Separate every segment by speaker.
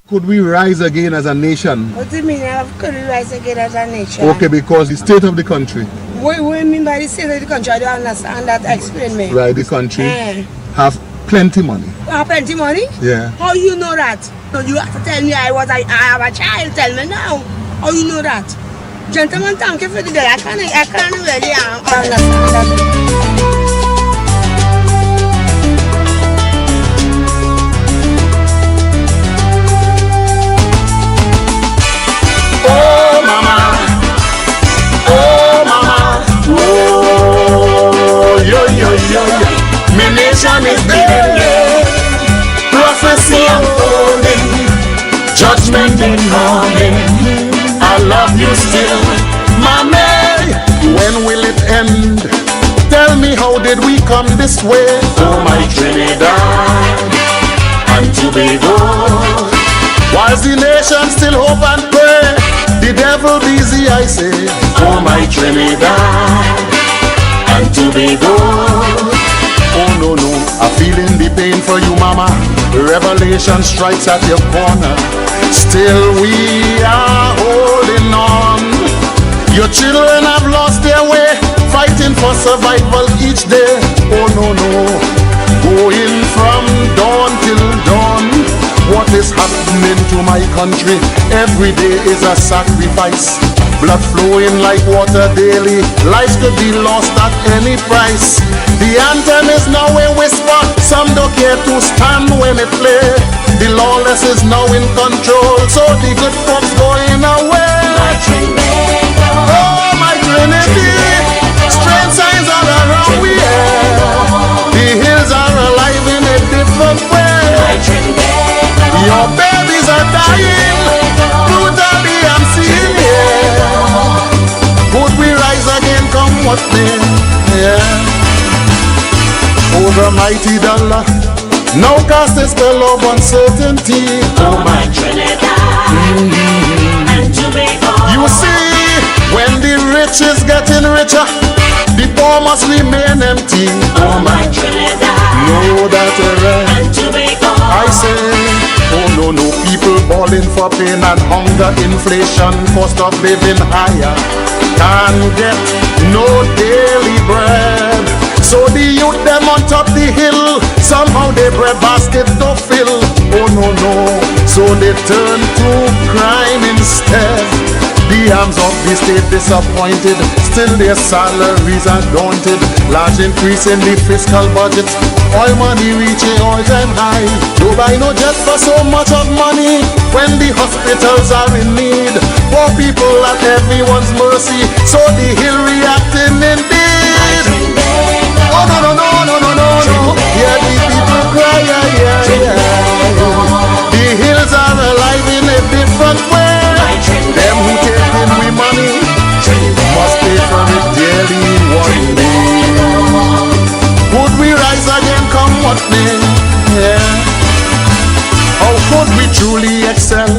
Speaker 1: Could we rise again as a nation?
Speaker 2: What do you mean, could we rise again as a nation?
Speaker 1: Okay, because the state of the country.
Speaker 2: What do you mean by the state of the country? I don't understand that. Explain me.
Speaker 1: Right, the country have plenty money.
Speaker 2: Have plenty money?
Speaker 1: Yeah.
Speaker 2: How you know that? So you have to tell me I have a child. Tell me now. How you know that? Gentlemen, thank you for the day. I can't really understand that.
Speaker 3: Oh mama, oh mama, oh yo yo yo yo. My nation is bleeding, prophecy unfolding, judgment incoming. I love you still, mommy.
Speaker 1: When will it end? Tell me, how did we come this way?
Speaker 3: Oh my Trinidad and Tobago.
Speaker 1: Whilst the nation still hope and pray, the devil busy, I say.
Speaker 3: Oh my Trinidad and Tobago.
Speaker 1: Oh no no, I'm feeling the pain for you, mama. Revelation strikes at your corner. Still we are holding on. Your children have lost their way, fighting for survival each day. Oh no no, going from dawn till dawn. What is happening to my country? Every day is a sacrifice. Blood flowing like water daily. Lives could be lost at any price. The anthem is now a whisper. Some don't care to stand when it play. The lawless is now in control, so the good folks going away.
Speaker 3: My Trinidad,
Speaker 1: oh my Trinity, strange signs all around we have. The hills are alive in a different way.
Speaker 3: my Trinidad.
Speaker 1: Your babies are dying, brutally I'm seeing here. Could we rise again, come what may? Yeah. Oh, the mighty dollar, now cast a spell of uncertainty.
Speaker 3: Oh my Trinidad and Tobago.
Speaker 1: You see, when the rich is getting richer, the poor must remain empty.
Speaker 3: Oh my Trinidad
Speaker 1: Know that
Speaker 3: and Tobago.
Speaker 1: I say, oh no no, people balling for pain and hunger, inflation, cost of living higher, can't get no daily bread. So the youth them on top the hill, somehow their bread basket don't fill. Oh no no, so they turn to crime instead. The arms of the state disappointed, still their salaries are daunted. Large increase in the fiscal budget, oil money reaching all-time high. Do buy no jet for so much of money when the hospitals are in need. Poor people at everyone's mercy, so the hill reacting indeed. Oh no no no no no no no, yeah the people cry, yeah yeah yeah. The hills are alive in a different way. Them who take in we money must pay for it dearly one day. Could we rise again, come what may? Yeah. How could we truly excel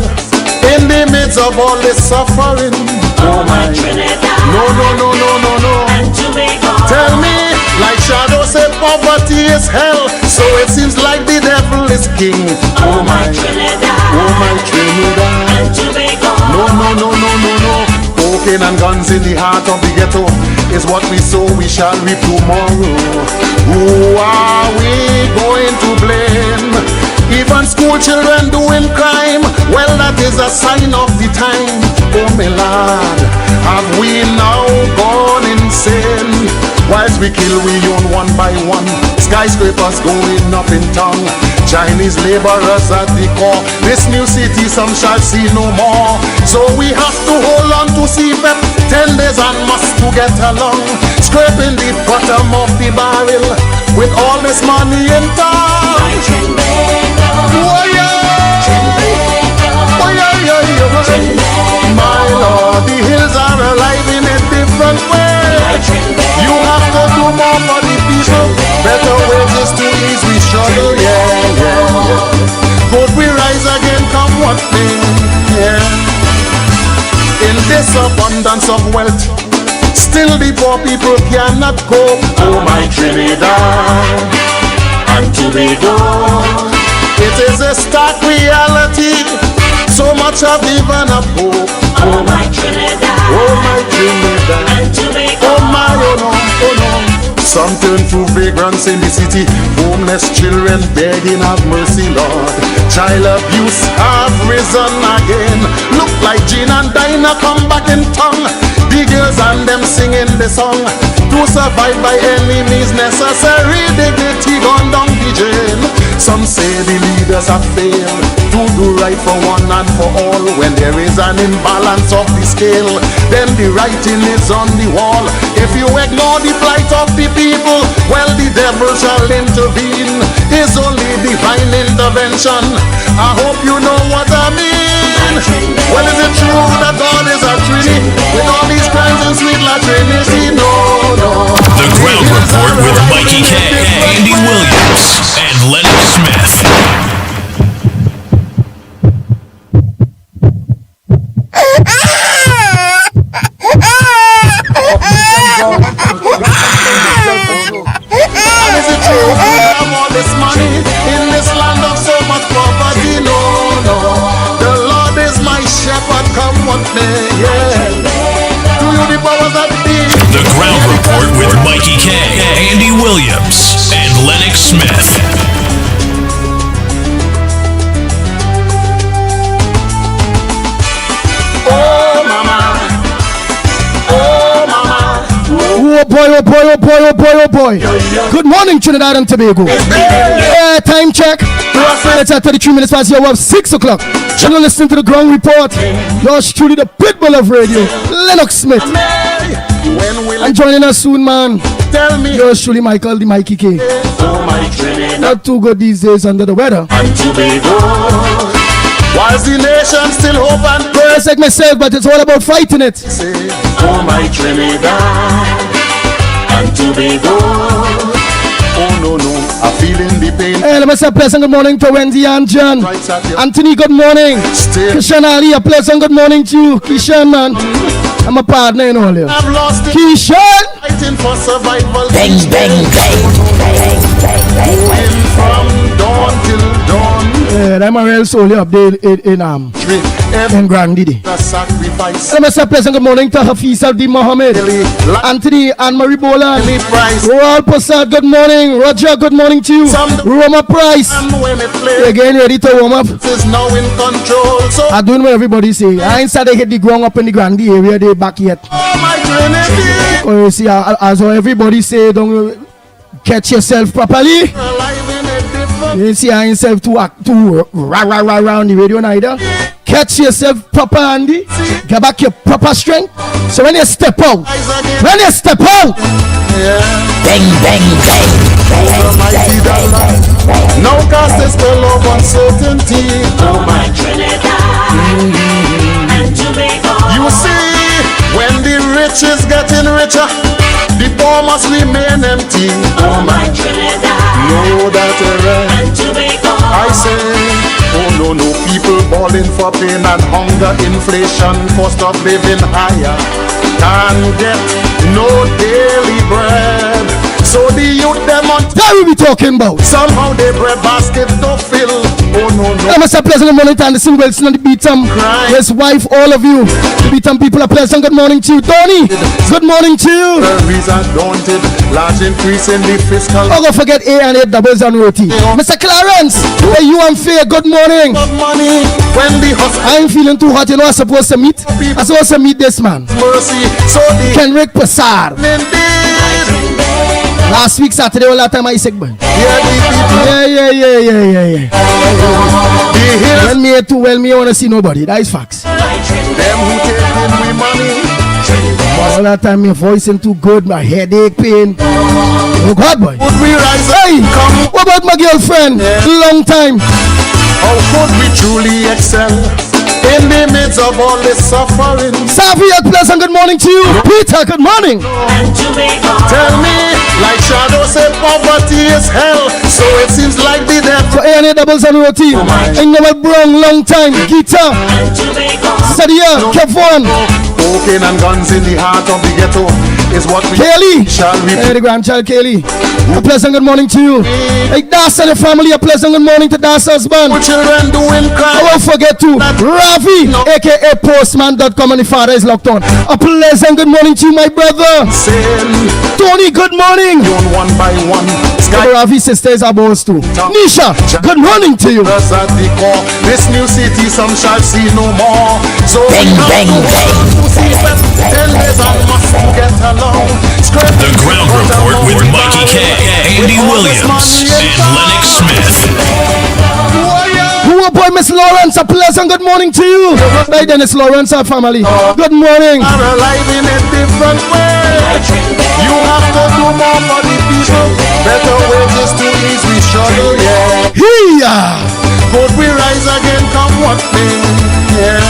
Speaker 1: in the midst of all this suffering?
Speaker 3: Oh my Trinidad.
Speaker 1: No no no no no no.
Speaker 3: And Tobago.
Speaker 1: Tell me, like Shadow said, poverty is hell, so it seems like the devil is king.
Speaker 3: Oh my Trinidad.
Speaker 1: Oh my Trinidad.
Speaker 3: And Tobago.
Speaker 1: No, no, no, no, no, no. Cocaine and guns in the heart of the ghetto is what we sow, we shall reap tomorrow. Who are we going to blame? Even school children doing crime, well that is a sign of the time. Oh my lord, have we now gone insane? Whilst we kill we own one by one, skyscrapers going up in town, Chinese laborers at the core. This new city some shall see no more. So we have to hold on to CPEP 10 days and must to get along, scraping the bottom of the barrel with all this money in town. Oh yeah, oh yeah, yeah, yeah. My Lord, the hills are alive in a different way. You have to do more for the people, better wages to ease we struggle. Yeah, yeah, yeah. Could we rise again, come what may? Yeah. In this abundance of wealth, still the poor people cannot cope.
Speaker 3: Oh my Trinidad and Tobago.
Speaker 1: It is a stark reality much have given up hope.
Speaker 3: Oh my Trinidad,
Speaker 1: Oh my Trinidad,
Speaker 3: and Tobago.
Speaker 1: oh my, oh no, oh no. Some turn to vagrants in the city, homeless children begging have mercy, Lord. Child abuse have risen again. Look like Jean and Dinah come back in tongue. The girls and them singing the song. To survive by any means necessary, dignity gone down the drain. Some say the leaders have failed to do right for one and for all. When there is an imbalance of the scale, then the writing is on the wall. If you ignore the plight of the people, well, the devil shall intervene. It's only divine intervention. I hope you know what I mean. Well, is it true that God is a Trinity with all these crimes and sweet La Trinity? No, no.
Speaker 4: The Ground Report with Mickie K, Andy Williams, and Lennox Smith.
Speaker 1: And is it true we have all this money in this land of so much poverty? No, no. The Lord is my shepherd, come what may, yeah. To you the powers that be.
Speaker 4: The Ground Report with Mickie K, Andy Williams, and Lennox Smith.
Speaker 1: Oh mama, oh mama.
Speaker 5: Oh boy, oh boy, oh boy, oh boy, oh boy. Good morning, Trinidad and Tobago. Yeah, time check. It's at 33 minutes past the hour of 6 o'clock. You're listening to the Ground Report. Yours truly, the pitbull of radio, Lennox Smith.
Speaker 1: When will
Speaker 5: And joining us soon, man.
Speaker 1: tell me?
Speaker 5: Yours truly, Michael, the Mickie K.
Speaker 3: Oh my Trinidad,
Speaker 5: Not too good these days under the weather.
Speaker 3: and Tobago.
Speaker 1: Was the nation still hope and prayer?
Speaker 5: It's like myself, but it's all about fighting it.
Speaker 1: Say,
Speaker 3: Oh my Trinidad, and Tobago.
Speaker 1: oh no, no, I'm feeling the pain.
Speaker 5: Hey, let me say a pleasant good morning to Wendy and John.
Speaker 1: Right at your
Speaker 5: Anthony, good morning.
Speaker 1: still.
Speaker 5: Kishan Ali, a pleasant good morning to you. Kishan, man. I'm a partner in all here.
Speaker 1: I've lost it,
Speaker 5: Kishan!
Speaker 1: fighting for survival.
Speaker 3: Bang, bang, bang.
Speaker 1: Going from dawn till dawn.
Speaker 5: Yeah, I'm a real soldier up there
Speaker 1: Trick every
Speaker 5: in Grand Didi.
Speaker 1: sacrifice.
Speaker 5: Let me say a pleasant good morning to Hafiz Abdi Mohammed. Anthony and Marie Bolan.
Speaker 1: Any price.
Speaker 5: Royal Passad, good morning. Roger, good morning to you. Roma Price.
Speaker 1: And when it
Speaker 5: You
Speaker 1: plays,
Speaker 5: getting ready to warm up?
Speaker 1: is now in control. So,
Speaker 5: I'm doing what everybody say. I ain't said they hit the ground up in the Grandy area, they back yet.
Speaker 1: oh my Trinity,
Speaker 5: Oh, you see, as everybody say, don't catch yourself properly.
Speaker 1: alive in a different.
Speaker 5: You see, I ain't self too rah on the radio neither. Catch yourself proper, Andy. Get back your proper strength. So when you step out,
Speaker 1: Eyes again.
Speaker 5: when you step out,
Speaker 1: Yeah.
Speaker 3: Bang, bang, bang.
Speaker 1: Almighty dollar. Now cast the spell of uncertainty.
Speaker 3: Oh my Trinidad, and Tobago.
Speaker 1: You see, when the rich is getting richer, the poor must remain empty.
Speaker 3: Oh my Trinidad,
Speaker 1: Know that
Speaker 3: and Tobago.
Speaker 1: I say, oh no, no, people balling for pain and hunger, inflation, cost of living higher, can't get no daily bread. So the youth them on
Speaker 5: that we be talking about.
Speaker 1: somehow their bread basket don't fill. Oh no, no.
Speaker 5: I'm a pleasant good morning to Anderson Wilson and the Beatum. His wife, all of you. The Beatum people, a pleasant good morning to you. Tony, good morning to you.
Speaker 1: Salaries are daunted, large increase in the fiscal
Speaker 5: Oh, don't forget A and A doubles and roti. Mr. Clarence, hey, you and Faye, good morning.
Speaker 1: of money. When the hustle
Speaker 5: I ain't feeling too hot, you know I'm supposed to meet. I'm supposed to meet this man,
Speaker 1: mercy, so the
Speaker 5: Kenrick Passar.
Speaker 1: indeed.
Speaker 5: Last week, Saturday, all that time I sick, man.
Speaker 1: Yeah, the people,
Speaker 5: Yeah.
Speaker 1: the hills,
Speaker 5: When me too well, me wanna see nobody. That is facts.
Speaker 1: them who take in we money.
Speaker 5: All that time, my voice ain't too good, my headache pain. Oh God, boy.
Speaker 1: Could we rise
Speaker 5: Hey,
Speaker 1: up, come?
Speaker 5: what about my girlfriend? Long time.
Speaker 1: How could we truly excel in the midst of all this suffering?
Speaker 5: Savia, pleasant good morning to you. Peter, good morning.
Speaker 3: And Tobago.
Speaker 1: Tell me, like shadow say poverty is hell, so it seems like the devil.
Speaker 5: So A&A doubles and roti. In Noel Brown, long time. Guitar,
Speaker 3: And Tobago.
Speaker 5: Sadia, Kevon.
Speaker 1: Cocaine and guns in the heart of the ghetto is what we
Speaker 5: Kaylee,
Speaker 1: shall reap.
Speaker 5: hey, the grandchild Kaylee. A pleasant good morning to you. Hey, Das and the family, a pleasant good morning to Das husband.
Speaker 1: What children doing
Speaker 5: I
Speaker 1: crime.
Speaker 5: won't forget to Ravi, aka Postman.com, and the father is locked on. A pleasant good morning to you, my brother.
Speaker 1: Sin,
Speaker 5: Tony, good morning.
Speaker 1: down one by one. Sky
Speaker 5: Ravi sisters are boss too. Nisha, good morning to you.
Speaker 1: us at the core. This new city some shall see no more. So
Speaker 4: Bang, bang, bang.
Speaker 1: 10 days I must get along.
Speaker 4: The Ground Report with Mikey K, Andy Williams, and Lennox Smith.
Speaker 5: Who are boy Miss Lawrence? A pleasant good morning to you. Right then, it's Lawrence, our family. Good morning.
Speaker 1: Are alive in a different way. You have to do more for the people. Better wages to ease we struggle, yeah.
Speaker 5: Here.
Speaker 1: Could we rise again, come what may, yeah.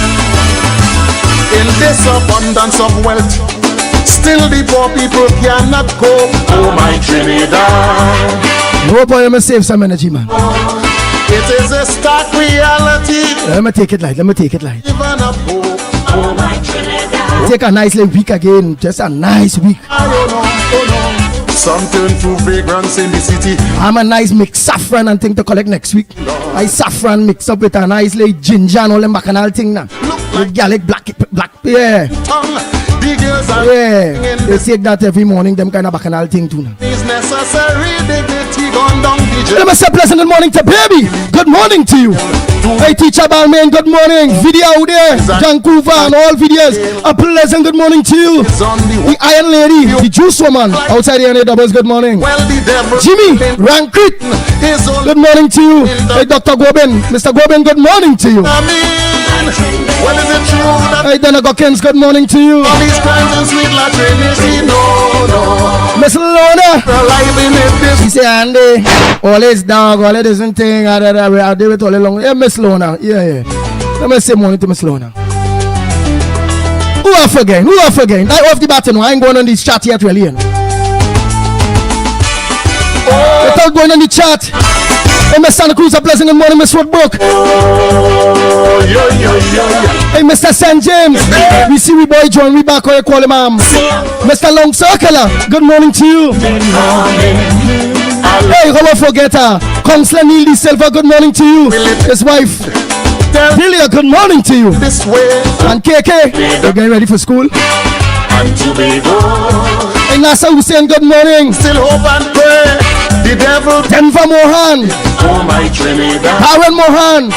Speaker 1: In this abundance of wealth, still the poor people cannot cope. Oh my Trinidad,
Speaker 5: No boy, let me save some energy, man.
Speaker 1: it is a stark reality.
Speaker 5: Let me take it light.
Speaker 1: Even a hope.
Speaker 3: Oh my Trinidad.
Speaker 5: Take a nice little week again. Just a nice week.
Speaker 1: Oh no. Some turn to vagrants in the city.
Speaker 5: I'm a nice mix saffron and thing to collect next week. I saffron mix up with a nice little ginger and all them bacchanal thing now. With garlic, black, yeah.
Speaker 1: Tongue, the girls are
Speaker 5: Yeah,
Speaker 1: in
Speaker 5: they
Speaker 1: this
Speaker 5: take that every morning, them kind of bacchanal thing too now.
Speaker 1: is necessary. Dignity gone down the
Speaker 5: Let me say pleasant good morning to baby. Good morning to you. Hey teacher Balmain, good morning. Video out there, Vancouver and all videos. A pleasant good morning to you.
Speaker 1: on the
Speaker 5: The Iron Lady, the Juice Woman, outside the NA doubles, good morning.
Speaker 1: well the devil
Speaker 5: Jimmy, Rankrit,
Speaker 1: is on
Speaker 5: good morning to you. Hey Dr. Gobin, Mr. Gobin, good morning to you.
Speaker 1: I mean, well is it true that
Speaker 5: Hey Dana Gockins, good morning to you.
Speaker 1: all these crimes and sweet like Trinity? No.
Speaker 5: Miss Lona,
Speaker 1: Alive in it this
Speaker 5: he say Andy, all his dog, all his thing, I do it all along. Yeah, Miss Lona, yeah. Let me say morning to Miss Lona. Who I forget? I off the button. I ain't going on this chat yet, really. Without going on the chat. Hey, Miss Santa Cruz, a pleasant good morning, Miss Woodbrook. Hey, Mr. St. James. We see we boy John, we back, how you call him, Mr. Long Circular, good morning to you. Hey, how I forget her? Counselor Neil D. Silva, good morning to you. His wife, Delia, good morning to you.
Speaker 1: this way
Speaker 5: And KK, you're getting ready for school.
Speaker 1: and Tobago.
Speaker 5: Hey, Nasa Hussein, good morning.
Speaker 1: Still hope and pray. The devil
Speaker 5: Denver Mohan,
Speaker 1: oh my Trinidad.
Speaker 5: Aaron Mohan.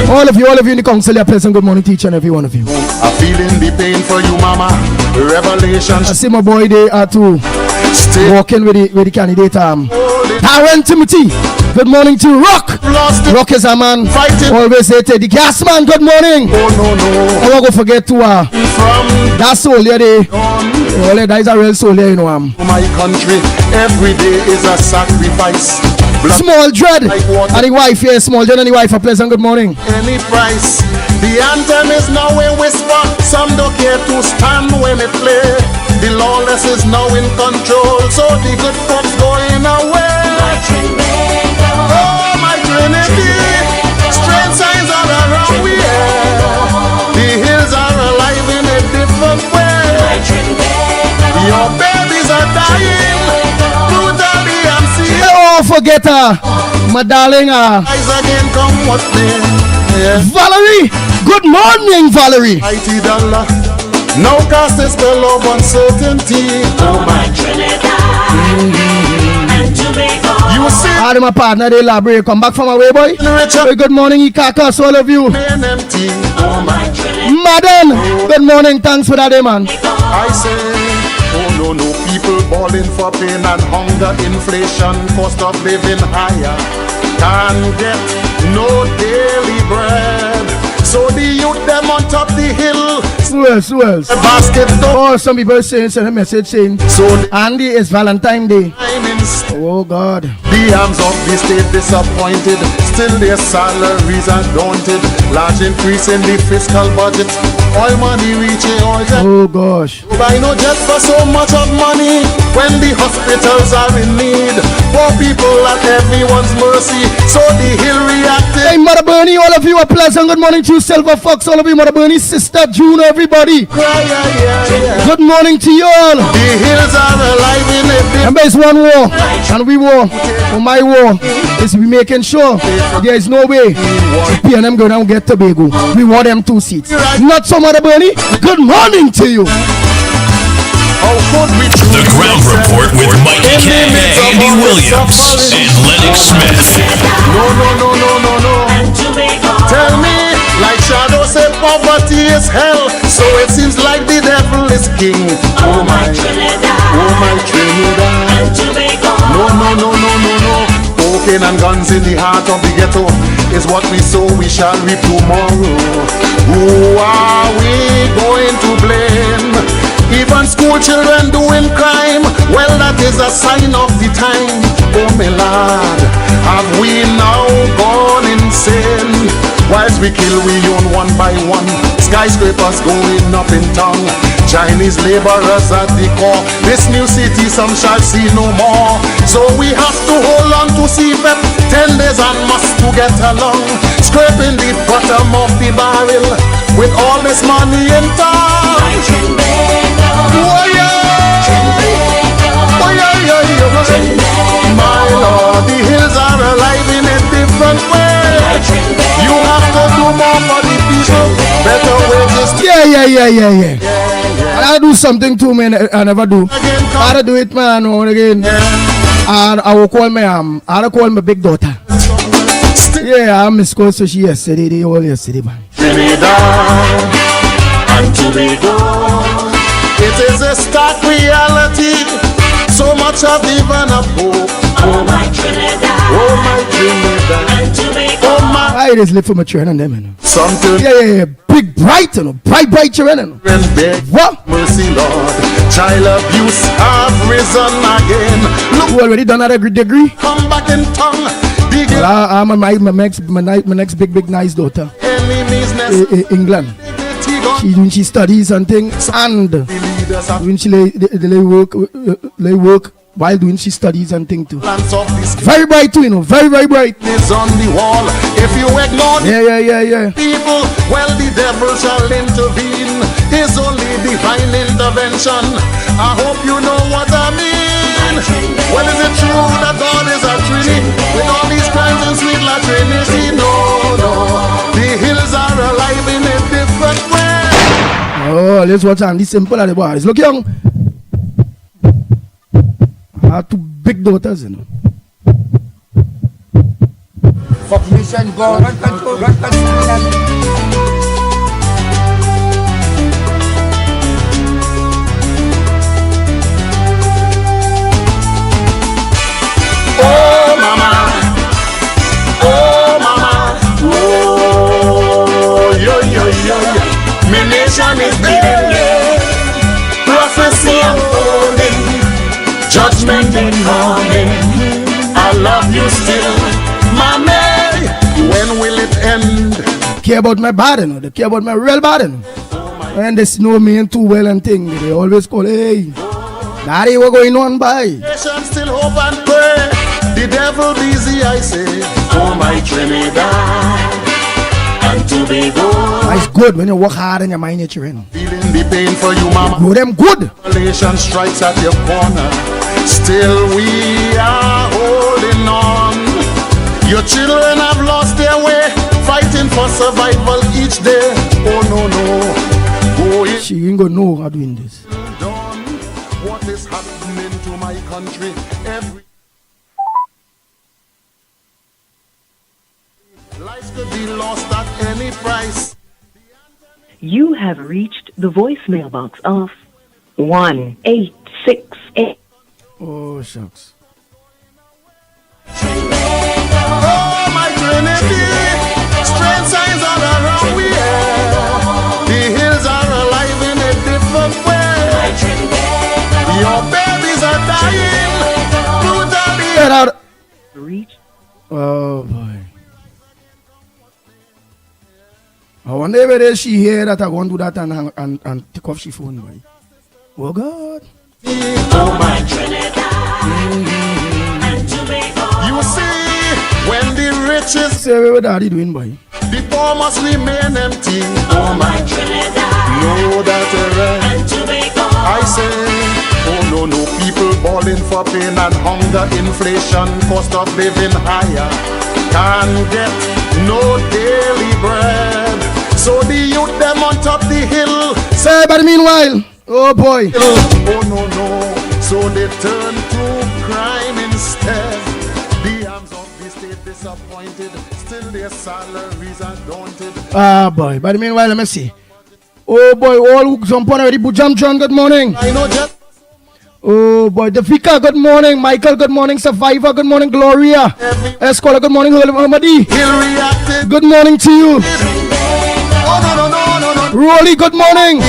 Speaker 5: All of you in the council, a pleasant good morning to each and every one of you.
Speaker 1: I'm feeling the pain for you, mama. Revelation
Speaker 5: I see my boy there too,
Speaker 1: stay
Speaker 5: walking with the candidate Aaron Timothy, good morning to you.
Speaker 1: lost it.
Speaker 5: Rock is a man,
Speaker 1: Fighting.
Speaker 5: always say the gas man, good morning.
Speaker 1: Oh no.
Speaker 5: I won't go forget to
Speaker 1: From
Speaker 5: that soldier there. That is a real soldier, you know.
Speaker 1: my country, every day is a sacrifice. Blood
Speaker 5: Small Dread
Speaker 1: like water.
Speaker 5: and the wife here, Small Dread and the wife, a pleasant good morning.
Speaker 1: any price. The anthem is now a whisper. Some don't care to stand when it play. The lawless is now in control, so the good folks going away. Oh my Trinity, strange signs are around we are. The hills are alive in a different way. Your babies are dying. Brutally I'm seeing.
Speaker 5: Oh, forget her, my darling
Speaker 1: Eyes again come what may. Yeah.
Speaker 5: Valerie. Good morning, Valerie.
Speaker 1: Mighty dollar. Now cast a spell of uncertainty.
Speaker 3: Oh my Trinidad. And Tobago.
Speaker 1: You see
Speaker 5: Hi, my partner, they library. Come back from away, boy.
Speaker 1: Richard
Speaker 5: Hey, good morning, Ikakas, all of you.
Speaker 1: being empty.
Speaker 3: Oh my Trinidad.
Speaker 5: Madam, good morning. Thanks for that, man.
Speaker 1: I say, oh no, people balling for pain and hunger, inflation, cost of living higher. Can't get no daily bread. So the youth them on top the hill,
Speaker 5: Who else?
Speaker 1: the basket door.
Speaker 5: Oh, some people saying, send a message saying,
Speaker 1: So the
Speaker 5: Andy, it's Valentine's Day.
Speaker 1: time in
Speaker 5: Oh, God.
Speaker 1: the arms of the state disappointed. Still their salaries are daunted. Large increase in the fiscal budget. All money reaching all just
Speaker 5: Oh, gosh.
Speaker 1: buy no jet for so much of money. When the hospitals are in need, poor people at everyone's mercy. So the hill reacted.
Speaker 5: Hey, Mother Bernie, all of you are pleasant. Good morning to you, Silver Fox, all of you, Mother Bernie, Sister June, everybody. Good morning to you all.
Speaker 1: The hills are alive in it.
Speaker 5: Remember, it's one war, and we war. For my war is we making sure there is no way P and them go down and get Tobago. We want them 2 seats. Not so, Mother Bernie. Good morning to you.
Speaker 4: The Ground Report with Mickie K, Andy Williams, and Lennox Smith.
Speaker 1: No. Tell me, like Shadow said, poverty is hell. So it seems like the devil is king. Oh my Trinidad. No. Cocaine and guns in the heart of the ghetto is what we sow, we shall reap tomorrow. Who are we going to blame? Even school children doing crime, well that is a sign of the time. Oh my lord, have we now gone insane? Whilst we kill, we own one by one. Skyscrapers going up in town. Chinese laborers at the core. This new city some shall see no more. So we have to hold on to CPEP 10 days and must to get along. Scraping the bottom of the barrel with all this money in town. Oh yeah. My Lord, the hills are alive in a different way. You have to do more for the people. Better wages.
Speaker 5: Yeah. And I do something too, man. I never do. I do it, man. Again. And I will call my big daughter. Yeah, I miss close to she yesterday. They all yesterday, man.
Speaker 1: Trinidad and Tobago. It is a stark reality. So much of even a hope.
Speaker 3: Oh my Trinidad
Speaker 1: and
Speaker 3: Tobago.
Speaker 1: Oh my.
Speaker 5: I just live for my children and them, you know.
Speaker 1: Something.
Speaker 5: Yeah. Big bright, you know. Bright children, you know.
Speaker 1: Big.
Speaker 5: What?
Speaker 1: Mercy, Lord. Child abuse have risen again. Look,
Speaker 5: You already done that degree?
Speaker 1: come back in tongue.
Speaker 5: Well, I'm my next big nice daughter.
Speaker 1: Enemies nest.
Speaker 5: England. She studies and things, and when she lay work while doing she studies and things too. Very bright too, you know, very bright.
Speaker 1: Is on the wall. If you ignore
Speaker 5: Yeah.
Speaker 1: people, well the devil shall intervene. It's only divine intervention. I hope you know what I mean. Well, is it true that God is a Trinity with all these crimes and sweet La Trinity? No. The hills are alive in a different way.
Speaker 5: Oh, let's watch on this simple at the boys. Look young. I have 2 big daughters, you know.
Speaker 2: Fuck mission, go, run control.
Speaker 1: Oh mama, oh yo. My nation is bleeding, prophecy unfolding, judgment incoming. I love you still, mommy. When will it end?
Speaker 5: Care about my body, you know. They care about my real body, you know. And they know me too well and thing. They always call, hey, daddy, what going on, by?
Speaker 1: Nation still hope and pray. The devil busy, I say. Oh my Trinidad and Tobago.
Speaker 5: It's good when you work hard and you mind your children.
Speaker 1: Feeling the pain for you, mama.
Speaker 5: Grow them good.
Speaker 1: Relation strikes at your corner. Still we are holding on. Your children have lost their way, fighting for survival each day. Oh no. Going
Speaker 5: She ain't gonna know how doing this.
Speaker 1: down. What is happening to my country? Every lives could be lost at any price.
Speaker 6: You have reached the voicemail box of 1868.
Speaker 5: Oh, shucks.
Speaker 1: Oh my Trinity, strange signs all around we are. The hills are alive in a different way. Your babies are dying brutally.
Speaker 5: Get out.
Speaker 6: Reach
Speaker 5: Oh, boy. I wonder if it is she here that I want to do that and take off she phone, boy. Oh, God.
Speaker 3: Oh my Trinidad and Tobago.
Speaker 1: You see, when the rich riches.
Speaker 5: Say what daddy doing, boy?
Speaker 1: The poor must remain empty.
Speaker 3: Oh my Trinidad
Speaker 1: Know that
Speaker 3: and Tobago.
Speaker 1: I say, oh no, people balling for pain and hunger, inflation, cost of living higher, can't get no daily bread. So the youth them on top the hill.
Speaker 5: Say, but meanwhile, oh boy.
Speaker 1: Oh no, so they turn to crime instead. The arms of the state disappointed, still their salaries are daunted.
Speaker 5: Ah boy, but meanwhile, let me see. Oh boy, all who jump on already. Bujam John, good morning.
Speaker 1: I know just
Speaker 5: Oh boy, Devika, good morning. Michael, good morning. Survivor, good morning. Gloria, Escola, good morning. Hamadi,
Speaker 1: Hill reacted.
Speaker 5: good morning to you.
Speaker 1: Oh no.
Speaker 5: Rolly, good morning.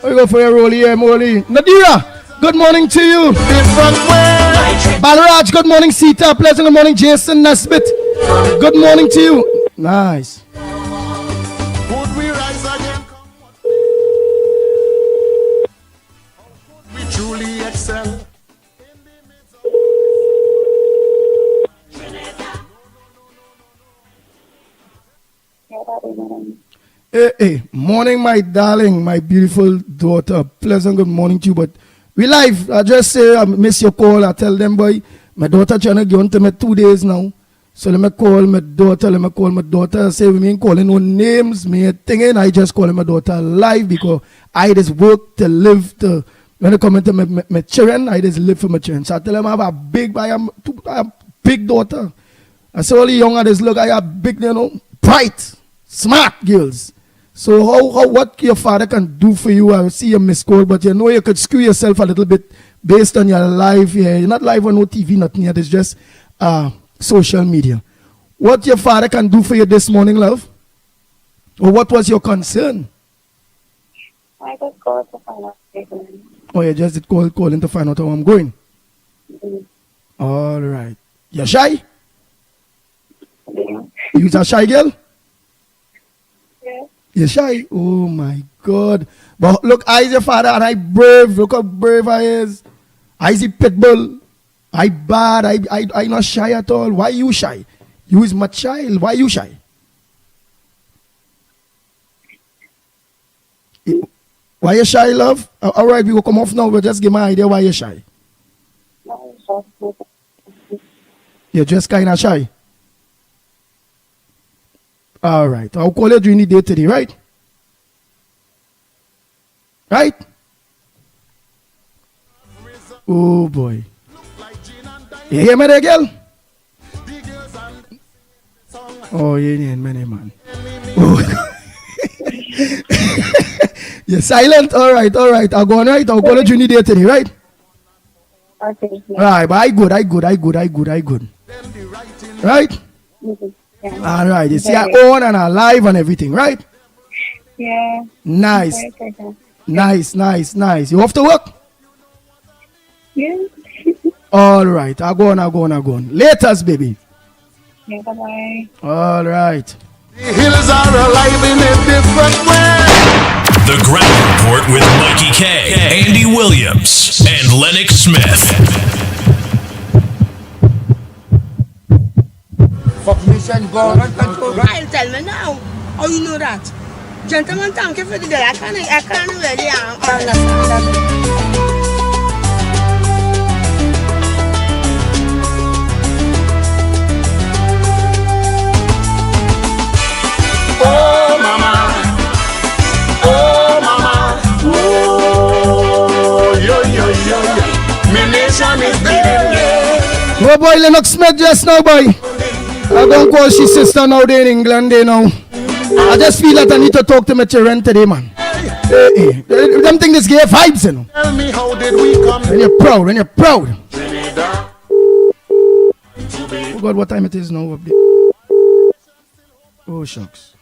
Speaker 5: We go for your Rolly, Molly. Nadira, good morning to you.
Speaker 1: Different way.
Speaker 5: Balaraj, good morning. Sita, pleasant good morning. Jason Nesbitt, good morning to you. Nice.
Speaker 1: Would we rise again? We truly excel.
Speaker 5: Hey, morning, my darling, my beautiful daughter. Pleasant good morning to you. But we live. I just say I miss your call. I tell them, boy, my daughter trying to get on to me 2 days now. So let me call my daughter. I say we ain't calling no names, me thinking I just calling my daughter live because I just work to live to when I come into my children, I just live for my children. So I tell them I have a big daughter. I say all the young others look, I have big, bright, smart girls. So how what your father can do for you, I see you miss call, but you know you could screw yourself a little bit based on your life. Yeah, you're not live on no TV, nothing yet. It's just social media. What your father can do for you this morning, love? Or what was your concern?
Speaker 7: I just called to find out if they're going.
Speaker 5: Oh, you just did calling to find out how I'm going. All right. You shy?
Speaker 7: Yeah.
Speaker 5: You's a shy girl?
Speaker 7: Yeah.
Speaker 5: You shy? Oh my God. But look, I's your father and I brave. Look how brave I is. I's a pit bull. I bad. I not shy at all. Why you shy? You is my child. Why you shy? Why you shy, love? All right, we will come off now, but just give me an idea why you shy.
Speaker 7: No, it's just
Speaker 5: You're just kind of shy. All right. I'll call you during the day today, right? Right? Oh, boy. You hear me there, girl? Oh, you ain't many, man. Oh. You're silent? All right. I'll go on, right? I'll call you during the day today, right?
Speaker 7: okay. Yeah.
Speaker 5: All right, but I good. Right?
Speaker 7: Yeah.
Speaker 5: All right. You see, I on and I live and everything, right?
Speaker 7: Yeah.
Speaker 5: Nice.
Speaker 7: Okay, okay.
Speaker 5: Nice. You off to work?
Speaker 7: Yeah.
Speaker 5: All right. I'll go on. Laters, baby.
Speaker 7: Yeah, bye-bye.
Speaker 5: All right.
Speaker 1: The hills are alive in a different way.
Speaker 4: The Ground Report with Mikey K, Andy Williams, and Lennox Smith.
Speaker 2: I'll tell me now. How you know that? Gentlemen, thank you for the day. I can't really understand that.
Speaker 1: Oh mama, oh yo, my nation is bleeding, yeah.
Speaker 5: Oh boy, Lennox Smith just now, boy. I don't call she sister now there in England, they know. I just feel that I need to talk to my children today, man. Hey. Them think this gay vibes, you know.
Speaker 1: Tell me how did we come
Speaker 5: When you're proud.
Speaker 1: Trinidad?
Speaker 5: Oh God, what time it is now up there? Oh shucks.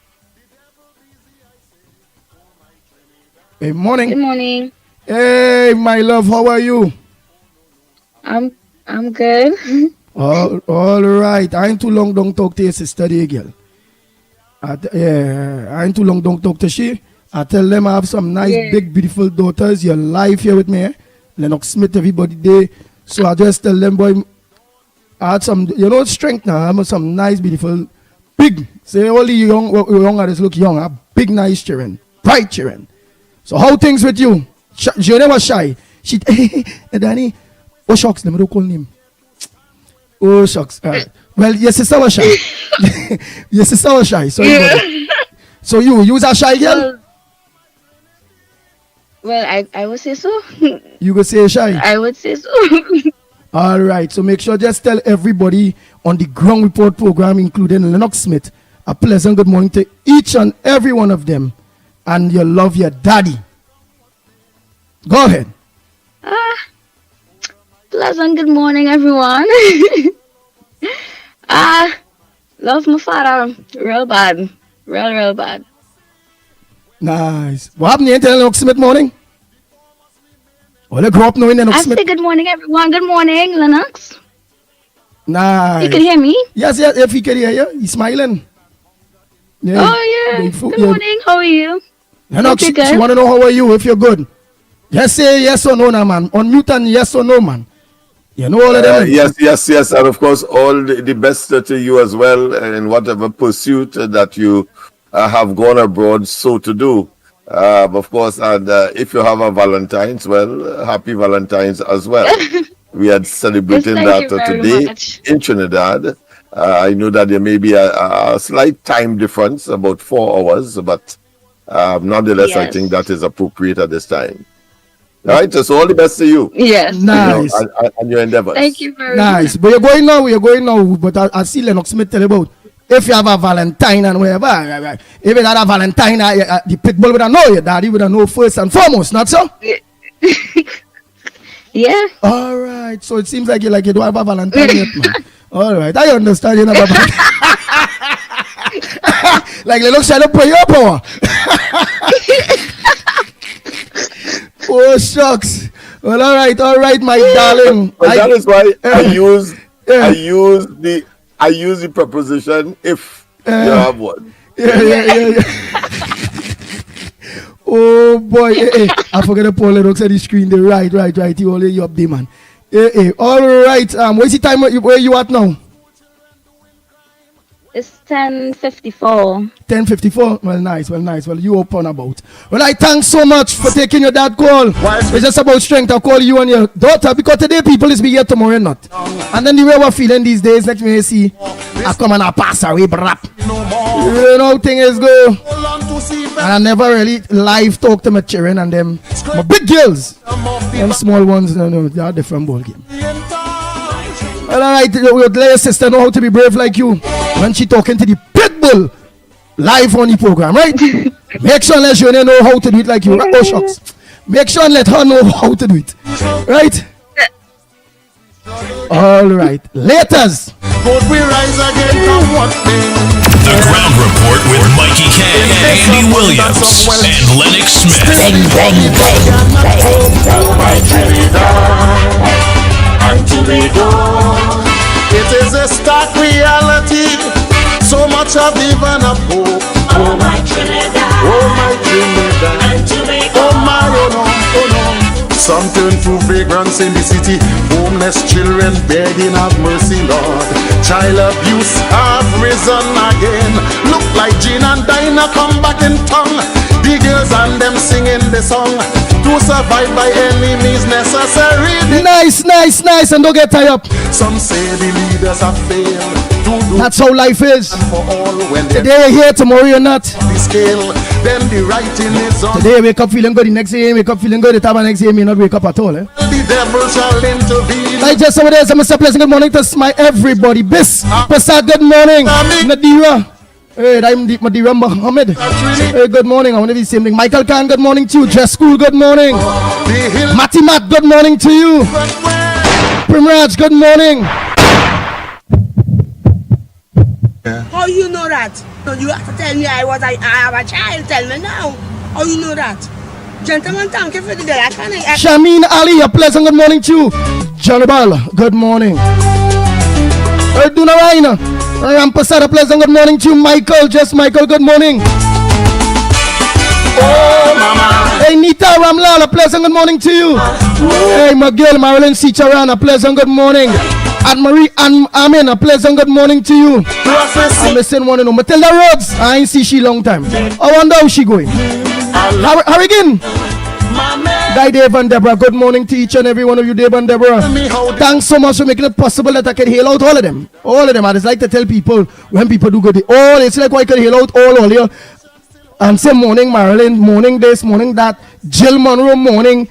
Speaker 5: Hey, morning.
Speaker 7: Good morning.
Speaker 5: Hey, my love, how are you?
Speaker 7: I'm good.
Speaker 5: All right. I ain't too long don't talk to your sister, there, girl. I ain't too long don't talk to she. I tell them I have some nice, big, beautiful daughters. You're live here with me, eh? Lennox Smith, everybody there. So I just tell them, boy, I had some, strength now. I have some nice, beautiful, big. Say all the young artists look young. Big, nice children, bright children. So how things with you? She never shy. She, Danny, oh shucks, let me don't call him. Oh shucks. Well, your sister was shy. Your sister was shy. So you was a shy girl?
Speaker 8: Well, I would say so.
Speaker 5: You could say shy?
Speaker 8: I would say so.
Speaker 5: All right. So make sure just tell everybody on the Ground Report program, including Lennox Smith, a pleasant good morning to each and every one of them. And you love your daddy. Go ahead.
Speaker 8: Pleasant good morning, everyone. Love my father real bad. Real bad.
Speaker 5: Nice. What happened to Lennox Smith morning? Well, I grew up knowing Lennox Smith.
Speaker 8: I say good morning, everyone. Good morning, Lennox.
Speaker 5: Nice.
Speaker 8: You can hear me?
Speaker 5: Yes, if he can hear you. He's smiling.
Speaker 8: Yeah. Oh, yeah. Good morning. How are you?
Speaker 5: Lennox, she want to know how are you, if you're good. Just say yes or no, man. Unmute and yes or no, man. You know all of them.
Speaker 9: Yes. And of course, all the best to you as well in whatever pursuit that you have gone abroad so to do. Of course, and if you have a Valentine's, well, happy Valentine's as well. We had celebrating that today in Trinidad. I know that there may be a slight time difference, about 4 hours, but nonetheless, I think that is appropriate at this time. All right, so all the best to you.
Speaker 8: Yes.
Speaker 5: Nice.
Speaker 9: And your endeavors.
Speaker 8: Thank you very
Speaker 5: much. But you're going now, but I see Lennox Smith tell about if you have a Valentine and whatever, if you had a Valentine, the pit bull would have know your daddy would have know first and foremost, not so?
Speaker 8: Yeah.
Speaker 5: All right. So it seems like you don't have a Valentine yet, man. All right. I understand you never like Lennox trying to pay your power. Oh shucks. Well, all right, my darling.
Speaker 9: Well, that is why I use the preposition if you have one.
Speaker 5: Yeah. Oh boy, I forgot to pull Lennox on the screen there. Right. You only up there, man. All right. What's the time where you at now?
Speaker 8: It's 10:54.
Speaker 5: 10:54. Well, nice. Well, you open about. Well, I thanks so much for taking your dad call. It's just about strength. I'll call you and your daughter because today people is be here tomorrow not. And then the way we're feeling these days, let me see. I come and I pass away, brap. You know how things go. And I never really live talk to my children and them. My big girls. Them small ones, no, they are different ball game. Well, all right, we'll let your sister know how to be brave like you when she talking to the pit bull live on the program, right? Make sure and let you know how to do it like you. Oh, shucks. Make sure and let her know how to do it. Right? All right. Laters.
Speaker 1: We rise again from what
Speaker 4: The Ground Report with Mickie K, Andy Williams, and Lennox Smith.
Speaker 1: It is a stark reality. So much I've given up hope.
Speaker 3: Oh my Trinidad, and Tobago.
Speaker 1: Oh my, oh no. Some turn to vagrants in the city. Homeless children begging have mercy, Lord. Child abuse have risen again. Look like Jean and Dinah come back in tongue. The girls and them singing the song. To survive by any means necessary.
Speaker 5: Nice. And don't get tied up.
Speaker 1: Some say the leaders have failed.
Speaker 5: That's how life is.
Speaker 1: For all when
Speaker 5: today you're here, tomorrow you're not.
Speaker 1: The scale, then the writing is on.
Speaker 5: Today you wake up feeling good, the next day you wake up feeling good, the time next day you may not wake up at all.
Speaker 1: The devil shall intervene.
Speaker 5: Like just over there, so Mr. Pleasant, good morning to my everybody. Bis, Pasad, good morning. Nadira. Hey, I'm Nadira Mohammed. Hey, good morning. I want to be the same thing. Michael Khan, good morning to you. Dress School, good morning. Matty Matt, good morning to you. Primraj, good morning.
Speaker 2: How you know that? So you have to tell me I have a child. Tell me now. How you know that? Gentlemen, thank you for the day.
Speaker 5: Shameen Ali, a pleasant good morning to you. Johnny Ball, good morning. Hey, Duna Raina. Rampasad, a pleasant good morning to you. Michael, just Michael, good morning.
Speaker 1: Oh, mama.
Speaker 5: Hey, Nita Ramlal, a pleasant good morning to you. Hey, my girl, Marilyn Sicharan, a pleasant good morning. Anne Marie and Amen, a pleasant good morning to you. I'm missing one of Matilda Rhodes. I ain't see she long time. I wonder how she going. Harrigan. Guy Dave and Deborah, good morning to each and every one of you, Dave and Deborah. Thanks so much for making it possible that I can hail out all of them. All of them. I just like to tell people when people do good, it's like I can hail out all here. And say morning Marilyn, morning this, morning that, Jill Monroe morning,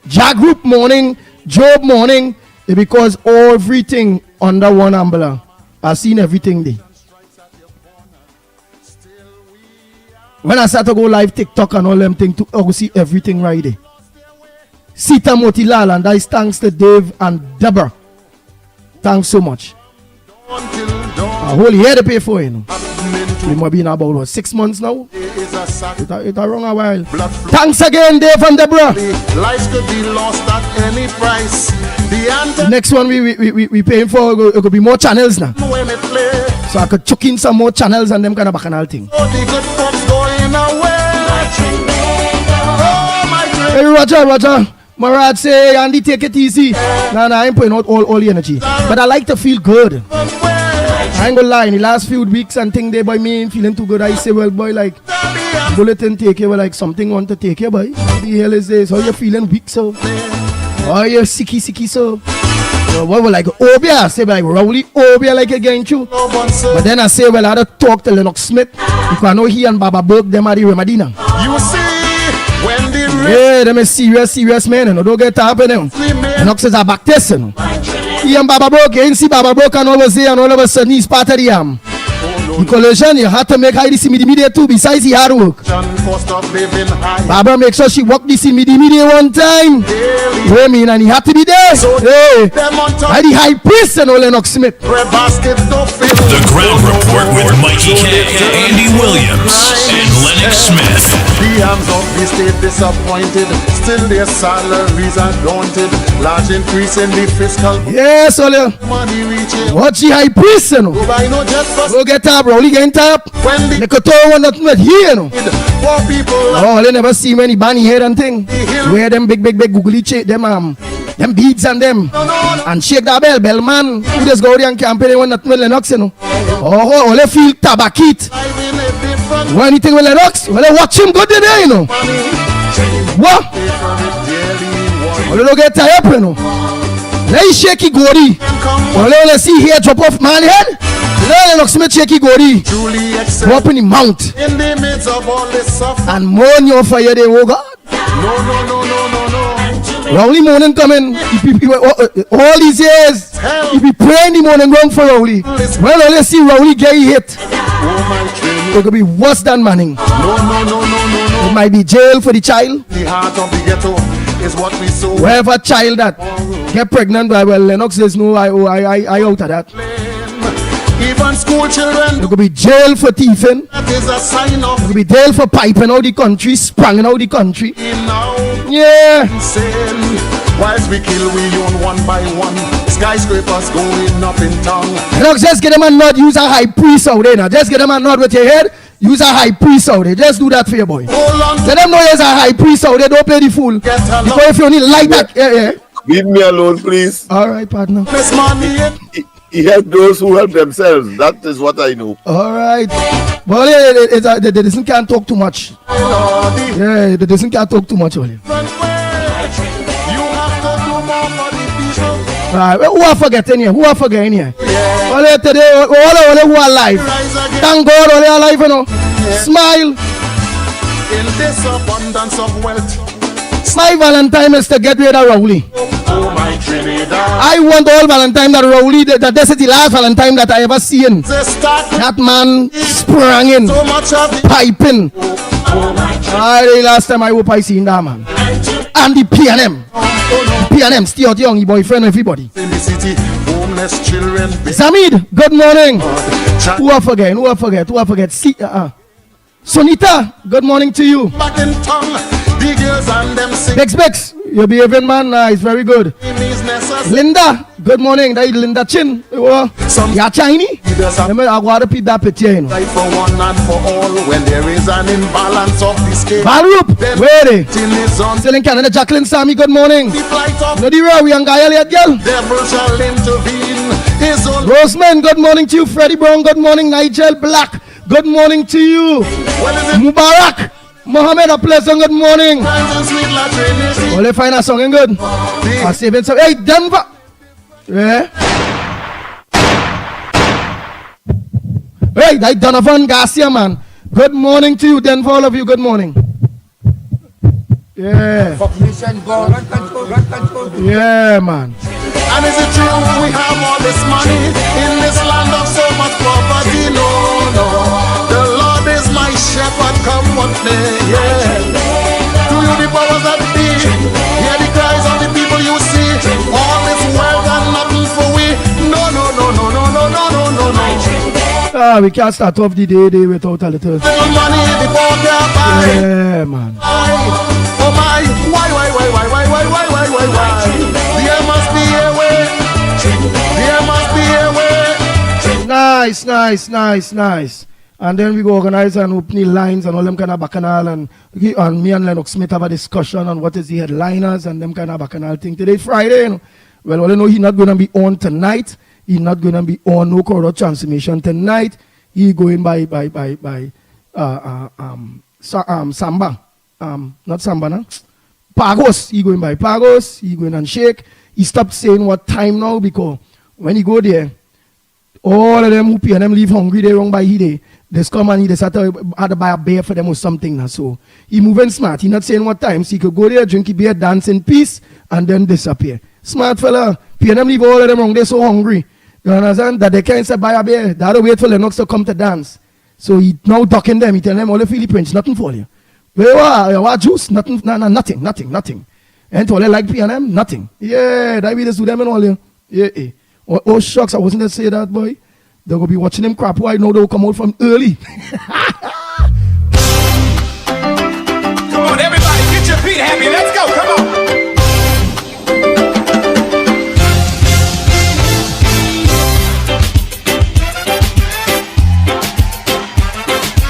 Speaker 5: Jack Group morning, Job morning, because everything under one umbrella. I've seen everything there. When I start to go live TikTok and all them things, I will see everything right there. Sita Motilal, and I thanks to Dave and Deborah. Thanks so much. A whole year to pay for it. We might be in about 6 months now. It's a wrong a while. Thanks again, Dave and Deborah.
Speaker 1: Life could be lost at any price.
Speaker 5: Next one we paying for, it could be more channels now.
Speaker 1: When it play,
Speaker 5: so I could chuck in some more channels and them kind of bacchanal thing.
Speaker 1: oh, the good folks going away. Oh, my
Speaker 5: Hey Roger. Marad say, Andy, take it easy. Nah, I ain't putting out all the energy. But I like to feel good. I ain't gonna lie, in the last few weeks and thing there by me ain't feeling too good. I say, well, boy, like, bulletin take you, like something want to take you, boy. What the hell is this? How you feeling weak, so? Oh, you're sicky, so? What well, like, Obia? I say, like, Rowley, Obia, like, again, too. But then I say, well, I had to talk to Lennox Smith. Because I know he and Baba Burke, them are the remedy now.
Speaker 1: You see, when the
Speaker 5: yeah, them is serious man, you know, don't get top in them. Lennox is a back test, you know. He and Baba Broke, you ain't see Baba Broke and all was there, and all of a sudden he's part of the the collision, you had to make Heidi see media too, besides he hard work. Baba make sure she walked this media one time. You mean, and he had to be there. Hey, Heidi high priest and all Lennox Smith.
Speaker 4: The Ground Report with Mikey K, Andy Williams, and Lennox Smith.
Speaker 1: The arms of the state disappointed, still their salaries are daunted. Large increase in the fiscal
Speaker 5: yes, Ole.
Speaker 1: money reaching.
Speaker 5: Watch the high priest, you know. Go get up, Rolly getting top.
Speaker 1: When
Speaker 5: the Kotor one not here, you know.
Speaker 1: Poor people,
Speaker 5: oh, they never see many bunny head and thing. Wear them big googly shake them beads and them. And shake that bell man. You just go there and campaign when not with Lennox, you know. Oh, they feel tabakit. When anything with Lennox, well, they watch him good today, you know. What? Well, they don't get tired, you know. Let shaky goody. Well, let's see here drop off man head. Lennox Smith shaky goody. Go up in the mount.
Speaker 1: In the midst of all this suffering.
Speaker 5: And mourn your fire day, oh God.
Speaker 1: No.
Speaker 5: Rowley morning coming. All these years, he be praying the morning ground for Rowley. Well, let's see Rowley get hit. It could be worse than Manning.
Speaker 1: No.
Speaker 5: It might be jail for the child.
Speaker 1: The heart of the ghetto is what we saw.
Speaker 5: Wherever child that get pregnant, well, Lennox says no, I out of that.
Speaker 1: Even school children.
Speaker 5: It could be jail for thieving.
Speaker 1: That is a sign of.
Speaker 5: It could be jail for piping out the country, spranging out the country.
Speaker 1: Yeah. Insane. Whilst we kill, we own one by one. Skyscrapers going up in town.
Speaker 5: Lennox, just get them and not use a high priest out there now. Just get them and not with your head. Use a high priest out there. Just do that for your boy. Let them know there's a high priest out there. Don't play the fool. Because if you only like that, yeah.
Speaker 9: Leave me alone, please.
Speaker 5: All right, partner.
Speaker 1: Miss Money.
Speaker 9: He helped those who help themselves. That is what I know.
Speaker 5: All right. Well, the Disney can't talk too much. Yeah, the Disney can't talk too much. Only. All right. Who are forgetting here? Yeah. Well, today, all who are alive. Thank God, all are alive, you know. Yeah. Smile.
Speaker 1: In this abundance of wealth.
Speaker 5: My Valentine is to get rid of Rowley.
Speaker 1: Oh, my Trinidad.
Speaker 5: I want all Valentine that Rowley, that this is the last Valentine that I ever seen. That man sprang in,
Speaker 1: so much of
Speaker 5: piping. The last time I hope I seen that man. And the PNM. PNM, still out young, boyfriend, everybody.
Speaker 1: In the city, homeless children.
Speaker 5: Zamid, good morning. Who I forget? See, Sonita, good morning to you.
Speaker 1: Back in town. The girls and them sing.
Speaker 5: Bex, You're behaving, man. Nice, very good. Linda, good morning. That is Linda Chin. You're Chinese? I want to repeat that picture, you know.
Speaker 1: For one and for all, when there is an imbalance of the scale.
Speaker 5: Barup, where are they? Still in Canada. Jacqueline Sammy, good morning. No, the real, we are yet, girl.
Speaker 1: Devil shall intervene.
Speaker 5: Roseman, good morning to you. Freddie Brown, good morning. Nigel Black, good morning to you. Mubarak, Mohammed, a pleasant good morning. Well, they find a song and good. I'll save it. Hey, Denver. Yeah. Hey, that Donovan Garcia, man. Good morning to you, Denver. All of you, good morning. Yeah. Yeah, man.
Speaker 1: And is it true we have all this money in this land of so much poverty? No, no. The Lord is my shepherd, come what may. Yeah. To you the powers that be, hear the cries of the people you see. All this wealth and nothing for we. No, no, no, no, no, no, no, no, no, no.
Speaker 5: We can't start off the day without a little.
Speaker 1: Money before
Speaker 5: yeah, man.
Speaker 1: Oh my, why? There must be a way. There must be a way.
Speaker 5: Nice. And then we go organize and open lines and all them kind of bacchanal and me and Lennox Smith have a discussion on what is the headliners and them kind of bacchanal thing. Today Friday, you know. Well, you know he's not going to be on tonight. He's not going to be on no corridor transformation tonight. He going by Samba. Not Samba, no? Pagos. He going by Pagos. He going and shake. He stopped saying what time now because when he go there, all of them who pay them leave hungry, they wrong by he day. They come and he decide to buy a beer for them or something now. So he moving smart. He not saying what time. So he could go there, drink a beer, dance in peace, and then disappear. Smart fella. Pay them leave all of them wrong. They're so hungry. You understand? That they can't say buy a beer. They had to wait for Lennox to come to dance. So he now ducking them. He tell them all the Philippines, nothing for you. Where what juice? Nothing. Nothing. And all they like P&M? Nothing. Yeah, that we just do them and all you. Yeah. Oh shucks, I wasn't to say that, boy. They're gonna be watching them crap. Why know they'll come out from early.
Speaker 10: Come on, everybody, get your feet happy. Let's go. Come on.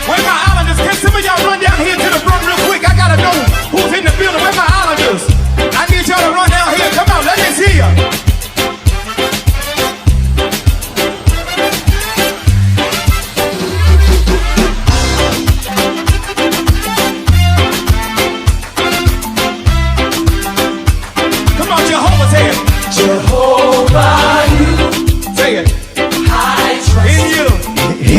Speaker 10: Where my islanders? Can some of y'all run down here to the front real quick? I gotta know who's in the building. Where my islanders? I need y'all to run down here. Come on, let me see ya.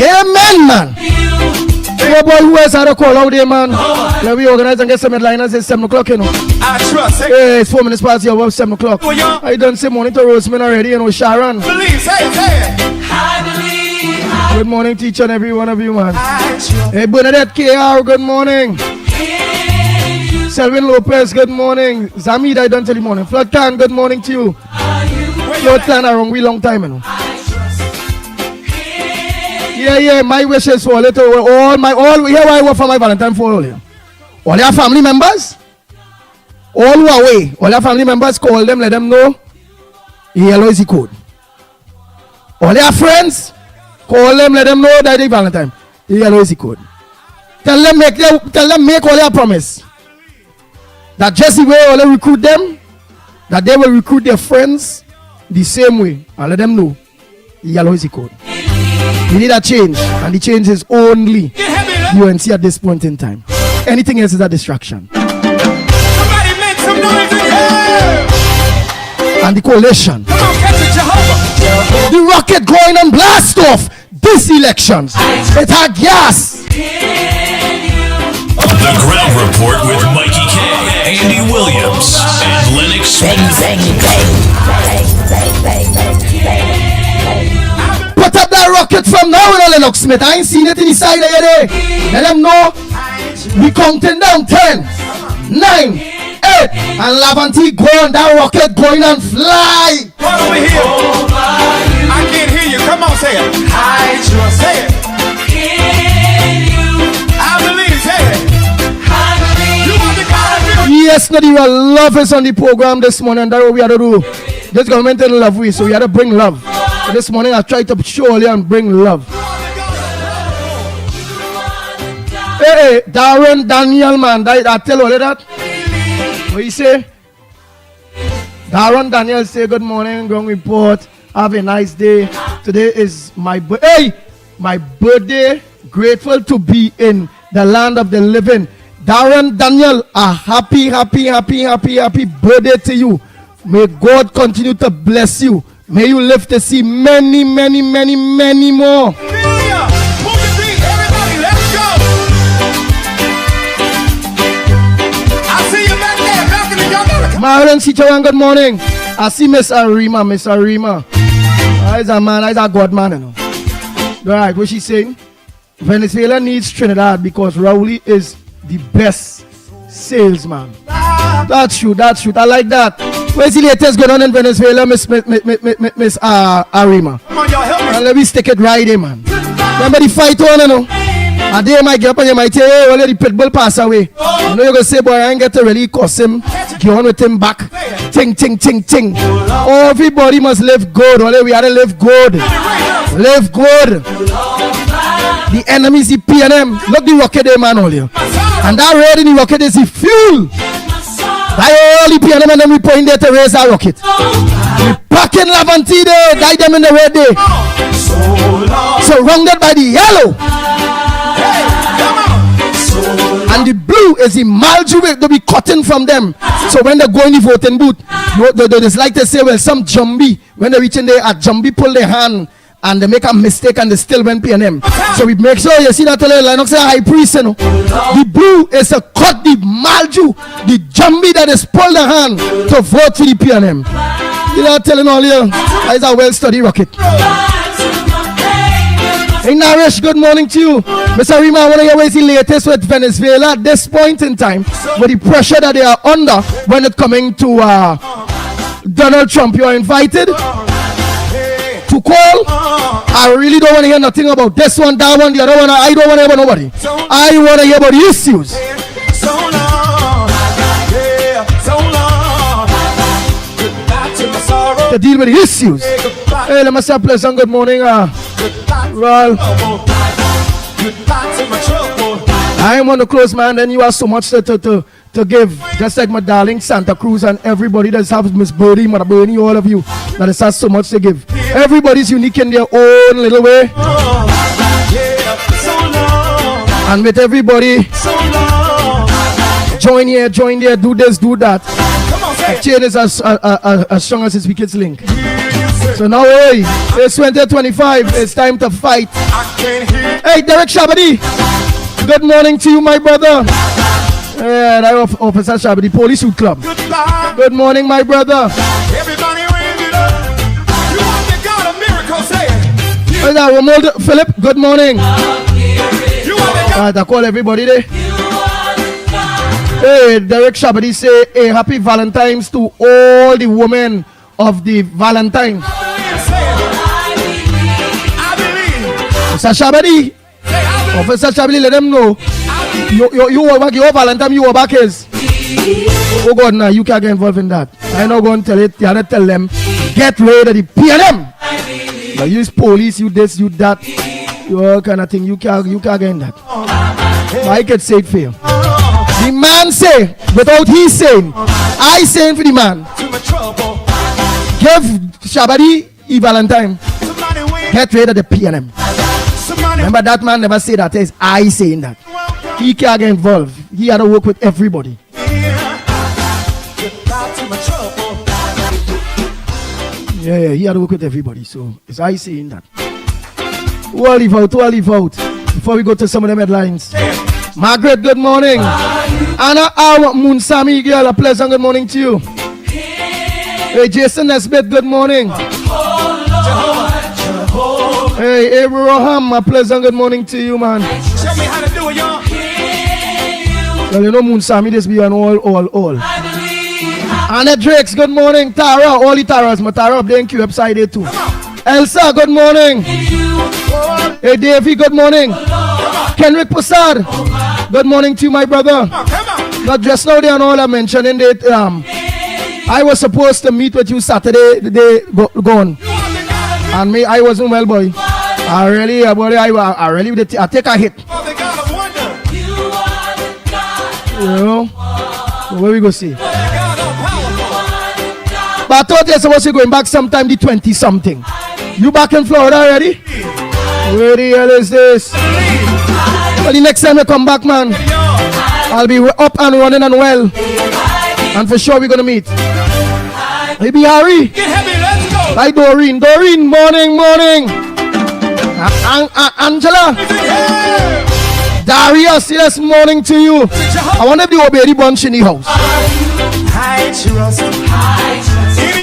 Speaker 5: Amen, man. Hey, boy, who else had a call out there, man? Let me organize and get some headliners at 7 o'clock, you know.
Speaker 10: I trust.
Speaker 5: Hey, it's 4 minutes past your about 7 o'clock. I done say morning to Roseman already, you know, Sharon.
Speaker 10: Believe, say it.
Speaker 3: I believe.
Speaker 5: Good morning to each and every one of you, man. Hey, Bernadette KR, good morning. Selvin Lopez, good morning. Zamid, I done tell you morning. Flood Khan, good morning to you. Flood Khan, around we long time, you know. Yeah, my wishes for a little, all here I work for my Valentine for all here. All your family members, all who are away, all your family members, call them, let them know, yellow is the code. All your friends, call them, let them know that they Valentine, yellow is the code. Tell them make all your promise. That just the way all they recruit them, that they will recruit their friends the same way, and let them know, yellow is the code. We need a change, and the change is only UNC at this point in time. Anything else is a distraction.
Speaker 10: Somebody make some noise in here!
Speaker 5: And the coalition.
Speaker 10: Come on, catch it, Jehovah.
Speaker 5: The rocket going on blast off this elections. It had gas.
Speaker 4: The Ground Report with Mickie K, Andy Williams, and Lennox Smith.
Speaker 5: Put up that rocket from now on, Lennox Smith. I ain't seen it in the side of your day. Let them know. We counting down 10, 9, 8, and Lavanti going. That rocket going and fly.
Speaker 10: Right over here. I can't hear you. Come on, say it. I trust. Say it. I believe. Say it. You want the God of you.
Speaker 5: Yes, no, the see where love is on the program this morning, and that's what we had to do. This government in love we, so we had to bring love. So this morning I tried to show you and bring love. Hey, Darren Daniel, man, I tell all of that. What you say? Darren Daniel say good morning, Ground Report. Have a nice day. Today is my birthday. My birthday. Grateful to be in the land of the living. Darren Daniel, a happy birthday to you. May God continue to bless you. May you live to see many more. Marlon Citroen, good morning. I see Miss Arima. He's a man, he's a God man, you know. Alright, what she saying? Venezuela needs Trinidad because Rowley is the best salesman. That's true. I like that. Where's the latest going on in Venezuela, Miss Arima? And let me stick it right there, man. Remember the fight on, you know? A day might get up and you might say, hey, well, the pit bull pass away. You know, you're going to say, boy, I ain't get to really cuss him. Get on with him back. Ting. Everybody must live good. Only we had to live good. Live good. The enemy is the PNM. Look the rocket there, man, all here. And that red in the rocket is the fuel. That all the PNM and then we point there to raise our rocket. We packing Lavantine there, die them in the red day. Surrounded by the yellow. And the blue is the Maljuve to be cutting from them. So when they go in the voting booth, they just like to say, well, some jumbie, when they reach in there, a jumbie pull their hand and they make a mistake and they still win PNM. So we make sure you see that Lennox is a high priest, you know. The blue is to cut the Malju, the jumbie that is pull the hand to vote for the PNM. You know, telling all you, it's a well-studied rocket. Hey Narish, good morning to you. Mr. Rima, I want to hear what's the latest with Venezuela at this point in time, with the pressure that they are under when it's coming to Donald Trump. You are invited to call. I really don't want to hear nothing about this one, that one, the other one. I don't want to hear about nobody. I want to hear about the issues. To deal with the issues. Hey, let me say a pleasant good morning, Well, I want to close, man. Then you have so much to give. Just like my darling Santa Cruz and everybody that's have Miss Birdie, Mother Bernie, all of you. That has so much to give. Everybody's unique in their own little way. And with everybody, join here, do this, do that. The chain is as strong as its weakest link. So now, hey, it's 2025. It's time to fight. Hey, Derek Shabadi. Good morning to you, my brother. Yeah, that Officer Shabadi, Police Youth Club. Good morning, my brother.
Speaker 10: Everybody raise it up. You want the God of miracles, say it.
Speaker 5: Hey, that Romuald Philip. Good morning. Alright, I call everybody there. Hey, Derek Shabadi say a happy Valentine's to all the women of the Valentine. Officer Shabadi, let them know. You were back, your Valentine, you were back is. Oh God, now you can't get involved in that. I'm not going to tell it. You have to tell them, get rid of the PNM. But you police, you this, you that, you all kind of thing. You can't get in that. I can say it for you. The man say, without he saying, I saying for the man. Give Shabadi a Valentine. Get rid of the PNM. Remember that man never say that. It's I saying that. He can't get involved. He had to work with everybody. Yeah, he had to work with everybody. So it's I saying that. Who I leave out? Before we go to some of them headlines. Margaret, good morning. Anna Munsami, girl, a pleasant good morning to you. Hey, Jason Nesbitt, good morning. Hey, Abraham, a pleasant good morning to you, man.
Speaker 10: Show me how to do it, y'all.
Speaker 5: Well, you know, Munsami, this be an all. Anna Drakes, good morning. Tara, all the Taras, my Tara up there in Q upside there too. Elsa, good morning. Hey, Davey, good morning. Kenrick Posad, good morning to you, my brother. Not just now they and all are mentioning that I was supposed to meet with you Saturday, the day gone. And me, I wasn't well, boy. I really I take a hit. You know? Where we go see? But I thought you're supposed to be going back sometime the 20 something. You back in Florida already? Where the hell is this? Well, the next time I come back, man, I'll be up and running and well. And for sure we're gonna meet. Maybe Harry.
Speaker 10: Get heavy, let's go.
Speaker 5: Like Doreen, morning. Angela. Darius, yes, morning to you. I want to be obey bunch in the house.
Speaker 10: I trust.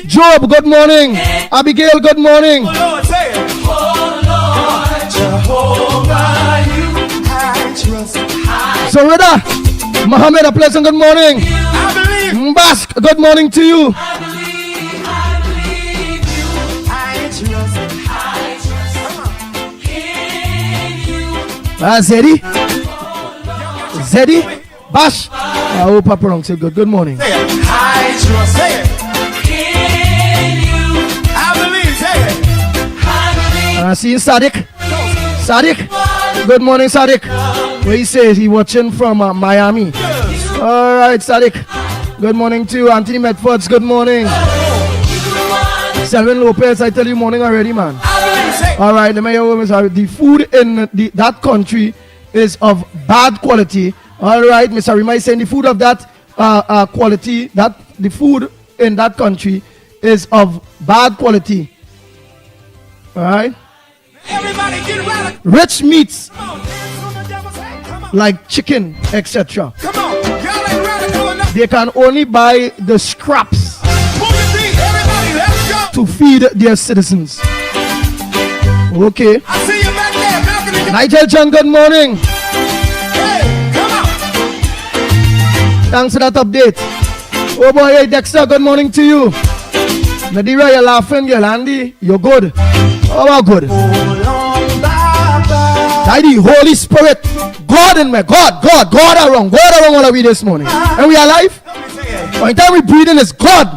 Speaker 5: Job, good morning. Abigail, good morning.
Speaker 10: Oh Lord, say it. Oh Lord, Jehovah, you I trust.
Speaker 5: Zorida, Mohammed, a pleasant good morning.
Speaker 10: I believe.
Speaker 5: Mbask, good morning to you.
Speaker 10: I believe you. I trust.
Speaker 5: Zeddy, Bash. I hope I pronounced it good. Good morning.
Speaker 10: Say it. I trust. Say it. I believe. Say it.
Speaker 5: See you, Sadiq. Good morning, Sadiq. Where he says he watching from Miami. All right, Sadiq. Good morning to you. Anthony Medfords. Good morning. Selwyn Lopez. I tell you, morning already, man. All right, let me hear what the food in that country is of bad quality. All right, Mr. Rima is saying the food of that quality, that the food in that country is of bad quality. All right.
Speaker 10: Everybody get ready.
Speaker 5: Rich meats like chicken, etc.
Speaker 10: Come on. Y'all ain't radical enough.
Speaker 5: They can only buy the scraps
Speaker 10: Move your feet. Everybody, let's go.
Speaker 5: to feed their citizens. Okay.
Speaker 10: I see you back there, balcony.
Speaker 5: Nigel John, good morning.
Speaker 10: Hey, come on.
Speaker 5: Thanks for that update. Oh boy, hey Dexter, good morning to you. Nadira, you're laughing, you're Andy, you're good. Oh, well, good. The Holy Spirit, God in me, God around all of you this morning. And we are alive. By the time we breathe in is God.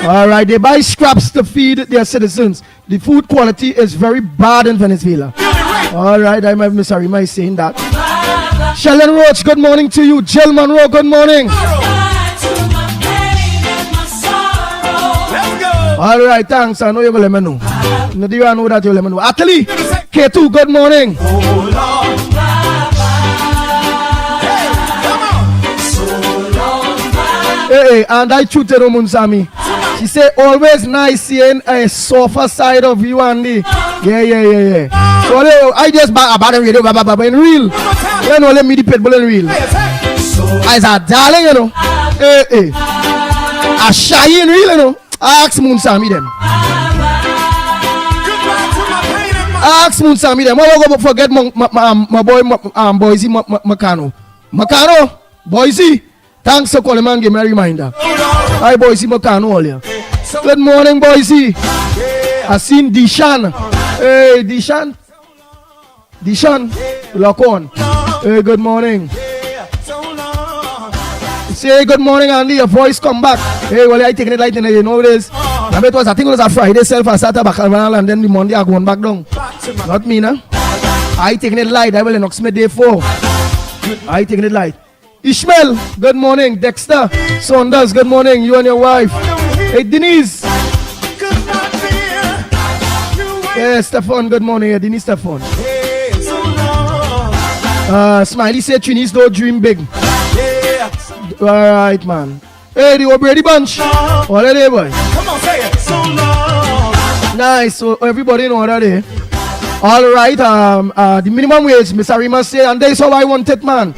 Speaker 5: All right, they buy scraps to feed their citizens. The food quality is very bad in Venezuela. All right, I might miss Arima saying that. Sheldon Roach, good morning to you. Jill Monroe, good morning. All right, thanks. I know you're going to let me know. No, do you know that you'll let me know? Atali, K2, good morning. Hey, and I treated Omunsami. She said, always nice seeing a softer side of you, Andy. Yeah. So I just about radio, in real. You know, let me the pitbull in real. I said, darling, you know. Hey. A shy in real, you know. Ask Munsami them. Ask Munsami them. I won't forget my boy, Boise Macano. Macano, Boise. Thanks for calling, man. Give me a reminder. Hi, Boise Macano, all here. Good morning, Boise. I seen Dishan. Hey, Dishan. Lock on. Hey, good morning. Say good morning, Andy. Your voice come back. Hey, well, I taking it light in you know this. I think it was a Friday self. I started back and then the Monday I going back down. Not me, nah. I taking it light. I will Lennox me day 4. I taking it light. Ishmael, good morning. Dexter, Saunders, good morning. You and your wife. Hey, Denise. Yeah, Stefan, good morning. Yeah, Denise, Stefan. Smiley said Trinis don't dream big. Alright, man. Hey, the O'Brady bunch. What are they, boy?
Speaker 10: Come on, say it. So long.
Speaker 5: Nice. So everybody know what are they? Alright, the minimum wage, Mr. Rima say, and that's how I want it, man.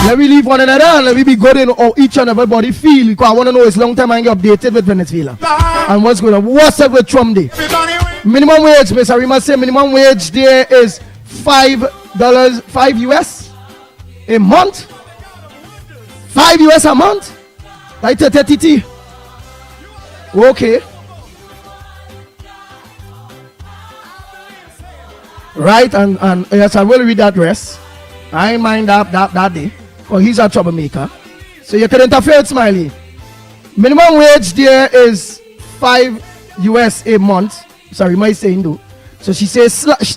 Speaker 5: Let me leave one another and let me be good in how each and everybody feel. Because I want to know it's long time I get updated with Venezuela. And what's going on? What's up with Trump Day? Minimum wage, Mr. Rima say, minimum wage there is $5 US a month. $5 US a month? Like 30. Okay. right? And yes, I will read that rest. I ain't mind that day, because he's a troublemaker. So you can interfere with Smiley. Minimum wage there is $5 US a month. Sorry, my saying though. So she says,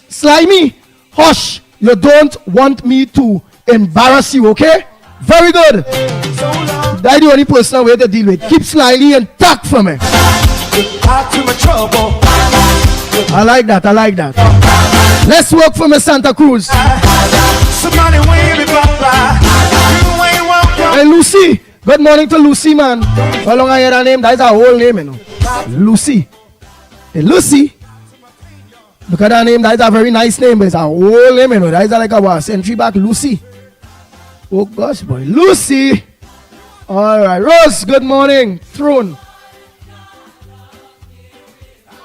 Speaker 5: Slimy, hush, you don't want me to embarrass you, okay? Very good. That's the only personal way to deal with. Keep Slimy and talk for me. I like that. Let's work for me, Santa Cruz. Hey, Lucy. Good morning to Lucy, man. How long I hear that name? That is her whole name, you know. Lucy. Hey, Lucy. Look at that name. That is a very nice name, but it's a whole name, you know. That is like a century back, Lucy. Oh, gosh, boy. Lucy. All right. Rose, good morning. Throne.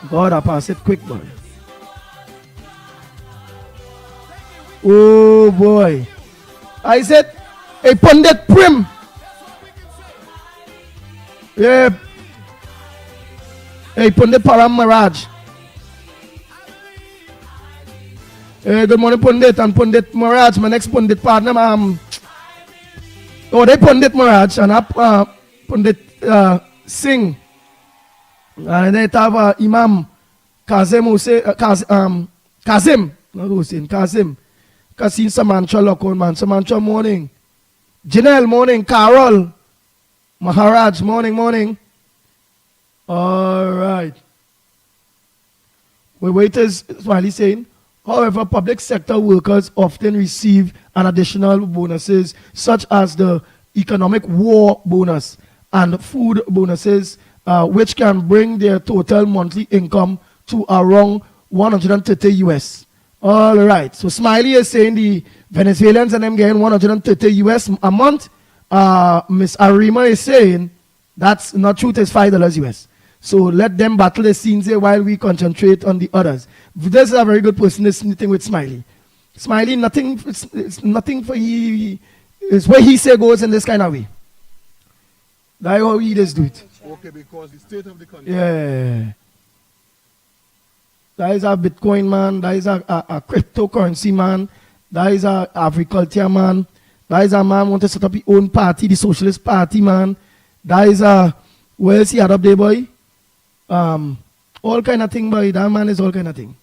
Speaker 5: God, I pass it quick, boy. Oh, boy. I said, hey, Pundit Prim. Yeah. Hey, Pundit Param Maraj. Hey, good morning, Pundit and Pundit Maraj. My next Pundit partner, they Pundit Maraj and Pundit Singh. And they have Imam Kazim Hussein, Kazim, not Hussein, Kazim. Kasim Samancha Lokon, man. Samancha morning. Janelle morning. Carol. Maharaj morning. All right. We waiters, Smiley saying, however, public sector workers often receive an additional bonuses such as the economic war bonus and food bonuses, which can bring their total monthly income to around 130 US. All right. So Smiley is saying the Venezuelans and them getting 130 US a month. Miss Arima is saying that's not true. It's $5 US. So let them battle the scenes here while we concentrate on the others. This is a very good person. This thing with Smiley. Smiley, nothing. It's nothing for he. It's where he say goes in this kind of way. That's how he does do it.
Speaker 1: Okay, because the state of the country.
Speaker 5: Yeah. That is a Bitcoin man. That is a cryptocurrency man. That is a agriculture man. That is a man who wants to set up his own party, the Socialist Party man. That is a, where is he at up there, boy? All kind of thing, boy. That man is all kind of thing.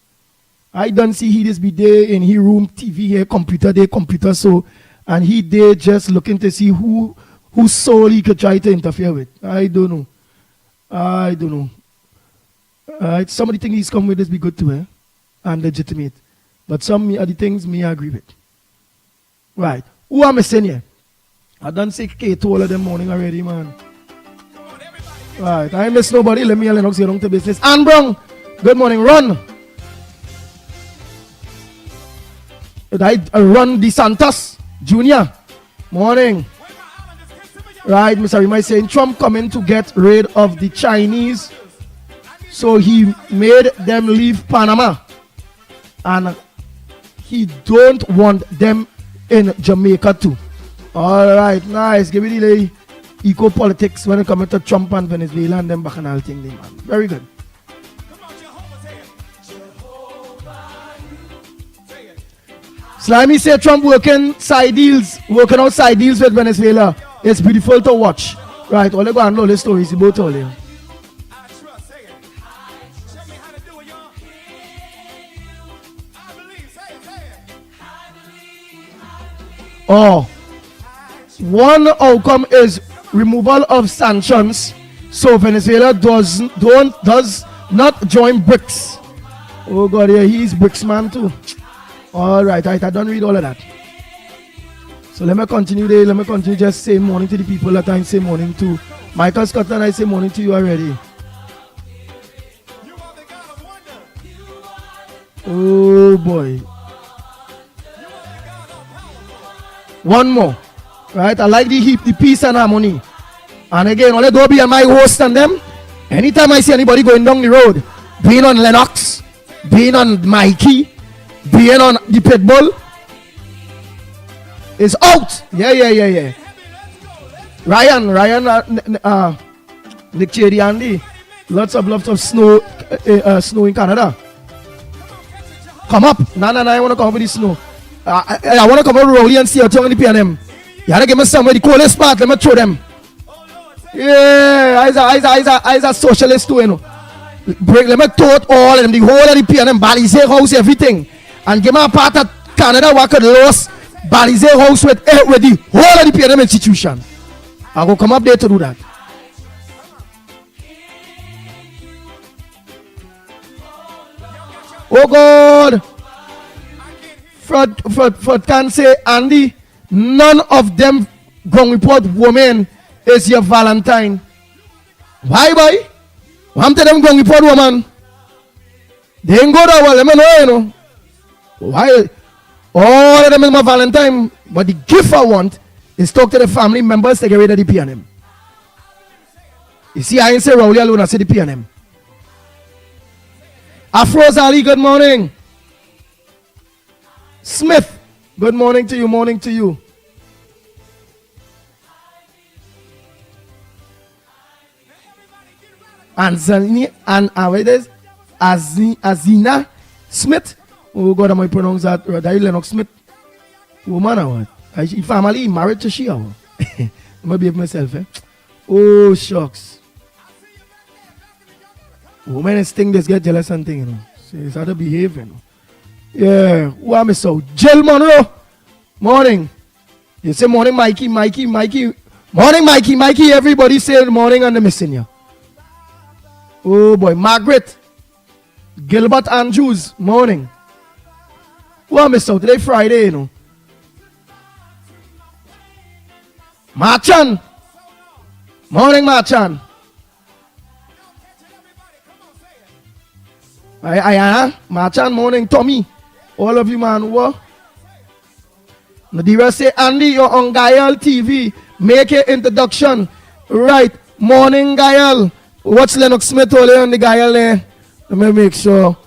Speaker 5: I don't see he just be there in his room, TV here, computer, so, and he there just looking to see whose soul he could try to interfere with. I don't know. Some of the things he's come with is be good to her and legitimate. But some of the things me agree with. Right. Who am I saying here? I done say K to all of them morning already, man. Right. I ain't miss nobody. Let me Lennox get on to business. Ann Brown. Good morning. Run. Run DeSantis Jr. Morning. Right. Mr. Rima is saying Trump coming to get rid of the Chinese. So he made them leave Panama. And he don't want them in Jamaica too. All right, nice. Give me the eco politics when it comes to Trump and Venezuela and them bacchanal thing, man. Very good. Slimy said Trump working out side deals with Venezuela. It's beautiful to watch. Right, all they go and know the stories about all them. Oh, one outcome is removal of sanctions, so Venezuela does not join BRICS. Oh God, yeah, he's BRICS man too. All right, I don't read all of that. So let me continue there. Let me continue just say morning to the people that I say morning to. Michael Scott and I say morning to you already. Oh boy. One more, right? I like the peace and harmony. And again, only go be my host and them. Anytime I see anybody going down the road, being on Lennox, being on Mickie, being on the Pitbull, is out. Yeah. Ryan, Nick Cherry Andy, lots of snow in Canada. Come up. No, I want to come up with the snow. I want to come up with Rowley and see how tongue the P&M. You gotta give me somewhere the coolest spot. Let me throw them. Yeah, I a socialist too, you know. Let me throw it all and the whole of the P&M, Balize house, everything. And give me a part of Canada where I could lose Balize house with the whole of the P&M institution. I will come up there to do that. Oh God. Fred can say, Andy, none of them going report woman is your Valentine. Why, boy? I'm telling them going report woman. They ain't go that well, let me know, you know. Why? All of them is my Valentine. But the gift I want is talk to the family members to get rid of the P&M. You see, I ain't say Rowley alone, I say the P&M. Afroz Ali, good morning. Smith, good morning to you, morning to you. And Zani, and Azina Smith. Oh God, am I pronounce that? Lennox Smith. Woman or what? Family married to she or what? I'm behave myself, eh? Oh shucks. Women think this get jealous and thing, you know. So it's how to behave, you know. Yeah, who am I so? Jill Monroe. Morning. You say morning, Mikey. Morning, Mikey. Everybody say morning and the missing you. Oh boy, Margaret. Gilbert Andrews. Morning. Who am I so? Today Friday, you know. Marchan. Morning, Marchan. Marchan, morning, Tommy. All of you, man. What? Nadira say, Andy, you're on Gael TV. Make an introduction. Right. Morning, Gael. Watch Lennox Smith all on the Gael there. Let me make sure.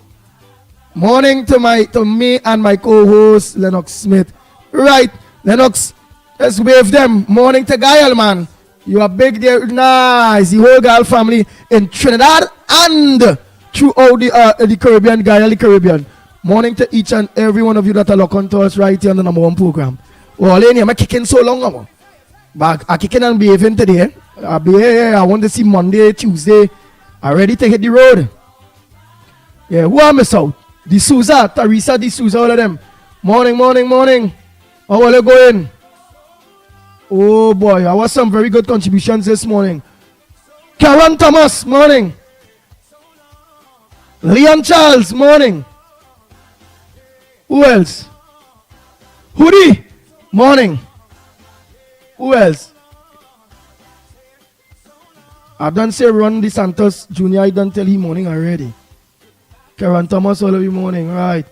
Speaker 5: Morning to me and my co-host, Lennox Smith. Right. Lennox, let's wave them. Morning to Gael, man. You are big there. Nice. The whole Gael family in Trinidad and throughout the Caribbean, Gael, the Caribbean. Morning to each and every one of you that are locked on to us right here on the #1 program. Well, I'm kicking so long, but I'm kicking and behaving today. I'll be here. I want to see Monday, Tuesday. I'm ready to hit the road. Yeah, who am I out? D'Souza, Teresa D'Souza, all of them. Morning. How are you going? Oh boy, I was some very good contributions this morning. Karen Thomas, morning. Leon Charles, morning. Who else? Hoodie, morning. Who else? I done say Ron DeSantos Jr. I done tell him morning already. Karen Thomas, all of you morning, right.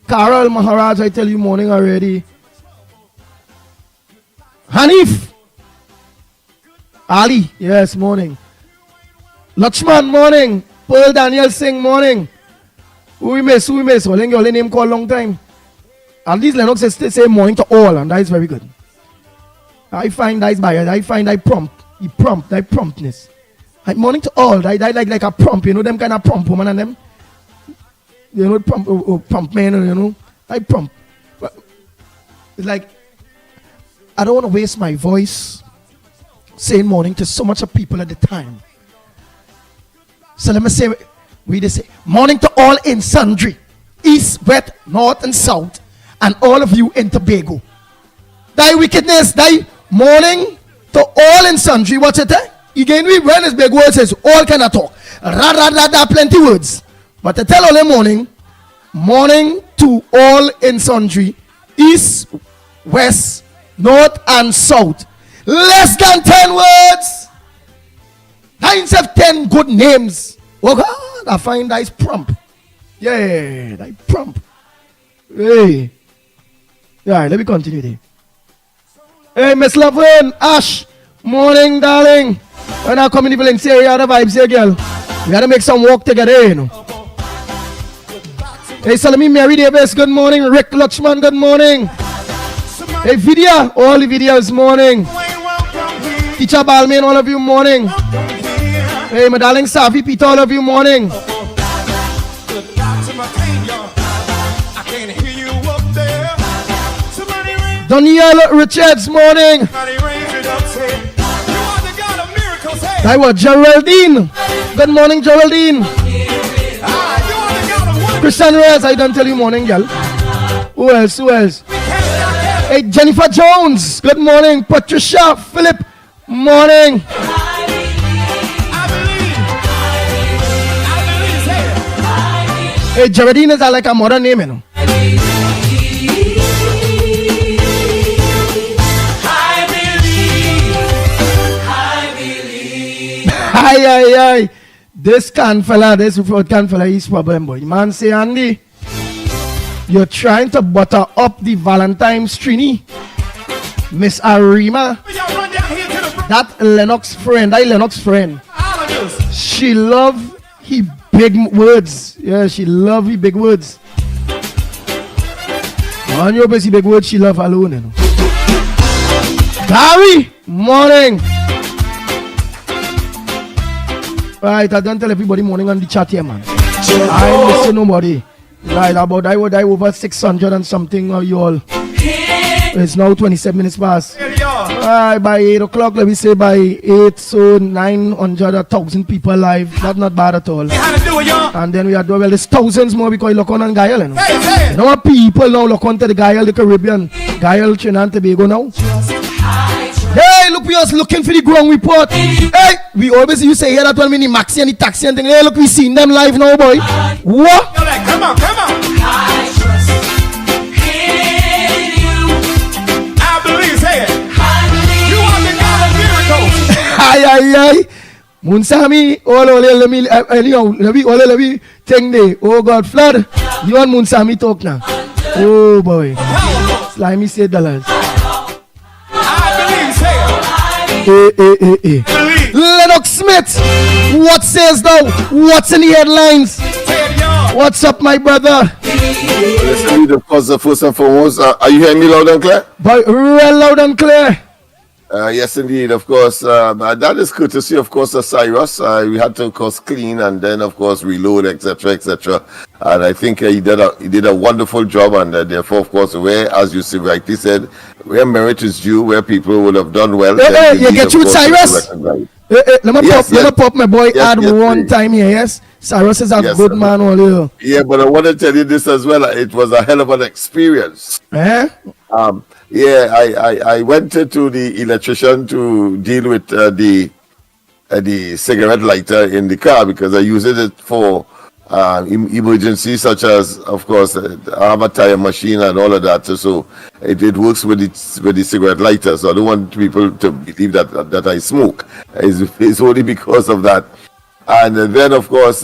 Speaker 5: Carol Maharaj, I tell you morning already. Hanif. Ali, yes, morning. Lakshman, morning. Pearl Daniel Singh, morning. Who we miss? Well, your name called long time. At least Lennox say morning to all, and that is very good. I find that is biased. I find that promptness. Like morning to all, like a prompt, you know, them kind of prompt woman and them. You know, prompt men, you know. I prompt. But it's like, I don't want to waste my voice saying morning to so much of people at the time. So let me say, we just say, morning to all in sundry, east, west, north, and south, and all of you in Tobago. Thy wickedness, thy morning to all in sundry. What's it? Again, when this big word says, all kind of talk. Plenty words. But to tell all the morning to all in sundry, east, west, north, and south. Less than 10 words. 9 of 10 good names. Oh God, I find that is prompt. Yeah, that is prompt. Hey. Yeah, let me continue there. Hey, Miss Laverne, Ash, morning, darling. When I come in the building, say, yeah, the vibes here, girl. We gotta make some walk together, you know. Hey, Salami Mary Davis, good morning. Rick Lutchman, good morning. Hey, Vidya, all the videos, morning. Teacher Balmain, all of you, morning. Hey, my darling Safi Peter, all of you, morning. Danielle Richards, morning. I was Geraldine. Good morning, Geraldine. Christian Reyes, I don't tell you morning, girl. Who else? Hey, Jennifer Jones. Good morning. Patricia Philip. Morning. Hey, Geraldine is like a modern name, you know. Aye. This fella, he's problem, boy. Man say, Andy, you're trying to butter up the Valentine's trini. Miss Arima, that Lennox friend, she love he big words. Yeah, she love he big words. On your busy big words, she love alone, you know. Gary, morning. Right, I don't tell everybody morning on the chat here, man. I ain't listen nobody. Right, about I would over 600 and something of you all. It's now 27 minutes past. Right, by 8 o'clock, let me say by 8, so 900, 1,000 people live. That's not bad at all. And then we are doing, well, there's thousands more because you look on Guyal, you know. You know what people now look on to the Guyal, the Caribbean, Guyal, Trinidad and Tobago now. Hey, look, we are looking for the ground report. Hey, we always used to say here that when we need Maxi and the taxi and thing. Hey, look, we seen them live now, boy. What?
Speaker 10: Come on. I trust in you. I believe, say it. You are the God of miracles.
Speaker 5: Aye. Munsami, let me think day. Oh God, flood. You want Munsami talk now? Oh boy. Slimy said dollars. Hey. Lennox Smith, what says thou? What's in the headlines? What's up, my brother?
Speaker 9: Listen, of course, first and foremost, are you hearing me loud and clear?
Speaker 5: Boy, real loud and clear.
Speaker 9: Yes, indeed. Of course, that is courtesy, of course, of Cyrus. We had to, of course, clean and then, of course, reload, etc. And I think he did a wonderful job. And therefore, of course, where, as you rightly said, where merit is due, where people would have done well.
Speaker 5: Hey, you get you with Cyrus? Let me pop my boy ad one time here, yes? Cyrus is a good man, only.
Speaker 9: Yeah, but I want to tell you this as well. It was a hell of an experience. Yeah, I went to the electrician to deal with the cigarette lighter in the car because I used it for emergencies such as, of course, I have a tire machine and all of that. So it works with the cigarette lighter. So I don't want people to believe that I smoke. It's only because of that. And then, of course,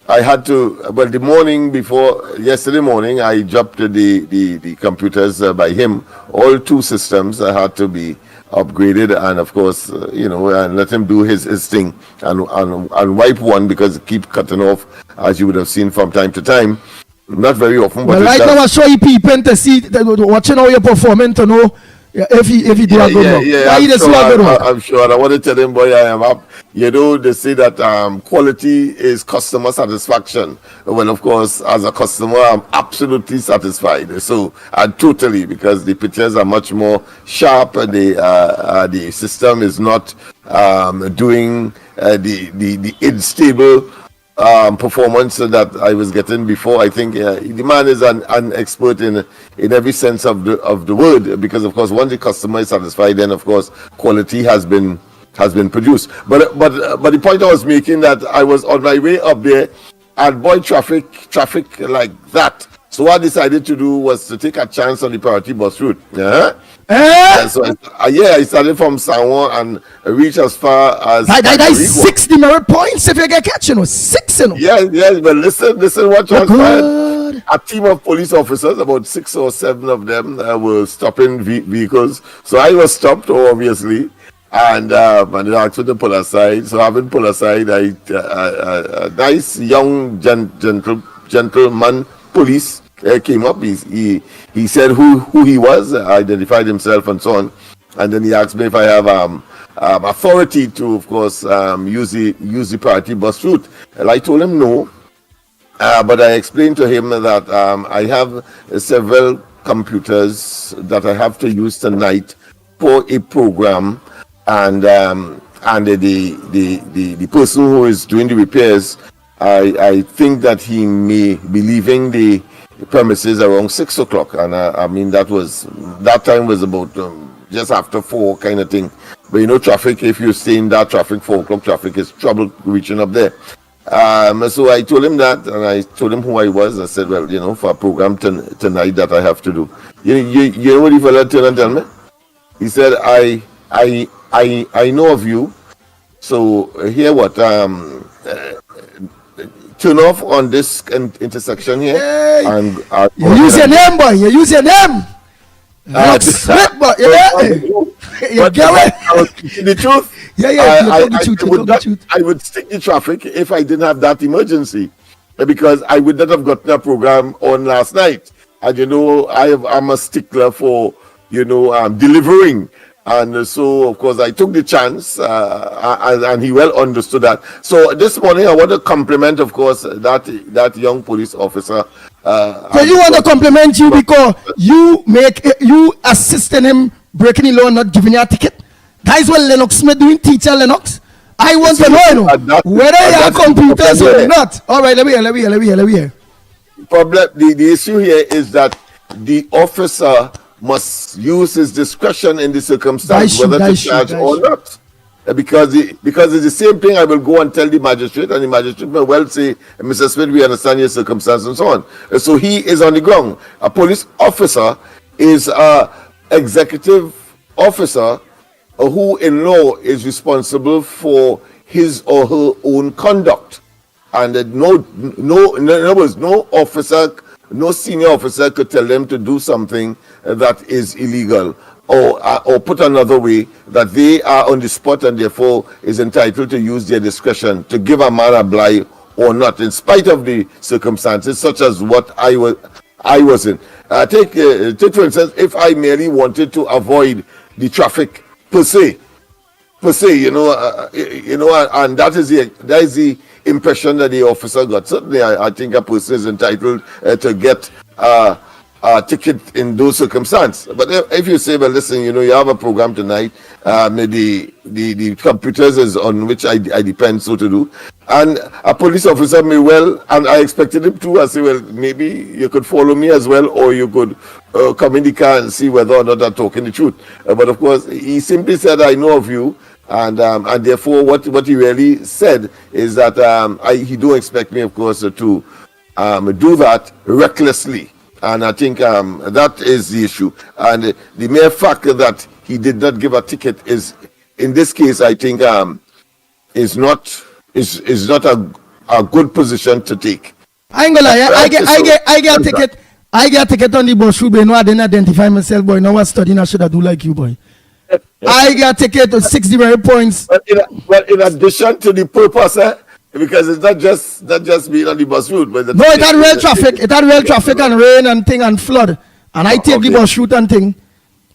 Speaker 9: I had to, well, the morning before, yesterday morning, I dropped the computers by him. All 2 systems had to be upgraded and, of course, and let him do his thing and wipe one because it keep cutting off, as you would have seen from time to time. Not very often, but
Speaker 5: right now I show you people to see, watching how you're performing to know if he do a good work.
Speaker 9: Yeah, I'm sure. And I want to tell him, boy, I am up. They say that quality is customer satisfaction. Well, of course, as a customer, I'm absolutely satisfied. So, totally, because the pictures are much more sharp. The system is not doing the unstable performance that I was getting before. I think the man is an expert in every sense of the word, because of course once the customer is satisfied, then of course quality has been produced. But the point I was making, that I was on my way up there and boy, traffic like that. So what I decided to do was to take a chance on the priority bus route. So I started from San Juan and reached as far as
Speaker 5: that is 60 merit points if you get catching. 6.
Speaker 9: Yes, but listen what transpired. A team of police officers, about 6 or 7 of them, were stopping vehicles. So I was stopped, obviously, and they asked me to pull aside. So having pulled aside, a nice young gentleman police came up. He said who he was, identified himself and so on, and then he asked me if I have authority to, of course, use the priority bus route. And I told him no, but I explained to him that I have several computers that I have to use tonight for a program, and the person who is doing the repairs, I think that he may be leaving the premises around 6 o'clock, and I mean that time was about just after 4 kind of thing. But you know, traffic, if you stay in that traffic, 4 o'clock traffic, is trouble reaching up there. So I told him that, and I told him who I was. I said, well, you know, for a program tonight that I have to do. You know what the fella turned and tell me? He said, I know of you. So here what? Turn off on this intersection here.
Speaker 5: Hey,
Speaker 9: and
Speaker 5: you use your name, boy. You use your name. Lennox Smith, boy. You get it?
Speaker 9: The truth.
Speaker 5: I
Speaker 9: would stick the traffic if I didn't have that emergency, because I would not have gotten a program on last night. And you know, I'm a stickler for, you know, delivering. And so, of course, I took the chance, and he well understood that. So this morning, I want to compliment, of course, that young police officer.
Speaker 5: So you want to compliment you because you assisted him breaking the law and not giving you a ticket? That is what Lennox Smith doing, teacher Lennox. I want to know whether you have computers or not. All right, let me hear.
Speaker 9: The issue here is that the officer must use his discretion in the circumstance whether to charge or not. Because it's the same thing. I will go and tell the magistrate, and the magistrate may well say, Mr. Smith, we understand your circumstance and so on. So he is on the ground. A police officer is an executive officer who in law is responsible for his or her own conduct. And no officer, no senior officer could tell them to do something that is illegal, or put another way, that they are on the spot and therefore is entitled to use their discretion to give a man a blight or not, in spite of the circumstances, such as what I was in. Take for instance, if I merely wanted to avoid the traffic per se, and that is the impression that the officer got. Certainly, I think a person is entitled to get a ticket in those circumstances. But if you say, well, listen, you know, you have a program tonight, the computers is on which I depend so to do, and a police officer may well, and I expected him to, I say, well, maybe you could follow me as well, or you could come in the car and see whether or not I'm talking the truth. But of course, he simply said, I know of you. And therefore, what he really said is that he don't expect me, of course, to do that recklessly. And I think that is the issue. And the mere fact that he did not give a ticket is, in this case, I think, is not a good position to take.
Speaker 5: I ain't gonna lie. I get a ticket. I get a ticket on the bus route, but no, I didn't identify myself, boy. No, I studying. I should have do like you, boy. I got a ticket to 60 points.
Speaker 9: But in addition to the purpose, because it's not just being on the bus route. But
Speaker 5: no, it had real traffic. It had real traffic and rain and thing and flood. And I take the bus route and thing.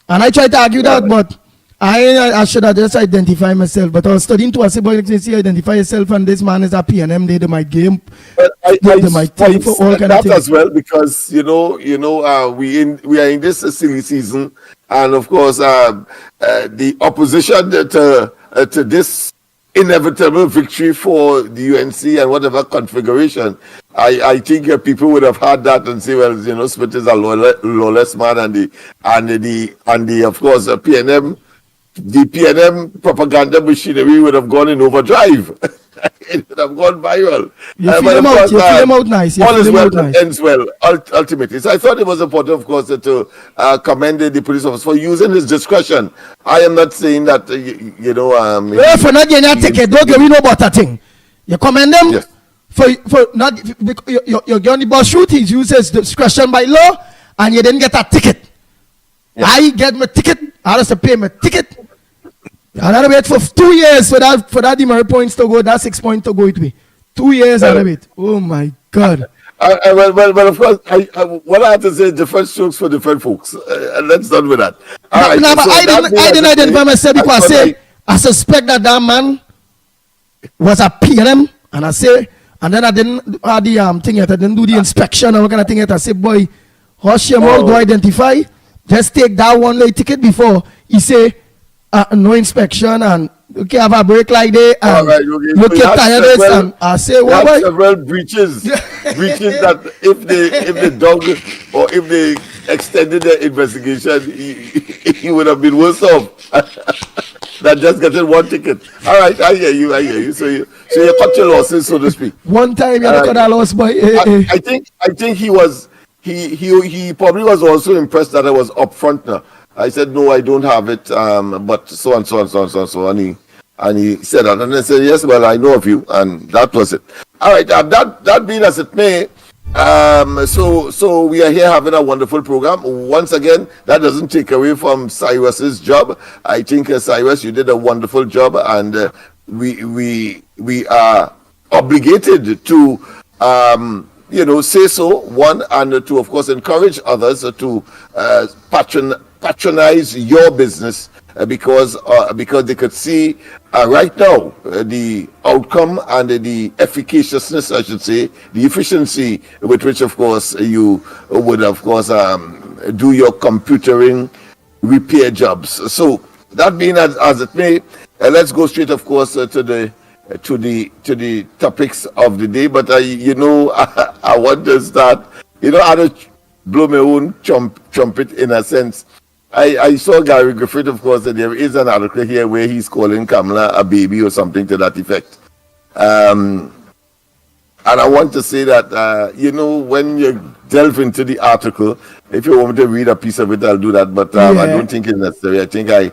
Speaker 5: And I tried to argue that, but I should have just identified myself. But I was studying too. I said, boy, you see, identify yourself, and this man is a PNM. They might game. They might take for all kind of things
Speaker 9: as well, because we are in this silly season, and of course the opposition to this inevitable victory for the UNC and whatever configuration, I think people would have had that and say, well, you know, Smith is a lawless man, and the of course PNM. The PNM propaganda machinery would have gone in overdrive. It would have gone viral.
Speaker 5: You feel them out nice.
Speaker 9: All is well that ends well, ultimately. So I thought it was important, of course, to commend the police officer for using his discretion. I am not saying that,
Speaker 5: for not getting a ticket, don't give me no butter thing. You commend them for not, you're on the bus route, he uses discretion by law, and you didn't get a ticket. Yeah. I get my ticket, I have to pay my ticket. I had to wait for 2 years for that demerit points to go, that 6 points to go with me. 2 years I had to wait. Oh my God.
Speaker 9: Well, of course, what I have to say is different strokes for different folks. And let's done with that.
Speaker 5: I didn't identify myself because I suspect that man was a PNM, and then I didn't have the thing yet. I didn't do the inspection and what kind of thing yet. I said, boy, How shame do identify? Just take that one late ticket before he say no inspection and okay have a break like that and look at tiredness and I say what
Speaker 9: several breaches that if the dog or if they extended the investigation he would have been worse off than just getting one ticket. All right, I hear you. So you cut your losses, so to speak.
Speaker 5: One time you cut a loss, boy.
Speaker 9: I think he probably was also impressed that I was upfront now. I said no, I don't have it, but so and so, and he said that, and I said yes, well I know of you, and that was it. All right, that being as it may, so we are here having a wonderful program. Once again, that doesn't take away from Cyrus's job. I think Cyrus, you did a wonderful job, and we are obligated to say so, one, and to of course encourage others to patronize your business because they could see right now the outcome and the efficaciousness, I should say, the efficiency with which of course you would of course do your computering repair jobs. So that being as it may, let's go straight of course to the topics of the day. But I want to start, I don't blow my own trumpet in a sense. I saw Gary Griffith, of course, and there is an article here where he's calling Kamala a baby or something to that effect. And I want to say that, when you delve into the article, if you want me to read a piece of it, I'll do that. But I don't think it's necessary. I think I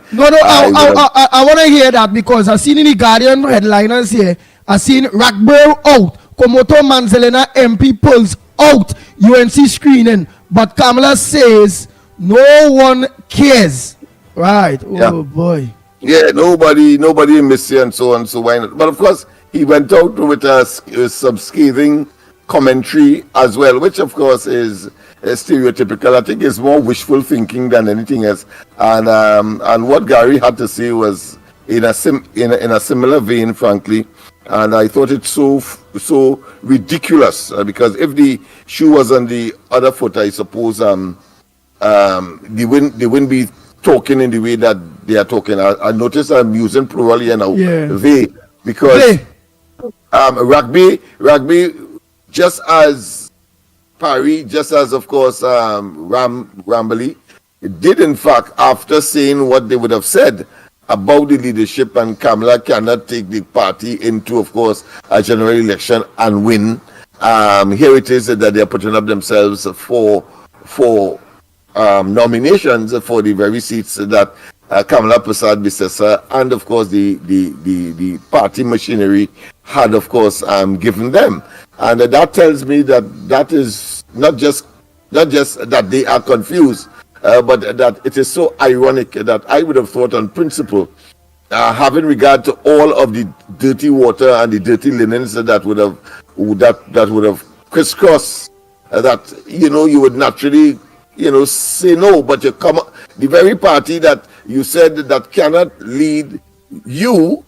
Speaker 5: want to hear that because I've seen in the Guardian headliners here, I've seen Ragbel out, Komoto Manzelena MP pulls out UNC screening, but Kamala says no one cares. Right. Oh boy.
Speaker 9: Yeah, nobody missed you and so on, so why not? But of course, he went out with a scathing commentary as well, which of course is stereotypical. I think it's more wishful thinking than anything else. And what Gary had to say was in a similar vein, frankly. And I thought it so ridiculous because if the shoe was on the other foot, I suppose they wouldn't be talking in the way that they are talking. I noticed I'm using plural here now. They, because rugby, just as Parry, just as of course Rambly did in fact, after saying what they would have said about the leadership, and Kamala cannot take the party into, of course, a general election and win. Here it is that they are putting up themselves for nominations for the very seats that Kamala Prasad Bisesa and of course the party machinery had of course given them, and that tells me that is not just that they are confused, but that it is so ironic that I would have thought on principle, having regard to all of the dirty water and the dirty linens that would have crisscrossed, that you would naturally say no, but you come, the very party that you said that cannot lead you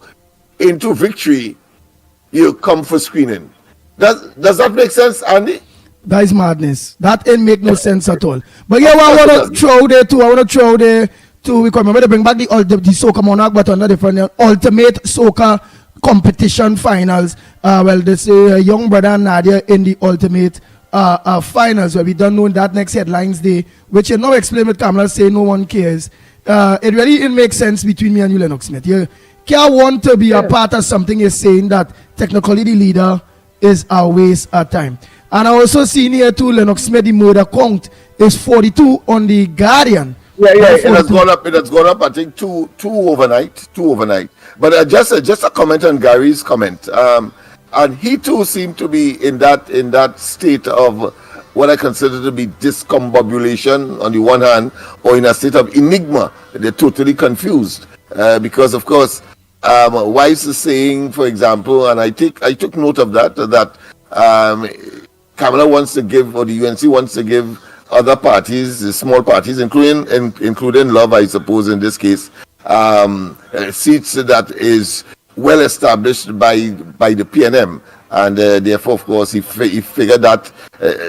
Speaker 9: into victory, you come for screening. Does that make sense, Andy?
Speaker 5: That is madness. That ain't make no sense at all. But yeah, I want to throw there too. We remember to bring back the soccer monarch, but on a different ultimate soccer competition finals. Well, they say young brother Nadia in the ultimate finals, where we don't know that next headlines day, which you now explain with Kamala say no one cares. It really didn't make sense between me and you, Lennox Smith. You can't want to be a part of something you're saying that technically the leader is a waste of time. And I also seen here too, Lennox Smith, the murder count is 42 on the Guardian.
Speaker 9: Yeah, it has gone up. It has gone up. I think two overnight. But just a comment on Gary's comment. And he too seemed to be in that state of what I consider to be discombobulation on the one hand, or in a state of enigma. They're totally confused because, of course, Weiss is saying, for example, and I took note of that Kamala wants to give, or the UNC wants to give other parties, small parties, including Love, I suppose, in this case, seats that is well established by the PNM. and therefore, of course, he figured that.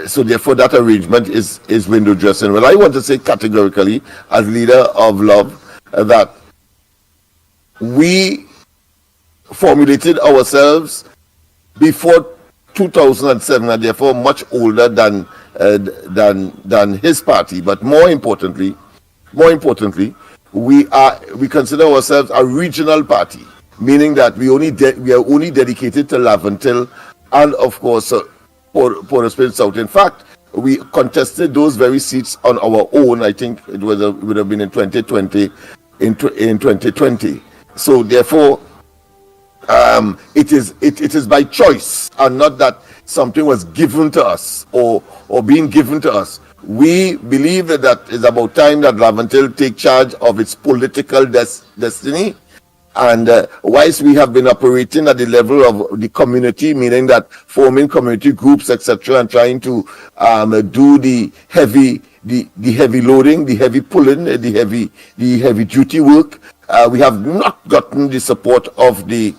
Speaker 9: So therefore, that arrangement is window dressing. Well, I want to say categorically, as leader of Love, that we formulated ourselves before 2007, and therefore much older than his party. But more importantly, we consider ourselves a regional party, meaning that we are only dedicated to Laventille and of course Port-au-Prince South. In fact, we contested those very seats on our own. I think it would have been in 2020. In 2020. So therefore, it is by choice and not that something was given to us or being given to us. We believe that it's about time that Laventille take charge of its political destiny. And whilst we have been operating at the level of the community, meaning that forming community groups, etc., and trying to do the heavy loading, the heavy pulling, the heavy duty work, we have not gotten the support of the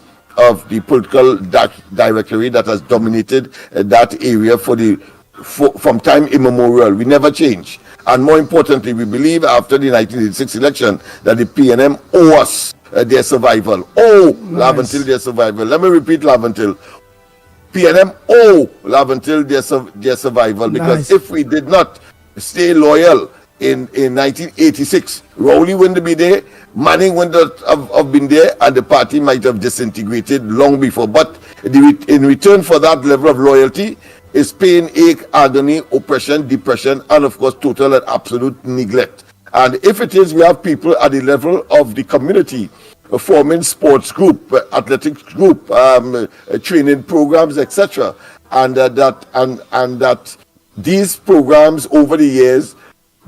Speaker 9: political directory that has dominated that area from time immemorial. We never change. And more importantly, we believe after the 1986 election that the PNM owe us their survival. Laventille, their survival. Let me repeat Laventille. PNM owe Laventille their survival, because if we did not stay loyal in 1986, Rowley wouldn't be there, Manning wouldn't have been there, and the party might have disintegrated long before. But in return for that level of loyalty is pain, ache, agony, oppression, depression, and of course total and absolute neglect. And if it is, we have people at the level of the community forming sports group, athletics group, training programs, etc., and that these programs over the years,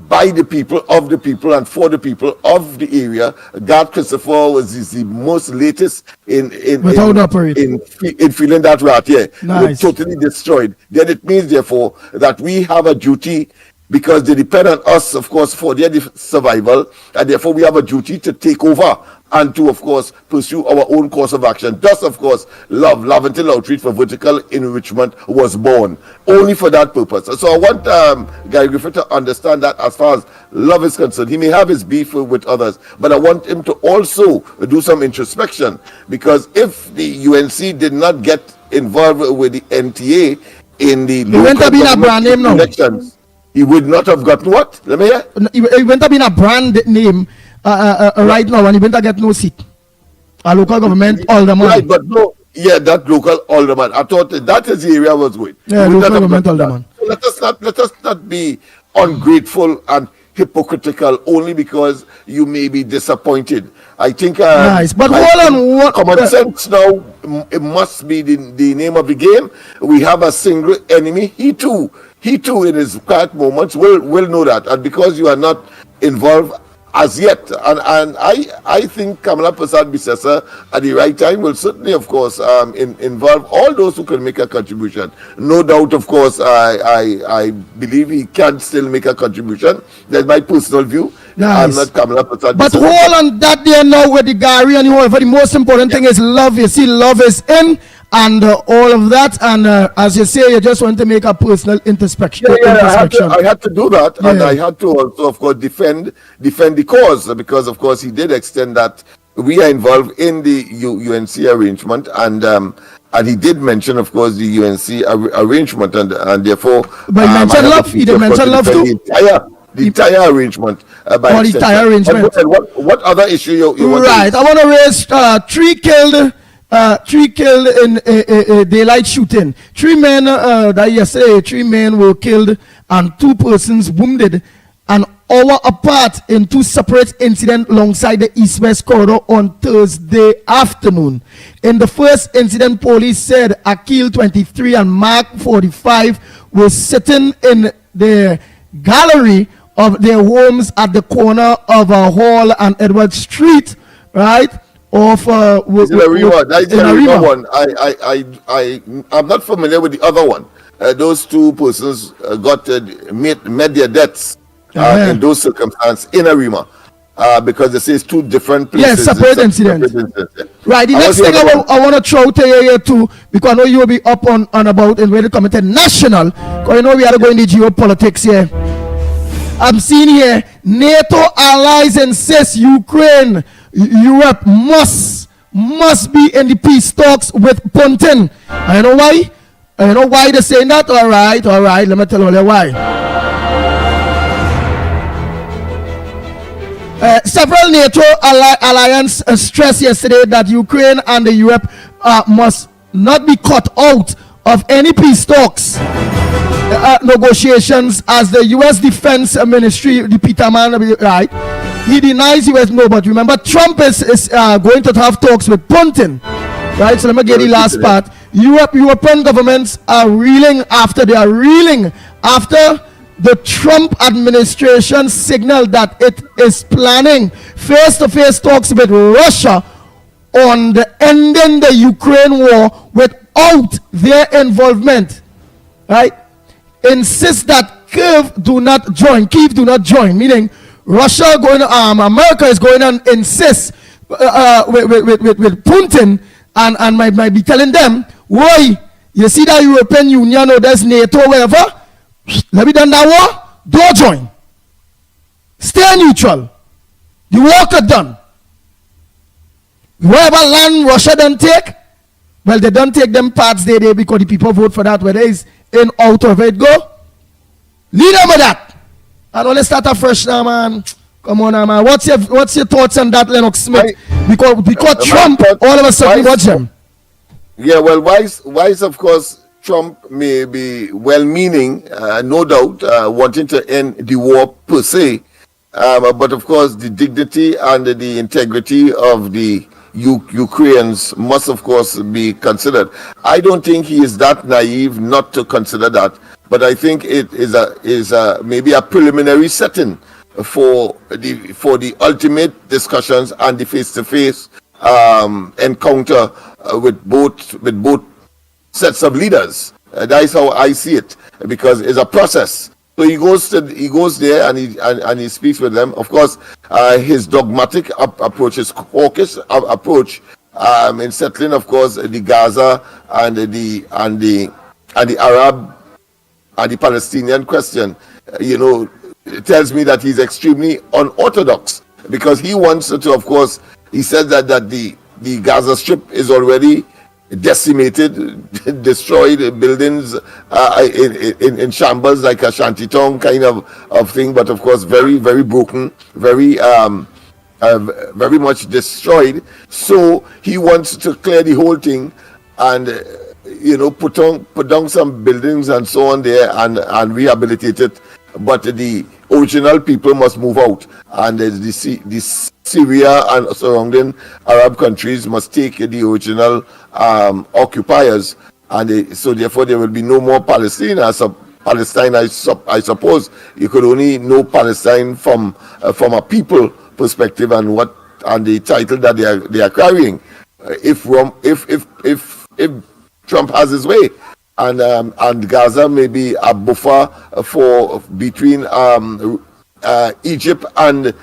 Speaker 9: by the people, of the people, and for the people of the area. God Christopher is the most latest in feeling that right here. We're totally destroyed. Then it means, therefore, that we have a duty, because they depend on us, of course, for their survival, and therefore we have a duty to take over and to, of course, pursue our own course of action. Thus, of course, Laventille Outreach for Vertical Enrichment was born, only for that purpose. So I want Guy Griffith to understand that as far as Love is concerned, he may have his beef with others, but I want him to also do some introspection, because if the UNC did not get involved with the NTA in the local elections, he would not have gotten what? Let me hear.
Speaker 5: He went up in a brand name right now, and he went to get no seat. A local government alderman.
Speaker 9: Right, but no, that local alderman. I thought that is the area I was going.
Speaker 5: Yeah, local government alderman.
Speaker 9: So let us not be ungrateful and hypocritical only because you may be disappointed. I think
Speaker 5: but hold on,
Speaker 9: common sense now, it must be the name of the game. We have a single enemy. He too in his quiet moments will know that, and because you are not involved as yet, and I think Kamala Prasad Bisesa at the right time will certainly, of course, involve all those who can make a contribution. No doubt, of course, I believe he can still make a contribution. That's my personal view. I'm not Kamala Prasad Bisesa.
Speaker 5: But hold on that there now with the Gary and whoever. The most important thing is love. You see, love is in. And all of that, and as you say, you just want to make a personal introspection.
Speaker 9: I had to do that, and I had to also, of course, defend the cause, because, of course, he did extend that we are involved in the UNC arrangement, and he did mention, of course, the UNC arrangement, and therefore.
Speaker 5: But he mentioned love. He did mention love too.
Speaker 9: The entire arrangement.
Speaker 5: The entire arrangement.
Speaker 9: What other issue you want
Speaker 5: to raise? I want to raise 3 killed. 3 killed in a daylight shooting. 3 men yesterday. 3 men were killed and 2 persons wounded, an hour apart in 2 separate incidents alongside the east-west corridor on Thursday afternoon. In the first incident, police said Akil 23 and Mark 45 were sitting in the gallery of their homes at the corner of Hall and Edward Street, right? Of
Speaker 9: that's the Arima one. I'm not familiar with the other one. Those 2 persons met their deaths in those circumstances in Arima. because they say it's two different places.
Speaker 5: Yes, separate incidents. Right. The next thing I want to throw to you here too, because I know you will be up on about and ready to come international. Because you know we are going to geopolitics here. I'm seeing here NATO allies insist Ukraine, Europe must be in the peace talks with Putin. I know why. I know why they're saying that. All right. Let me tell you why. Several NATO alliance stressed yesterday that Ukraine and the Europe must not be cut out of any peace talks negotiations, as the U.S. Defense Ministry, the Peter Man, right? He denies U.S. no, but remember Trump is going to have talks with Putin, right? So let me get the last part. European governments are reeling after the Trump administration signaled that it is planning face-to-face talks with Russia on the ending the Ukraine war without their involvement, right? Insist that Kyiv do not join, meaning Russia America is going to insist with Putin and might be telling them, why, you see that European Union or there's NATO, whatever, let me done that war, don't join. Stay neutral. The war got done. Wherever land Russia don't take, well, they don't take them parts there because the people vote for that, whether it's in, out of it, go. Lead them with that. And let's start afresh now, man. Come on now, man. What's your thoughts on that, Lennox Smith? Because Trump, all of a sudden, watch him.
Speaker 9: Yeah, well, wise, of course, Trump may be well-meaning, no doubt, wanting to end the war per se, but of course the dignity and the integrity of the Ukrainians must of course be considered. I don't think he is that naive not to consider that, but I think it is maybe a preliminary setting for the ultimate discussions and the face-to-face encounter with both sets of leaders. That is how I see it, because it's a process. So he goes there and he speaks with them. Of course, his dogmatic approach, his hawkish approach in settling, of course, the Gaza and the Arab and the Palestinian question, it tells me that he's extremely unorthodox, because he wants to, of course, he said that the Gaza Strip is already decimated, destroyed, buildings in shambles, like a shantytown kind of thing, but of course very, very broken, very much destroyed. So he wants to clear the whole thing and put down some buildings and so on there and rehabilitate it, but the original people must move out, and the Syria and surrounding Arab countries must take the original occupiers, and so therefore there will be no more Palestine. Palestine, I suppose you could only know Palestine from a people perspective and the title that they are carrying. If Trump has his way, and Gaza may be a buffer between Egypt and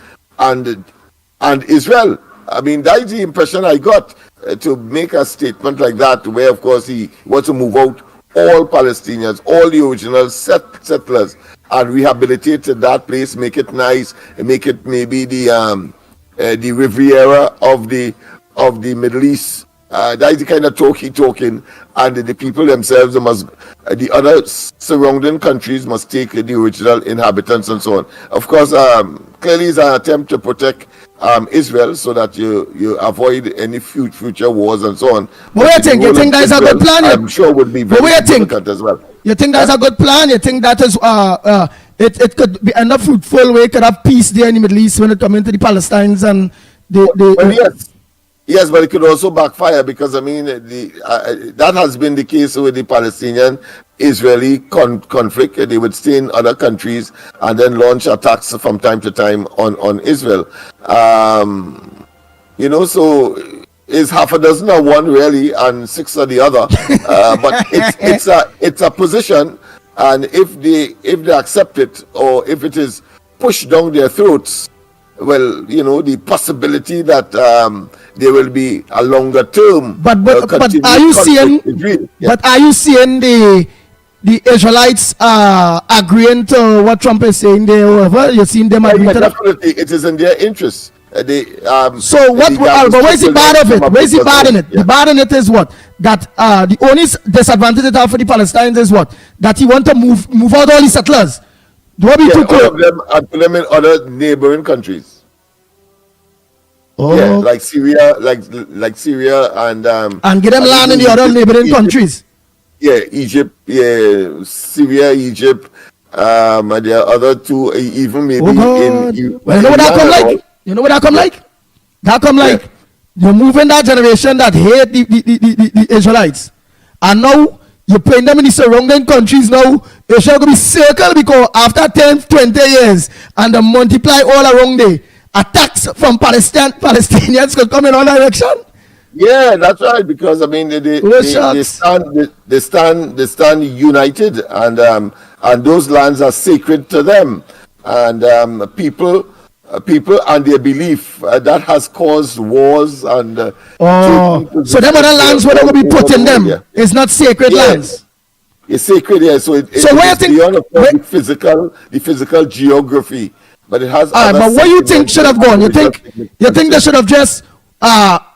Speaker 9: Israel. I mean, that is the impression I got, to make a statement like that, where of course he wants to move out all Palestinians, all the original settlers, and rehabilitate that place, make it nice, and make it maybe the Riviera of the Middle East. That is the kind of talk he's talking, and the people themselves the other surrounding countries must take the original inhabitants and so on. Of course, clearly it's an attempt to protect Israel, so that you avoid any future wars and so on.
Speaker 5: What do you think that is a good plan?
Speaker 9: I'm sure would be very difficult as well.
Speaker 5: You think that's a good plan? You think that is it could be enough fruitful way, could have peace there in the Middle East when it comes to the Palestinians and
Speaker 9: Yes, but it could also backfire, because I mean that has been the case with the Palestinian-Israeli conflict. They would stay in other countries and then launch attacks from time to time on Israel. So it's half a dozen of one really, and six of the other. But it's a position, and if they accept it, or if it is pushed down their throats, well, the possibility that there will be a longer term.
Speaker 5: But are you seeing? But are you seeing the Israelites agreeing to what Trump is saying there? Or you're seeing them agreeing to that?
Speaker 9: Definitely, it is in their interest.
Speaker 5: So what? But where is the bad of it? Where is the bad in it? The bad in it is what? That the only disadvantage it have for the Palestinians is what? That he want to move out all the settlers. Do be too close?
Speaker 9: All of them and put them in other neighboring countries.
Speaker 5: Oh.
Speaker 9: Yeah, like Syria, like Syria and
Speaker 5: get them land in the other neighboring countries.
Speaker 9: Yeah, Egypt, Syria, Egypt, and there are other two, even maybe in.
Speaker 5: Well, you know what that come like? You know what that come like? That come like you're moving that generation that hate the Israelites, and now you're putting them in the surrounding countries. Now Israel gonna be circled because after 10, 20 years, and they multiply all around there. Attacks from Palestinians could come in all direction.
Speaker 9: Yeah, that's right. Because I mean, they stand united, and those lands are sacred to them, and people and their belief that has caused wars and.
Speaker 5: So them other lands where they will be putting them is not sacred lands.
Speaker 9: It's sacred, yeah. So it's beyond the physical geography. But it has.
Speaker 5: But what you think should have gone? You think they should have just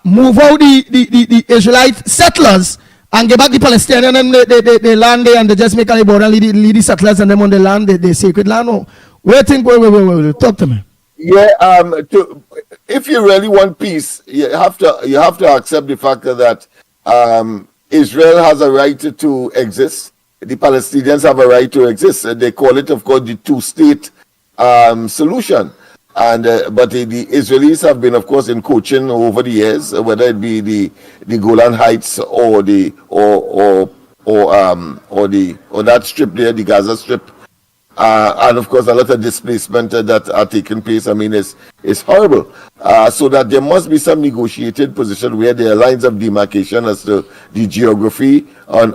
Speaker 5: move out the Israelite settlers and get back the Palestinian and they land there and they just make a border and lead the settlers and them on the land, the sacred land? Or where you think? Wait, talk to me.
Speaker 9: Yeah. If you really want peace, you have to accept the fact that Israel has a right to exist. The Palestinians have a right to exist. They call it, of course, the two-state solution, and but the Israelis have been, of course, in coaching over the years, whether it be the Golan Heights or that strip there, the Gaza Strip, and of course a lot of displacement that are taking place. I mean, it's horrible. So that there must be some negotiated position where there are lines of demarcation as to the geography on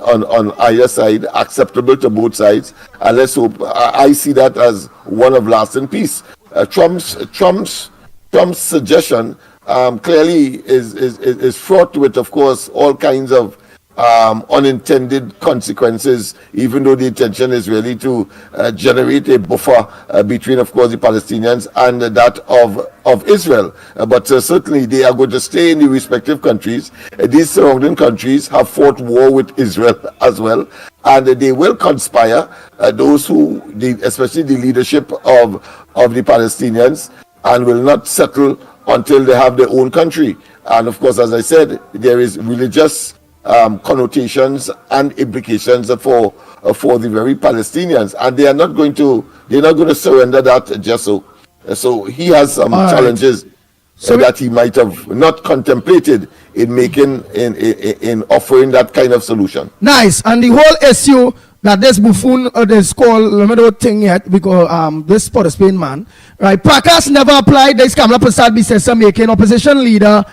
Speaker 9: either side, acceptable to both sides. And let's hope. I see that as one of lasting peace. Trump's suggestion clearly is fraught with, of course, all kinds of unintended consequences, even though the intention is really to generate a buffer between, of course, the Palestinians and that of Israel. But certainly they are going to stay in the respective countries. These surrounding countries have fought war with Israel as well, and they will conspire, especially the leadership of the Palestinians, and will not settle until they have their own country. And of course, as I said, there is religious connotations and implications for the very Palestinians, and they're not going to surrender that just so. So he has some challenges that he might have not contemplated in making in offering that kind of solution.
Speaker 5: Nice. And the whole issue that this buffoon this called remember thing yet because this Port of Spain man, right? Prakas never applied this Kamala Prasad Bisesa making opposition leader.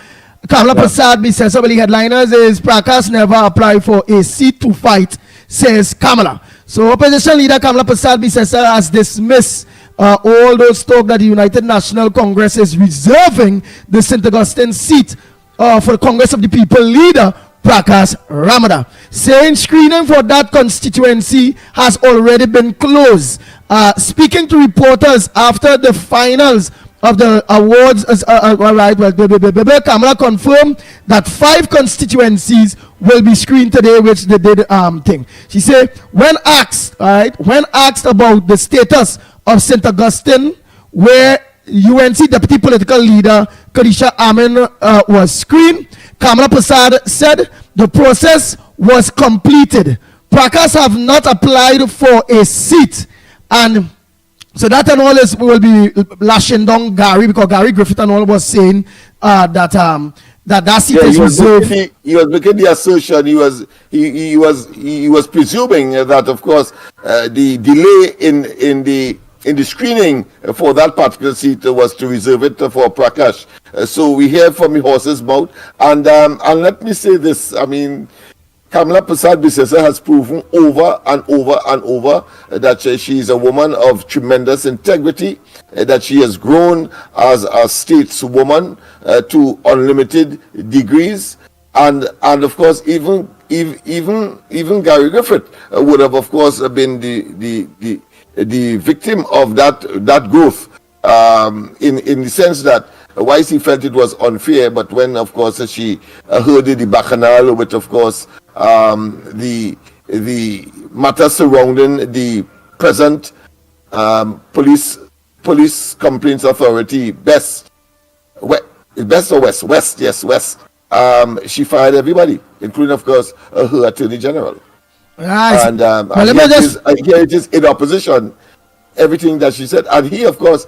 Speaker 5: Kamala Prasad Bisesa, well, the headliners is Prakas never applied for a seat to fight, says Kamala. So opposition leader Kamala Prasad Bisesa has dismissed all those talk that the United National Congress is reserving the St. Augustine seat for the Congress of the People leader Prakas Ramada, saying screening for that constituency has already been closed. Speaking to reporters after the finals of the awards, Kamala confirmed that 5 constituencies will be screened today, which they did thing. She said when asked about the status of St. Augustine, where UNC deputy political leader Kadisha Amin was screened, Kamala Prasad said the process was completed. Prakas have not applied for a seat, and so that and all is will be lashing down Gary, because Gary Griffith and all was saying that seat is reserved.
Speaker 9: He was making the assertion. He was presuming that, of course, the delay in the screening for that particular seat was to reserve it for Prakash. So we hear from the horse's mouth, and let me say this. I mean, Kamala Persad-Bissessar has proven over and over and over that she is a woman of tremendous integrity, that she has grown as a stateswoman to unlimited degrees, and of course even Gary Griffith would have of course been the victim of that growth, in the sense that whilst he felt it was unfair, but when of course she heard the bacchanal with of course the matter surrounding the present police complaints authority, West, she fired everybody, including of course her attorney general.
Speaker 5: Right.
Speaker 9: And here it is in opposition, everything that she said, and he of course,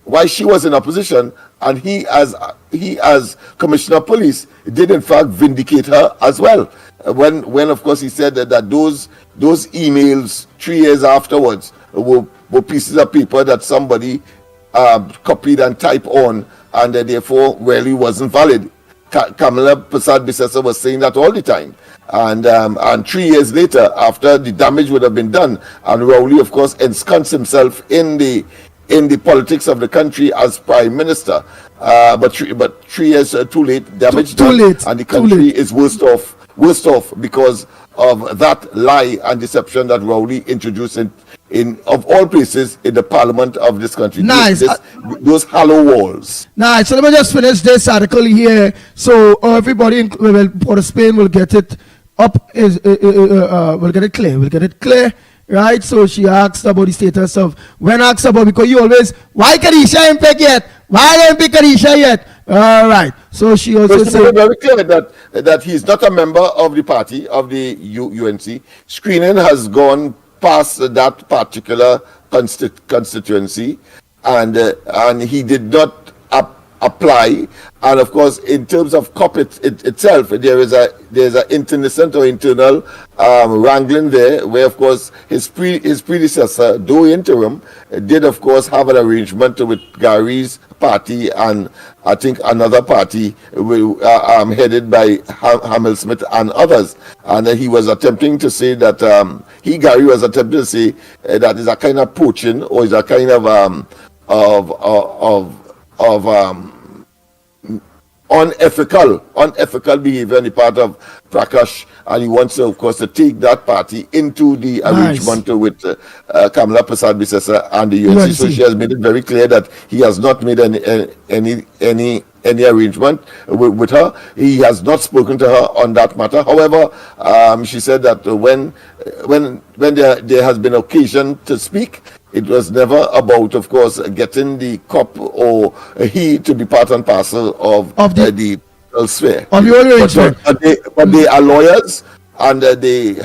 Speaker 9: while she was in opposition, and he as commissioner of police did in fact vindicate her as well, when of course he said that those emails 3 years afterwards were pieces of paper that somebody copied and typed on, and therefore really wasn't valid. Kamala Persad-Bissessar was saying that all the time, and 3 years later, after the damage would have been done, and Rowley of course ensconced himself in the politics of the country as prime minister, but 3 years too late, damage done, and the country is worse off because of that lie and deception that Rowley introduced in of all places in the parliament of this country.
Speaker 5: Nice.
Speaker 9: Those hollow walls.
Speaker 5: Nice. So let me just finish this article here. So everybody in Port of Spain will get it up. We'll get it clear. We'll get it clear. Right. So she asked about the status of, when asked about, because you always, why Kadisha ain't pick yet? Why ain't pick Kadisha yet? All right. So she also said
Speaker 9: very clear that he's not a member of the party, of the UNC. Screening has gone past that particular constituency, and he did not apply. And of course, in terms of COP itself, there's an internal wrangling there, where of course his predecessor, though interim, did of course have an arrangement with Gary's party and I think another party headed by Hamel Smith and others, and he was attempting to say that Gary was attempting to say that is a kind of poaching, or is a kind of unethical behavior on the part of Prakash, and he wants to, of course, to take that party into the arrangement with Kamala Persad-Bissessar and the UNC. So she has made it very clear that he has not made any arrangement with her. He has not spoken to her on that matter. However, she said that when there has been occasion to speak, it was never about, of course, getting the COP or he to be part and parcel of the sphere.
Speaker 5: Of your arrangement.
Speaker 9: But they are lawyers, and they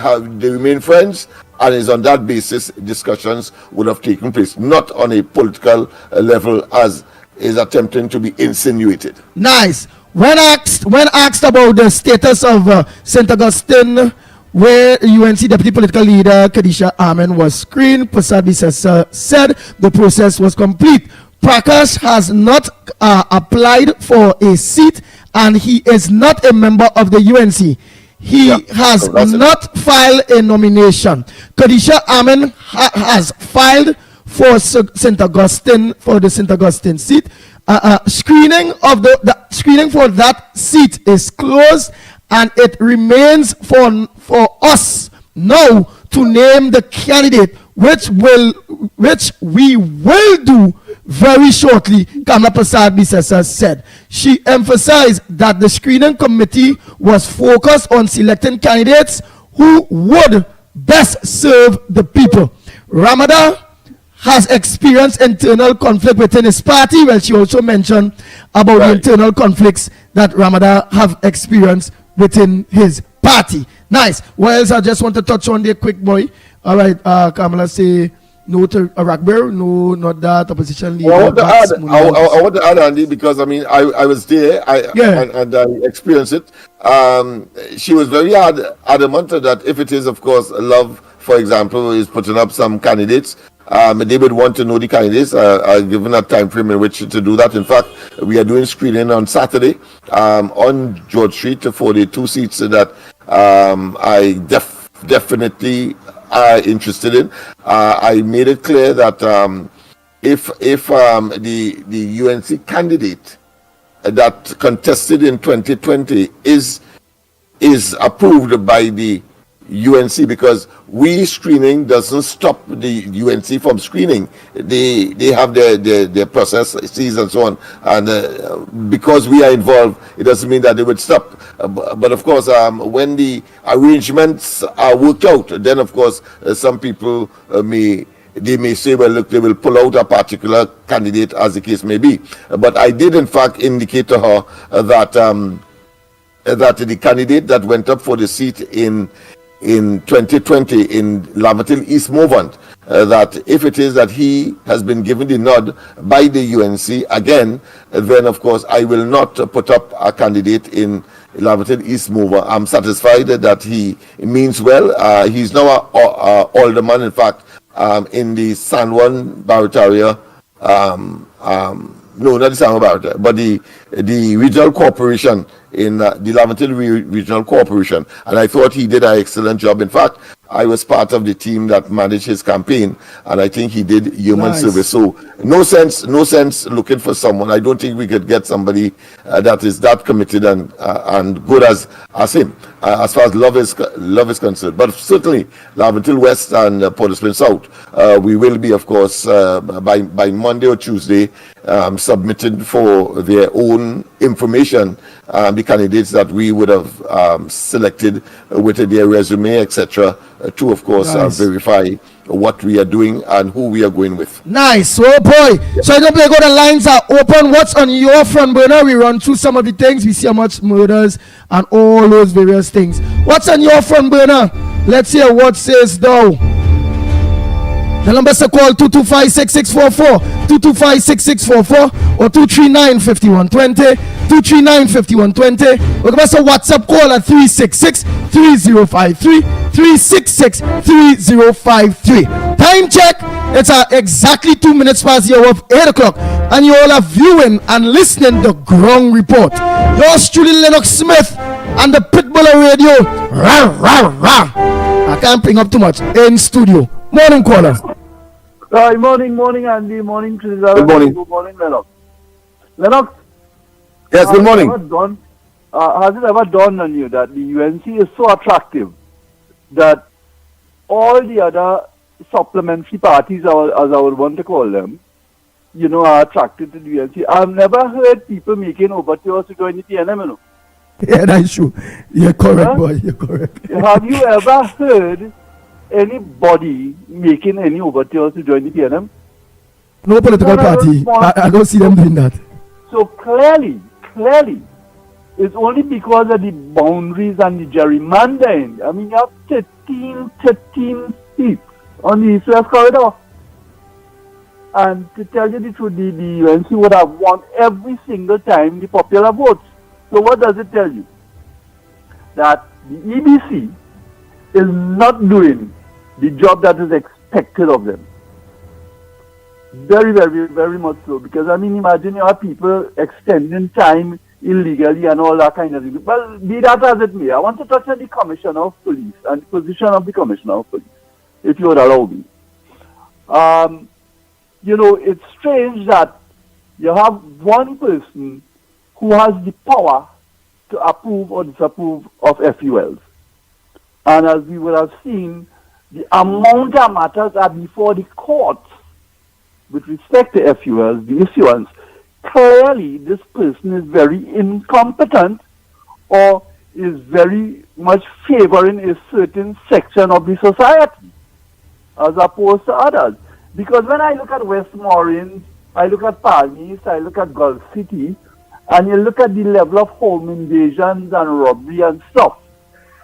Speaker 9: remain friends, and it's on that basis discussions would have taken place, not on a political level as is attempting to be insinuated.
Speaker 5: Nice. When asked about the status of St. Augustine, where UNC Deputy Political Leader Kadisha Amen was screened, Persad-Bissessar said the process was complete. Prakash has not applied for a seat, and he is not a member of the UNC. He has not filed a nomination. Kadisha Amen has filed for St. Augustine, for the St. Augustine seat. Screening of the screening for that seat is closed, and it remains for us now to name the candidate, which we will do very shortly, Kamala Persad-Bissessar said. She emphasized that the screening committee was focused on selecting candidates who would best serve the people. Ramada has experienced internal conflict within his party. Well, she also mentioned about the internal conflicts that Ramada have experienced within his party. Nice. What else I just want to touch on there, quick boy. All right, Kamala say no to Ragbir, no, not that opposition leader.
Speaker 9: I want to add, Andy, because I mean I was there, and I experienced it. She was very adamant that if it is, of course, Love, for example, is putting up some candidates, they would want to know the candidates, given a time frame in which to do that. In fact, we are doing screening on Saturday on George Street for the 2 seats that I definitely are interested in. I made it clear that if the UNC candidate that contested in 2020 is approved by the UNC, because screening doesn't stop the UNC from screening. They have their processes and so on, and because we are involved, it doesn't mean that they would stop. But of course, when the arrangements are worked out, then of course some people may say, well, look, they will pull out a particular candidate, as the case may be. But I did in fact indicate to her that the candidate that went up for the seat in 2020 in Lavatil East Movant, that if it is that he has been given the nod by the UNC again, then of course I will not put up a candidate in Lavatil East Mover. I'm satisfied that he means well. He's now an alderman, in fact, in the San Juan Barrett no, not the San Juan Barrett, but the regional corporation in the Lavatil Regional Corporation, and I thought he did an excellent job. In fact, I was part of the team that managed his campaign, and I think he did human service. So no sense looking for someone. I don't think we could get somebody that is that committed and good as him, as far as love is concerned. But certainly Lavatil West and Port-au-Prince South, we will be, of course, by Monday or Tuesday, submitted for their own information the candidates that we would have selected with their resume, etc., to, of course, verify what we are doing and who we are going with.
Speaker 5: Nice. Oh boy. So I don't play good. The lines are open. What's on your front burner? We run through some of the things. We see how much murders and all those various things. What's on your front burner? Let's hear what says thou. The numbers are called 225-6644, 225-6644, or 239-5120, 239-5120. Or give us a WhatsApp call at 366-3053, 366-3053. Time check. It's exactly 2 minutes past the hour of 8 o'clock, and you all are viewing and listening to Ground Report. Yours truly, Lennox Smith, and the Pitbull Radio. Rah, rah, rah. I can't bring up too much in studio. Morning, caller.
Speaker 11: Morning, Andy. Morning, Trinidad.
Speaker 9: Good morning.
Speaker 11: Good morning, Lennox. Lennox.
Speaker 9: Yes, good morning.
Speaker 11: Has it ever dawned on you that the UNC is so attractive that all the other supplementary parties, as I would want to call them, are attracted to the UNC? I've never heard people making overtures to join the PNM,
Speaker 5: Yeah, that's true. You're correct, boy. You're correct.
Speaker 11: Have you ever heard anybody making any overtures to join the PNM?
Speaker 5: No political party. I don't see them doing that.
Speaker 11: So clearly, it's only because of the boundaries and the gerrymandering. I mean, you have 13 seats on the East-West corridor. And to tell you the truth, the UNC would have won every single time the popular votes. So what does it tell you? That the EBC is not doing the job that is expected of them. Very, very, very much so. Because, I mean, imagine you have people extending time illegally and all that kind of thing. Well, be that as it may, I want to touch on the Commissioner of Police and the position of the Commissioner of Police, if you would allow me. It's strange that you have one person who has the power to approve or disapprove of FULs. And as we would have seen, the amount of matters are before the courts with respect to FULs, the issuance. Clearly, this person is very incompetent or is very much favoring a certain section of the society as opposed to others. Because when I look at Westmoreland, I look at Palmis, I look at Gulf City, and you look at the level of home invasions and robbery and stuff,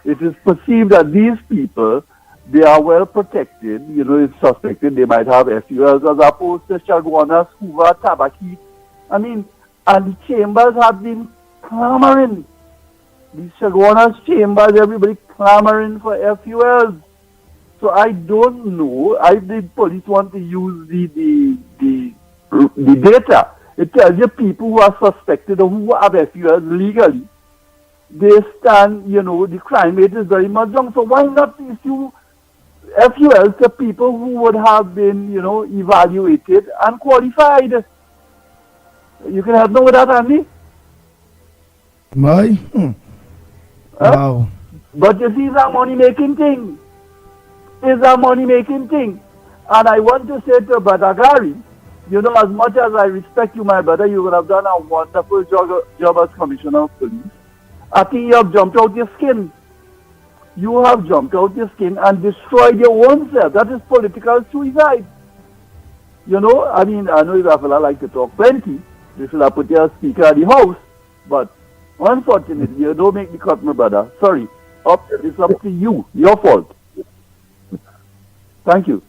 Speaker 11: it is perceived that these people, they are well protected. It's suspected they might have FULs as opposed to Chaguanas, Hoover, Tabaki. I mean, and the chambers have been clamoring. The Chaguanas chambers, everybody clamoring for FULs. So I don't know. The police want to use the data. It tells you people who are suspected or who have FULs legally. they stand, the crime rate is very much down. So why not issue FULs to people who would have been, evaluated and qualified? You can help me with that, Andy?
Speaker 5: Wow.
Speaker 11: But you see, it's a money-making thing. It's a money-making thing. And I want to say to Brother Gary, as much as I respect you, my brother, you would have done a wonderful job as Commissioner of Police. I think you have jumped out your skin. You have jumped out your skin and destroyed your own self. That is political suicide. I know you have like to talk plenty. You should have put your speaker at the house. But unfortunately, you don't make the cut, my brother. Sorry. It's up to you. Your fault. Thank you.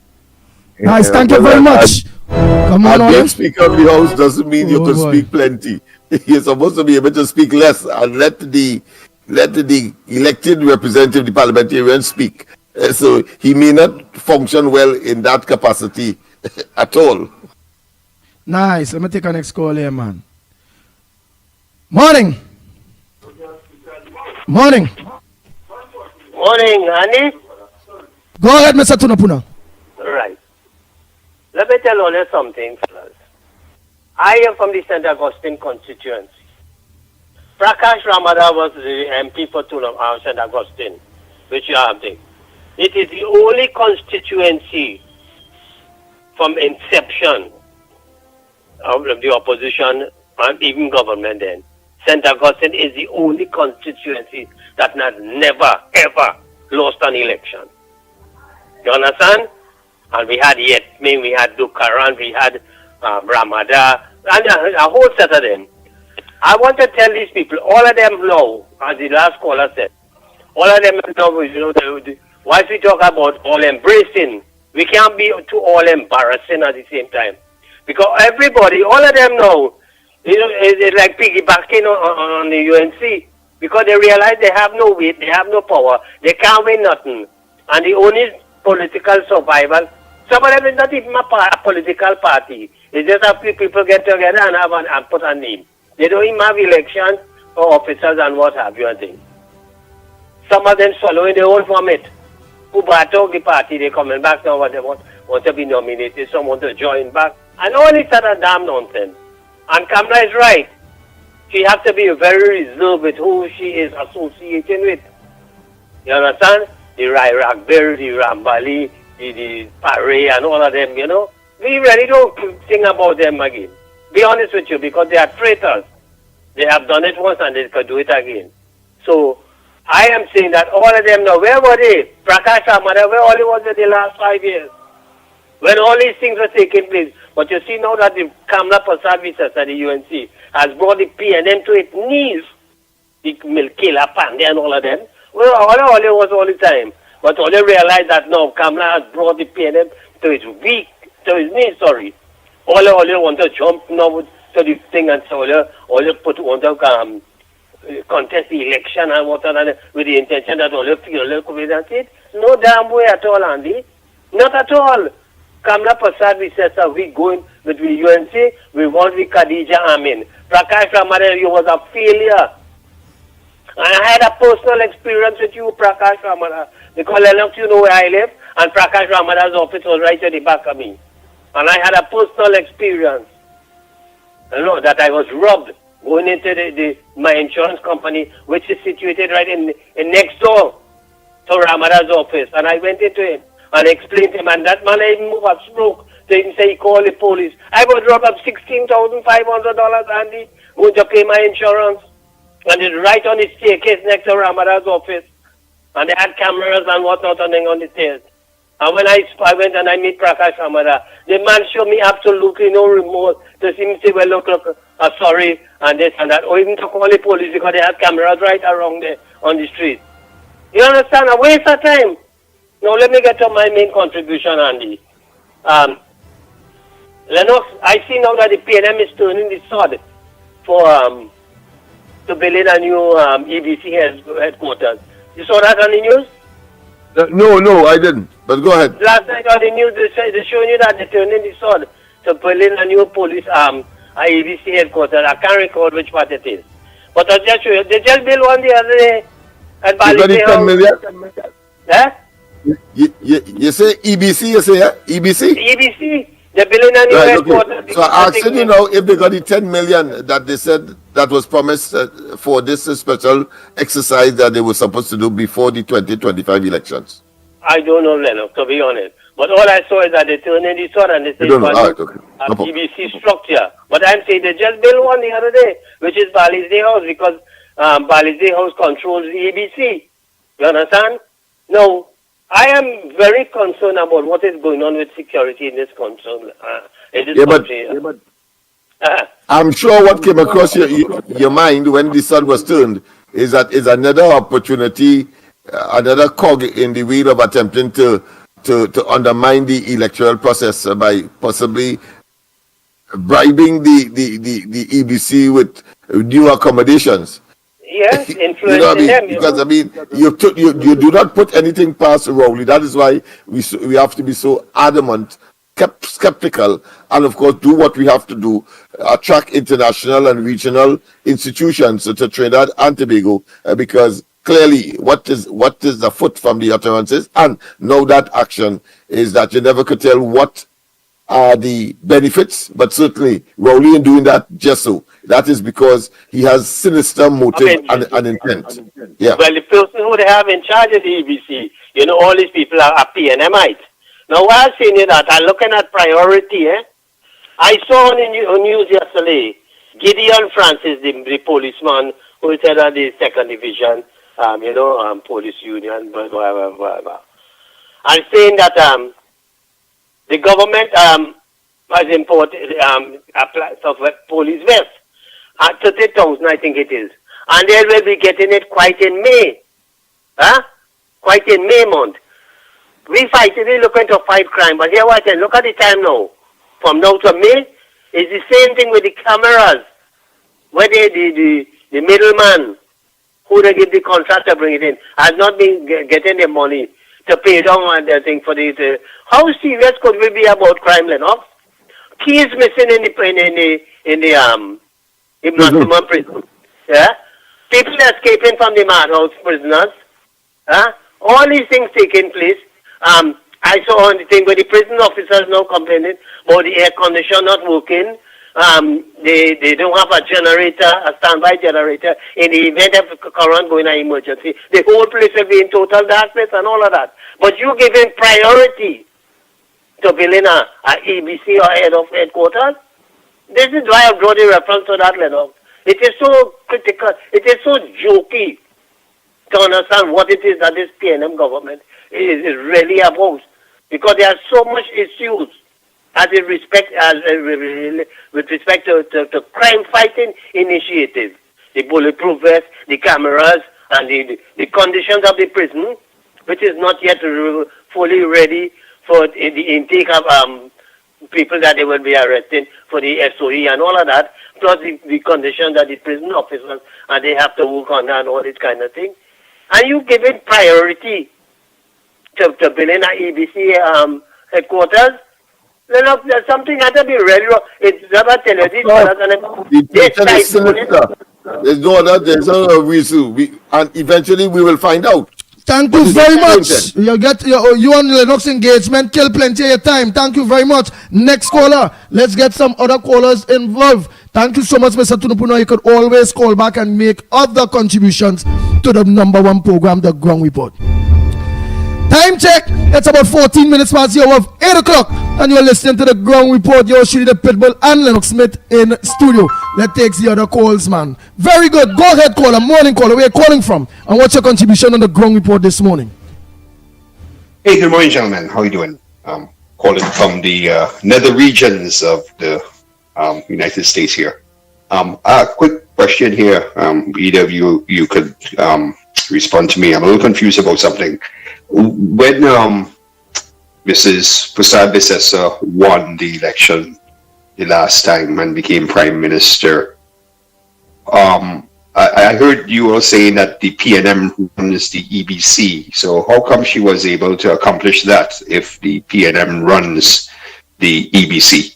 Speaker 5: Nice, thank you very much. Come on,
Speaker 9: being Speaker of the House doesn't mean you can speak plenty. You're supposed to be able to speak less and let the elected representative, the parliamentarian, speak. So he may not function well in that capacity at all.
Speaker 5: Nice. Let me take our next call here, man. Morning. Morning.
Speaker 12: Morning, Annie.
Speaker 5: Go ahead, Mr. Tunapuna.
Speaker 12: Right. Let me tell you something, fellas. I am from the St. Augustine constituency. Prakash Ramada was the MP for St. Augustine, which you have there. It is the only constituency from inception of the opposition and even government then. St. Augustine is the only constituency that has never, ever lost an election. You understand? And we had Yetmin, we had Dukaran, we had Ramada, and a whole set of them. I want to tell these people, all of them know, as the last caller said, all of them know, once we talk about all embracing, we can't be too all embarrassing at the same time. Because everybody, all of them know, it's like piggybacking on the UNC. Because they realize they have no weight, they have no power, they can't win nothing. And the only political survival, some of them is not even a political party. It's just a few people get together and put a name. They don't even have elections or officers and what have you and things. Some of them swallowing their own vomit. Who brought out the party, they coming back now, they want to be nominated, some want to join back. And all this other damn nonsense. And Kamala is right. She has to be very reserved with who she is associating with. You understand? The Ragbir, the Rambali, the Pare, and all of them, We really don't think about them again. Be honest with you, because they are traitors. They have done it once and they could do it again. So, I am saying that all of them now, where were they? Prakash Ramada, where all he was in the last 5 years? When all these things were taking place. But you see now that the Kamla Prasad Visas at the UNC has brought the PNM to its knees. The Milkila, Pandey and all of them. Well, all it was all the time. But all they realized that now Kamla has brought the PNM to its knees, sorry. All they want to jump now to the thing and so all they want to contest the election and what with the intention that all you feel that's it. No damn way at all, Andy. Not at all. Kamla Prasad, we said, we going with the UNC, we want the Khadija Amin. Prakash Ramada, you was a failure. And I had a personal experience with you, Prakash Ramada, because Lennox, you know where I live, and Prakash Ramada's office was right at the back of me. And I had a personal experience, that I was robbed going into my insurance company, which is situated right in next door to Ramada's office. And I went into him and explained to him, and that man even moved a stroke to him say he called the police. I was robbed of $16,500, Andy, going to pay my insurance. And it's right on the staircase next to Ramada's office. And they had cameras and whatnot on the stairs. And when I went and I met Prakash Ramada, the man showed me absolutely no remorse to see me say, well, look, sorry, and this and that. Or even to call the police because they had cameras right around there on the street. You understand? A waste of time. Now, let me get to my main contribution, Andy. Lennox, I see now that the PNM is turning the sword for to build a new EBC headquarters. You saw that on the news?
Speaker 9: No, I didn't. But go ahead.
Speaker 12: Last night on the news, they're showing you that they're turning the sword to build a new police EBC headquarters. I can't recall which part it is. But I just show you, they just built one the other day at
Speaker 9: You got
Speaker 12: Bali.
Speaker 9: it 10 million?
Speaker 12: Eh?
Speaker 9: You say EBC, you say, yeah? EBC?
Speaker 12: EBC, they're building a new
Speaker 9: Right,
Speaker 12: headquarters.
Speaker 9: okay. So I asking you now if they got the 10 million that they said that was promised for this special exercise that they were supposed to do before the 2025 elections.
Speaker 12: I don't know, Lennox, to be honest. But all I saw is that they turned in the sword and they said EBC structure. But I'm saying they just built one the other day, which is Bali's Day House, because Bali's Day House controls the EBC. You understand? No, I am very concerned about what is going on with security in this country.
Speaker 9: But I'm sure what came across your mind when the sun was turned is that is another opportunity, another cog in the wheel of attempting to undermine the electoral process by possibly bribing the EBC with new accommodations.
Speaker 12: Yes, influencing
Speaker 9: you know what I mean?
Speaker 12: them.
Speaker 9: Because I mean, you do not put anything past Rowley. That is why we have to be so adamant, skeptical, and of course do what we have to do, attract international and regional institutions to Trinidad and Tobago, because clearly what is afoot from the utterances and now that action is that you never could tell what are the benefits, but certainly Rowley in doing that just so. That is because he has sinister motive and intent. Yeah.
Speaker 12: Well, the person who they have in charge of the EBC, you know, all these people are PNMites. Now, while saying that, I'm looking at priority. I saw on the news yesterday, Gideon Francis, the policeman who is head of the 2nd Division, police union, blah, blah, blah, blah, blah. I'm saying that the government has imported a police vest at 30,000, I think it is. And they will be getting it quite in May. Quite in May month. We're looking to fight crime, but here what I look at the time now. From now to May, it's the same thing with the cameras. Where the middleman who they give the contract to bring it in has not been getting the money to pay down on the thing for the. How serious could we be about crime, Lennox? Keys missing in the maximum prison. Yeah, people escaping from the madhouse prisoners. All these things taking place. I saw on the thing where the prison officers now complaining about the air conditioner not working. They don't have a generator, a standby generator. In the event of current going on emergency, the whole place will be in total darkness and all of that. But you giving priority to building a EBC or head of headquarters? This is why I brought the reference to that, Lennox. It is so critical, it is so jokey to understand what it is that this PNM government is really about. Because there are so much issues with respect to crime fighting initiatives. The bulletproof vest, the cameras, and the conditions of the prison, which is not yet fully ready for the intake of people that they will be arresting for the SOE and all of that, plus the conditions that the prison officers and they have to work on and all this kind of thing. And you give it priority to building an EBC headquarters. Look, there's something that to be really wrong. It's never tell you
Speaker 9: There's no other reason. And eventually we will find out.
Speaker 5: Thank you very much. You and Lennox engagement kill plenty of your time. Thank you very much. Next caller. Let's get some other callers involved. Thank you so much, Mr. Tunupuna. You could always call back and make other contributions to the #1 program, The Ground Report. Time check. It's about 14 minutes past the hour of 8 o'clock. And you're listening to The Ground Report. You're shooting the Pitbull and Lennox Smith in studio. Let's take the other calls, man. Very good. Go ahead, caller. Morning caller. Where are you calling from? And what's your contribution on The Ground Report this morning?
Speaker 13: Hey, good morning, gentlemen. How are you doing? Calling from the nether regions of the United States here. A quick question here. Either of you could respond to me. I'm a little confused about something. When Mrs. Prasad Visesa won the election the last time and became Prime Minister, I heard you all saying that the PNM runs the EBC. So how come she was able to accomplish that if the PNM runs the EBC?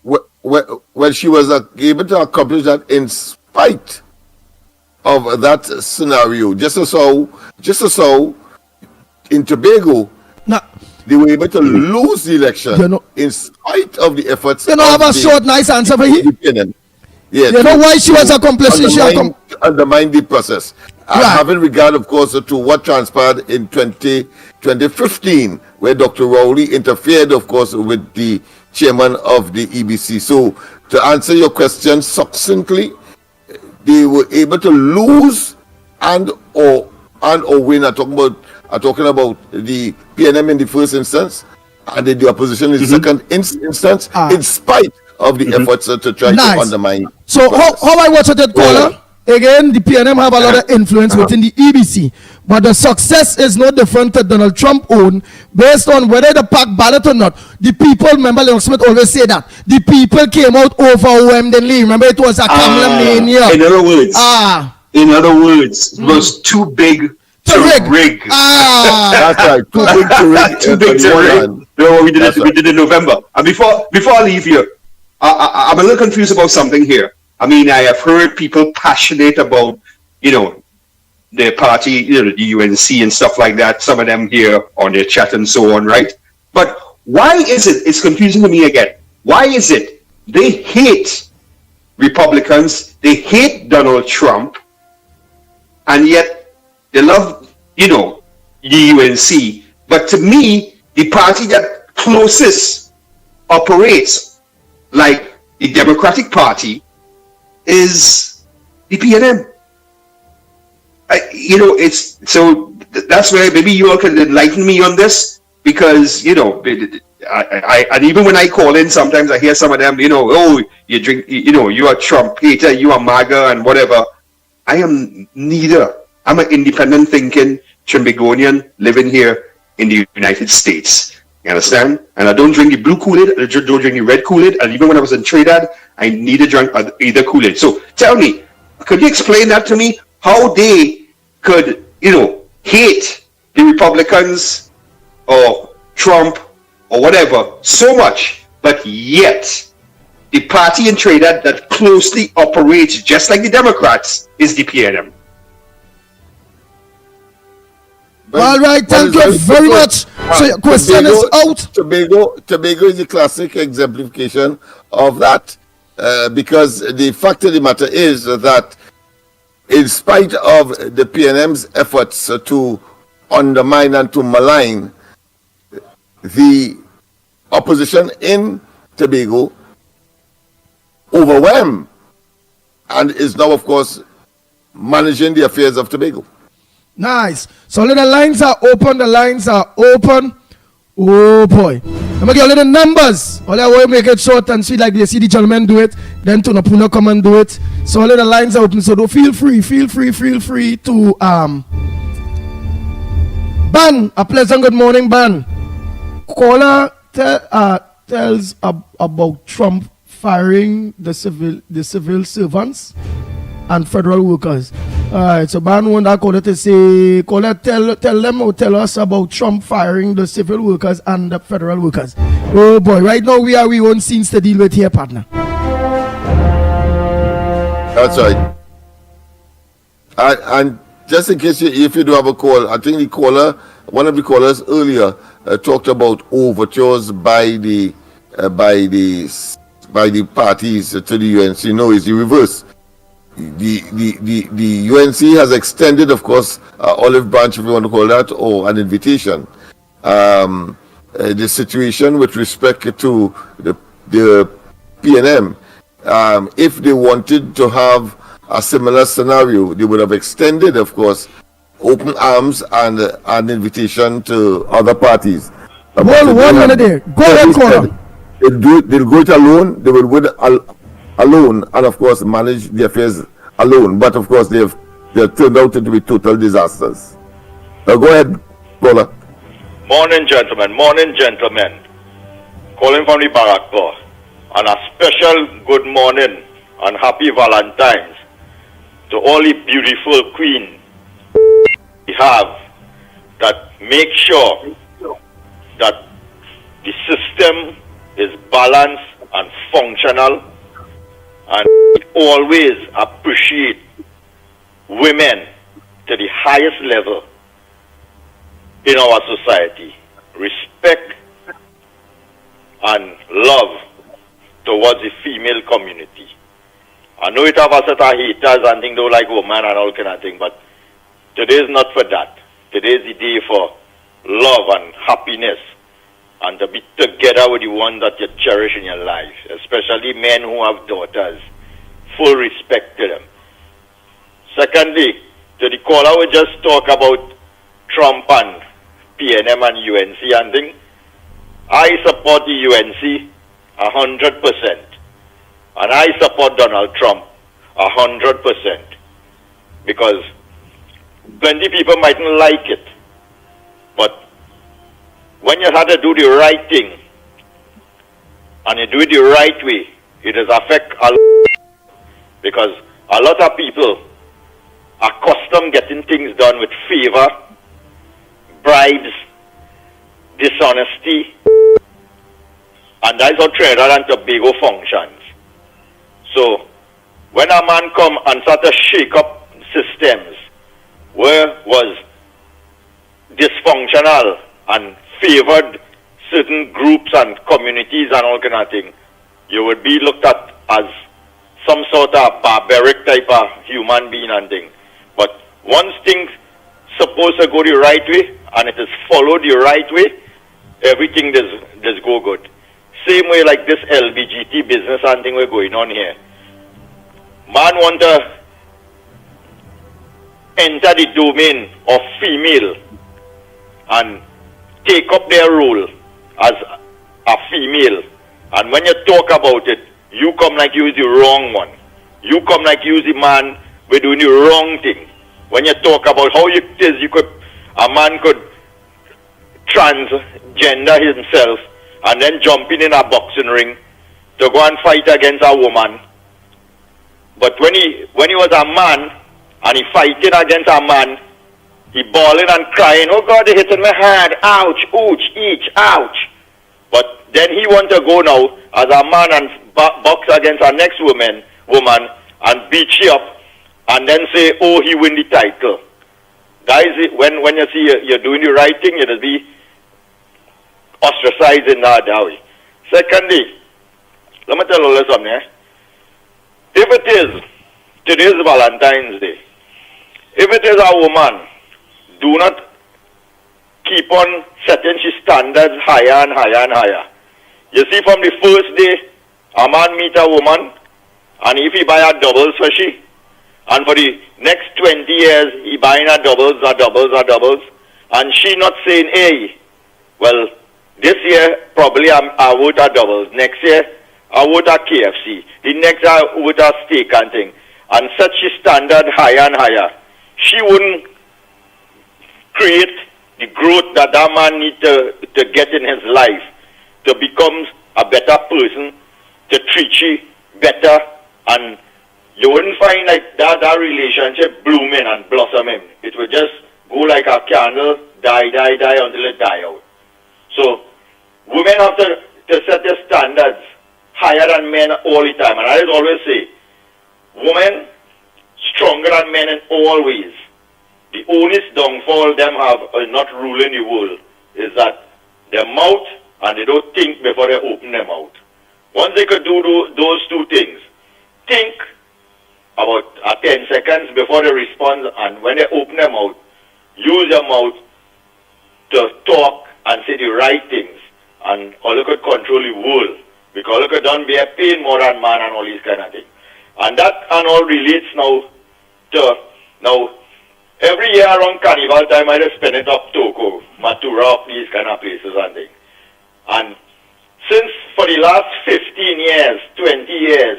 Speaker 9: Well, she was able to accomplish that in spite of that scenario. Just as so in Tobago, they were able to lose the election in spite of the efforts.
Speaker 5: You know, I have a short, nice answer for you.
Speaker 9: Yeah,
Speaker 5: you know why she was accomplishing?
Speaker 9: Undermine the process. Right. Having regard, of course, to what transpired in 2015, where Dr. Rowley interfered, of course, with the chairman of the EBC. So, to answer your question succinctly, they were able to lose and or win. I'm talking about the PNM in the first instance, and the opposition in the second instance, in spite of the efforts to try to undermine.
Speaker 5: So how I watch it, caller? Again, the PNM have a lot of influence within the EBC, but the success is no different to Donald Trump own, based on whether the pack ballot or not. The people, remember Lennox Smith always say that, the people came out overwhelmingly. Remember, it was a Kamala mania.
Speaker 13: In other words, it was too big to rig.
Speaker 9: That's right, too big to rig.
Speaker 13: Too big to rig. We did it in November. And before I leave here, I'm a little confused about something here. I mean, I have heard people passionate about, their party, the UNC and stuff like that. Some of them here on their chat and so on, right? But why is it, it's confusing to me again, why is it they hate Republicans, they hate Donald Trump, and yet they love, the UNC. But to me, the party that closest operates like the Democratic Party is the PNM. It's so that's where maybe you all can enlighten me on this, because and even when I call in, sometimes I hear some of them, oh, you drink, you are Trump hater, you are MAGA and whatever. I am neither. I'm an independent thinking Trimbigonian living here in the United States. You understand? And I don't drink the blue Kool-Aid, I don't drink the red Kool-Aid, and even when I was in Trinidad, I neither drank either Kool-Aid. So tell me, could you explain that to me? How they could, hate the Republicans or Trump or whatever so much, but yet the party in Trinidad that closely operates just like the Democrats is the PNM.
Speaker 5: All right, thank you very much. So your question is out.
Speaker 9: Tobago is a classic exemplification of that, because the fact of the matter is that in spite of the PNM's efforts to undermine and to malign, the opposition in Tobago overwhelmed and is now, of course, managing the affairs of Tobago.
Speaker 5: Nice. So the lines are open. The lines are open. Oh boy. Let me get a little numbers. All I want to make it short and sweet like they see the gentlemen do it. Then to Napuna come and do it. So all the lines are open. So don't feel free to Ban. A pleasant good morning, Ban. Caller tells about Trump firing the civil servants and federal workers. Alright, so Ban want that caller to say, caller tell us about Trump firing the civil workers and the federal workers. Oh boy, right now we own scenes to deal with here, partner.
Speaker 9: That's right. And just in case if you do have a call, I think one of the callers earlier talked about overtures by the parties to the UNC. No, it's the reverse. The UNC has extended, of course, olive branch, if you want to call that, or an invitation. The situation with respect to the PNM, if they wanted to have a similar scenario, they would have extended, of course, open arms and an invitation to other parties.
Speaker 5: One minute there. Go ahead, caller.
Speaker 9: They'll go it alone. They will go alone, and of course manage the affairs alone. But of course they've turned out to be total disasters. Go ahead, caller.
Speaker 14: Morning, gentlemen. Calling from the Barakpur. And a special good morning and happy Valentine's to all the beautiful queen we have, that make sure that the system is balanced and functional always appreciate women to the highest level in our society. Respect and love towards the female community. I know it have a set of haters and things don't like women and all kind of thing, but today is not for that. Today is the day for love and happiness and to be together with the one that you cherish in your life, especially men who have daughters. Full respect to them. Secondly, to the caller we just talk about Trump and PNM and UNC and thing. I support the UNC 100%. And I support Donald Trump 100%. Because plenty people mightn't like it. But when you have to do the right thing, and you do it the right way, it does affect a lot. Because a lot of people are accustomed getting things done with favor, bribes, dishonesty, and that's how Trinidad and Tobago functions. So, when a man come and start to shake up systems where was dysfunctional and favored certain groups and communities and all kind of thing, you would be looked at as some sort of barbaric type of human being and thing. But once things supposed to go the right way and it is followed the right way, everything does go good. Same way like this LBGT business and thing we're going on here. Man want to enter the domain of female and take up their role as a female. And when you talk about it, you come like you is the wrong one. You come like you is the man we're doing the wrong thing. When you talk about how it is a man could transgender himself and then jump in a boxing ring to go and fight against a woman. But when he was a man and he fighting against a man, he bawling and crying, oh God, they hitting me hard, ouch, ouch, each, ouch. But then he want to go now as a man and box against our next woman and beat you up and then say, oh, he win the title. Guys, when you see you're doing the right thing, you'll be ostracized in that way. Secondly, let me tell you something. If it is, today's Valentine's Day, if it is a woman, do not keep on setting his standards higher and higher and higher. You see, from the first day, a man meet a woman, and if he buy a doubles for she, and for the next 20 years, he buying a doubles, and she not saying, hey, well, this year, probably I would a doubles. Next year, I would a KFC. The next I would a steak and thing. And set his standard higher and higher. She wouldn't create the growth that man need to get in his life to become a better person, to treat you better, and you wouldn't find like that relationship blooming and blossoming. It would just go like a candle, die until it die out. So women have to set their standards higher than men all the time. And I always say, women stronger than men in all ways. The only downfall them have not ruling the world is that their mouth, and they don't think before they open their mouth. Once they could do those two things, think about 10 seconds before they respond, and when they open their mouth, use your mouth to talk and say the right things, and all you could control the world, because you could don't be a pain more than man and all these kind of things. And that and all relates now to every year around Carnival time I just spend it up Toko, Matura, up these kind of places and things. And since for the last 15 years, 20 years,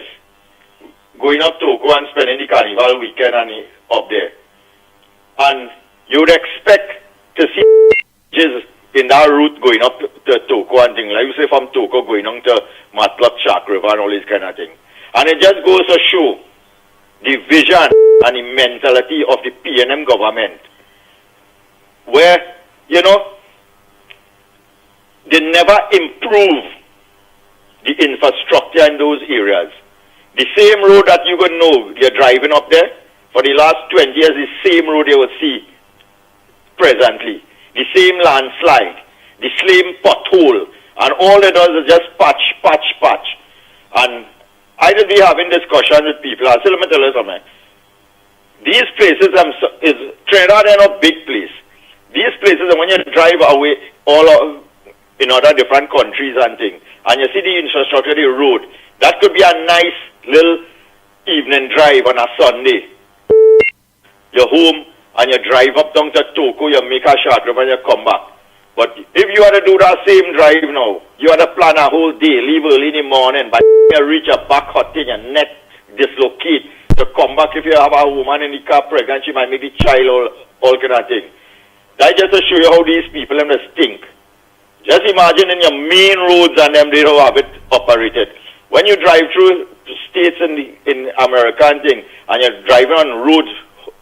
Speaker 14: going up Toko and spending the Carnival weekend and up there, and you would expect to see changes in that route going up to Toko and things, like you say from Toko going on to Matlock, Shark River and all these kind of things. And it just goes to show the vision and the mentality of the PNM government, where, you know, they never improve the infrastructure in those areas. The same road that you're going to know, you're driving up there, for the last 20 years, the same road you will see presently. The same landslide, the same pothole, and all it does is just patch. And I just be having discussions with people. I say, let me tell you something. These places, Trinidad is a big place. These places, when you drive away in other different countries and things, and you see the infrastructure, the road, that could be a nice little evening drive on a Sunday. You're home and you drive up down to Toko, you make a short trip and you come back. But if you had to do that same drive now, you had to plan a whole day, leave early in the morning, but you reach a back hot thing, your neck dislocate to come back. If you have a woman in the car pregnant, she might make the child all kind of thing. That just to show you how these people them stink. Just imagine in your main roads and them they don't have it operated. When you drive through states in America and thing, and you're driving on roads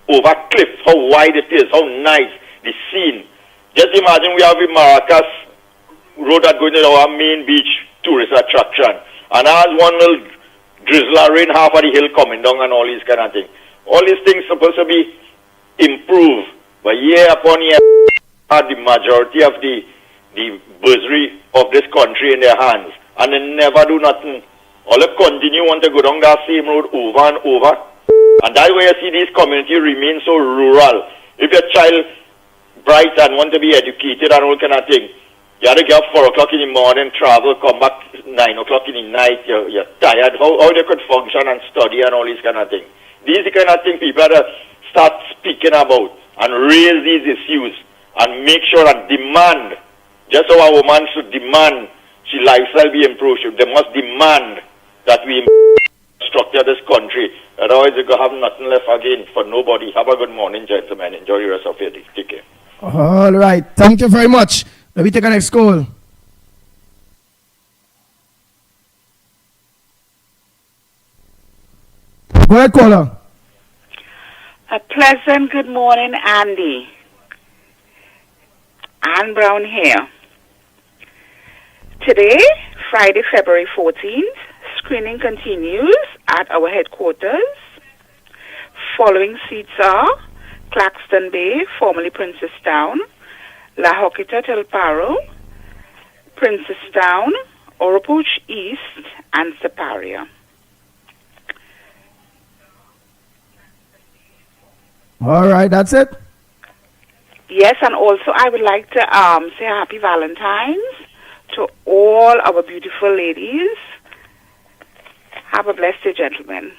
Speaker 14: over cliffs, how wide it is, how nice the scene. Just imagine we have a Maracas road that goes to our main beach tourist attraction, and as one little drizzler rain half of the hill coming down and all these kind of things. All these things supposed to be improved, but year upon year, the majority of the bursary of this country in their hands, and they never do nothing. All they continue want to go down that same road over and over, and that's why you see these communities remain so rural. If your child bright and want to be educated and all kind of thing, you have to get up 4 o'clock in the morning, travel, come back 9 o'clock in the night, you're tired. How they could function and study and all these kind of things. These are the kind of things people have to start speaking about and raise these issues and make sure and demand, just how a woman should demand she lifestyle be improved, they must demand that we structure this country. Otherwise you're going to have nothing left again for nobody. Have a good morning, gentlemen. Enjoy the rest of your day. Take care.
Speaker 5: All right. Thank you very much. Let me take our next call. Go ahead, caller.
Speaker 15: A pleasant good morning, Andy. Ann Brown here. Today, Friday, February 14th, screening continues at our headquarters. Following seats are Claxton Bay, formerly Princestown, La Joquita Del Paro, Princestown, Oropouche East, and Separia.
Speaker 5: All right, that's it.
Speaker 15: Yes, and also I would like to say Happy Valentine's to all our beautiful ladies. Have a blessed day, gentlemen.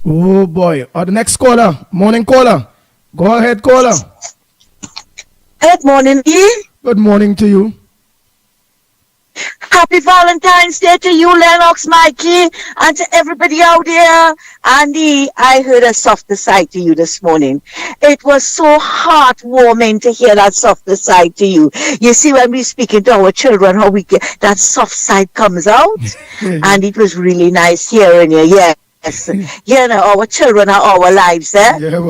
Speaker 5: Oh boy. The next caller, morning caller. Go ahead, caller.
Speaker 16: Good morning, E.
Speaker 5: Good morning to you.
Speaker 16: Happy Valentine's Day to you, Lennox, Mikey, and to everybody out there. Andy, I heard a softer side to you this morning. It was so heartwarming to hear that softer side to you. You see, when we're speaking to our children, how we get that soft side comes out, and it was really nice hearing you. Yeah. Yes, you know, our children are our lives,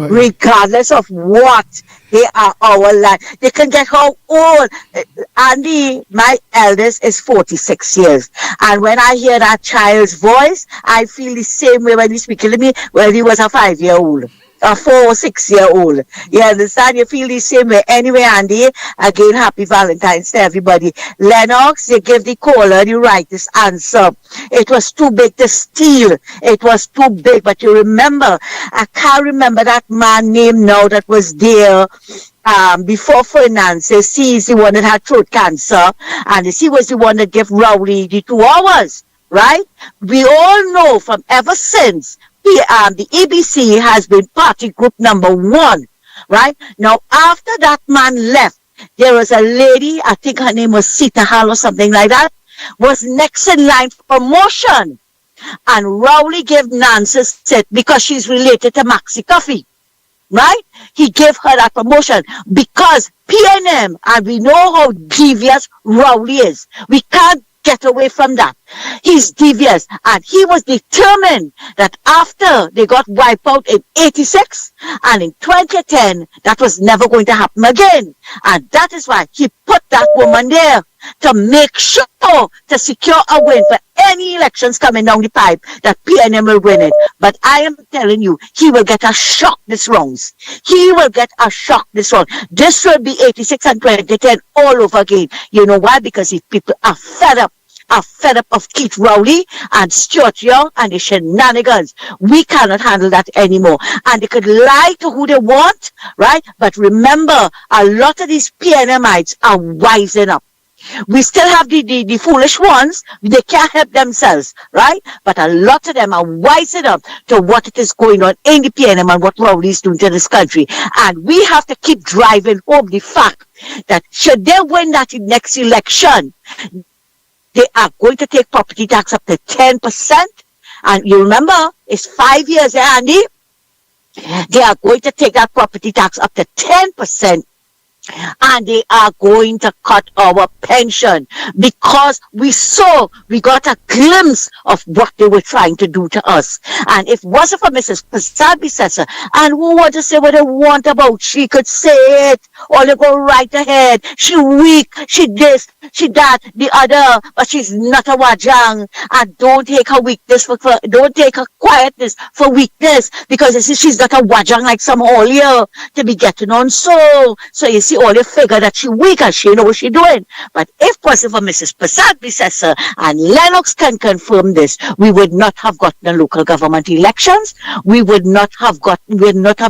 Speaker 16: regardless of what, they are our lives. They can get how old. Andy, my eldest is 46 years. And when I hear that child's voice, I feel the same way when he's speaking to me when he was a 5-year-old. A 4 or 6-year-old. You understand? You feel the same way. Anyway, Andy, again, happy Valentine's to everybody. Lennox, you give the caller the rightest answer. It was too big to steal. It was too big. But you remember, I can't remember that man name now that was there before Fernandez. He's the one that had throat cancer. And he was the one that gave Rowley the 2 hours. Right? We all know from ever since the ABC has been party group number 1, right? Now, after that man left, there was a lady, I think her name was Sita Hall or something like that, was next in line for promotion. And Rowley gave Nancy set because she's related to Maxi Coffee, right? He gave her that promotion because PNM, and we know how devious Rowley is. We can't get away from that. He's devious, and he was determined that after they got wiped out in 86 and in 2010, that was never going to happen again. And that is why he put that woman there. to make sure to secure a win for any elections coming down the pipe that PNM will win it. But I am telling you, he will get a shock this round. He will get a shock this round. This will be 86 and 2010 all over again. You know why? Because if people are fed up of Keith Rowley and Stuart Young and the shenanigans. We cannot handle that anymore. And they could lie to who they want, right? But remember, a lot of these PNMites are wising up. We still have the foolish ones. They can't help themselves, right? But a lot of them are wising up to what it is going on in the PNM and what Rowley is doing to this country. And we have to keep driving home the fact that should they win that next election, they are going to take property tax up to 10%. And you remember, it's 5 years, Andy? They are going to take that property tax up to 10%. And they are going to cut our pension because we got a glimpse of what they were trying to do to us. And if it wasn't for Mrs. Prasad and who want to say what they want about, she could say it, or they go right ahead. She weak, she this, she that, the other, but she's not a wajang. And don't take her weakness don't take her quietness for weakness, because she's not a wajang like some earlier to be getting on so you see all the figure that she weak and she know what she doing. But if possible for Mrs. Prasad and Lennox can confirm this, we would not have gotten the local government elections. We would not have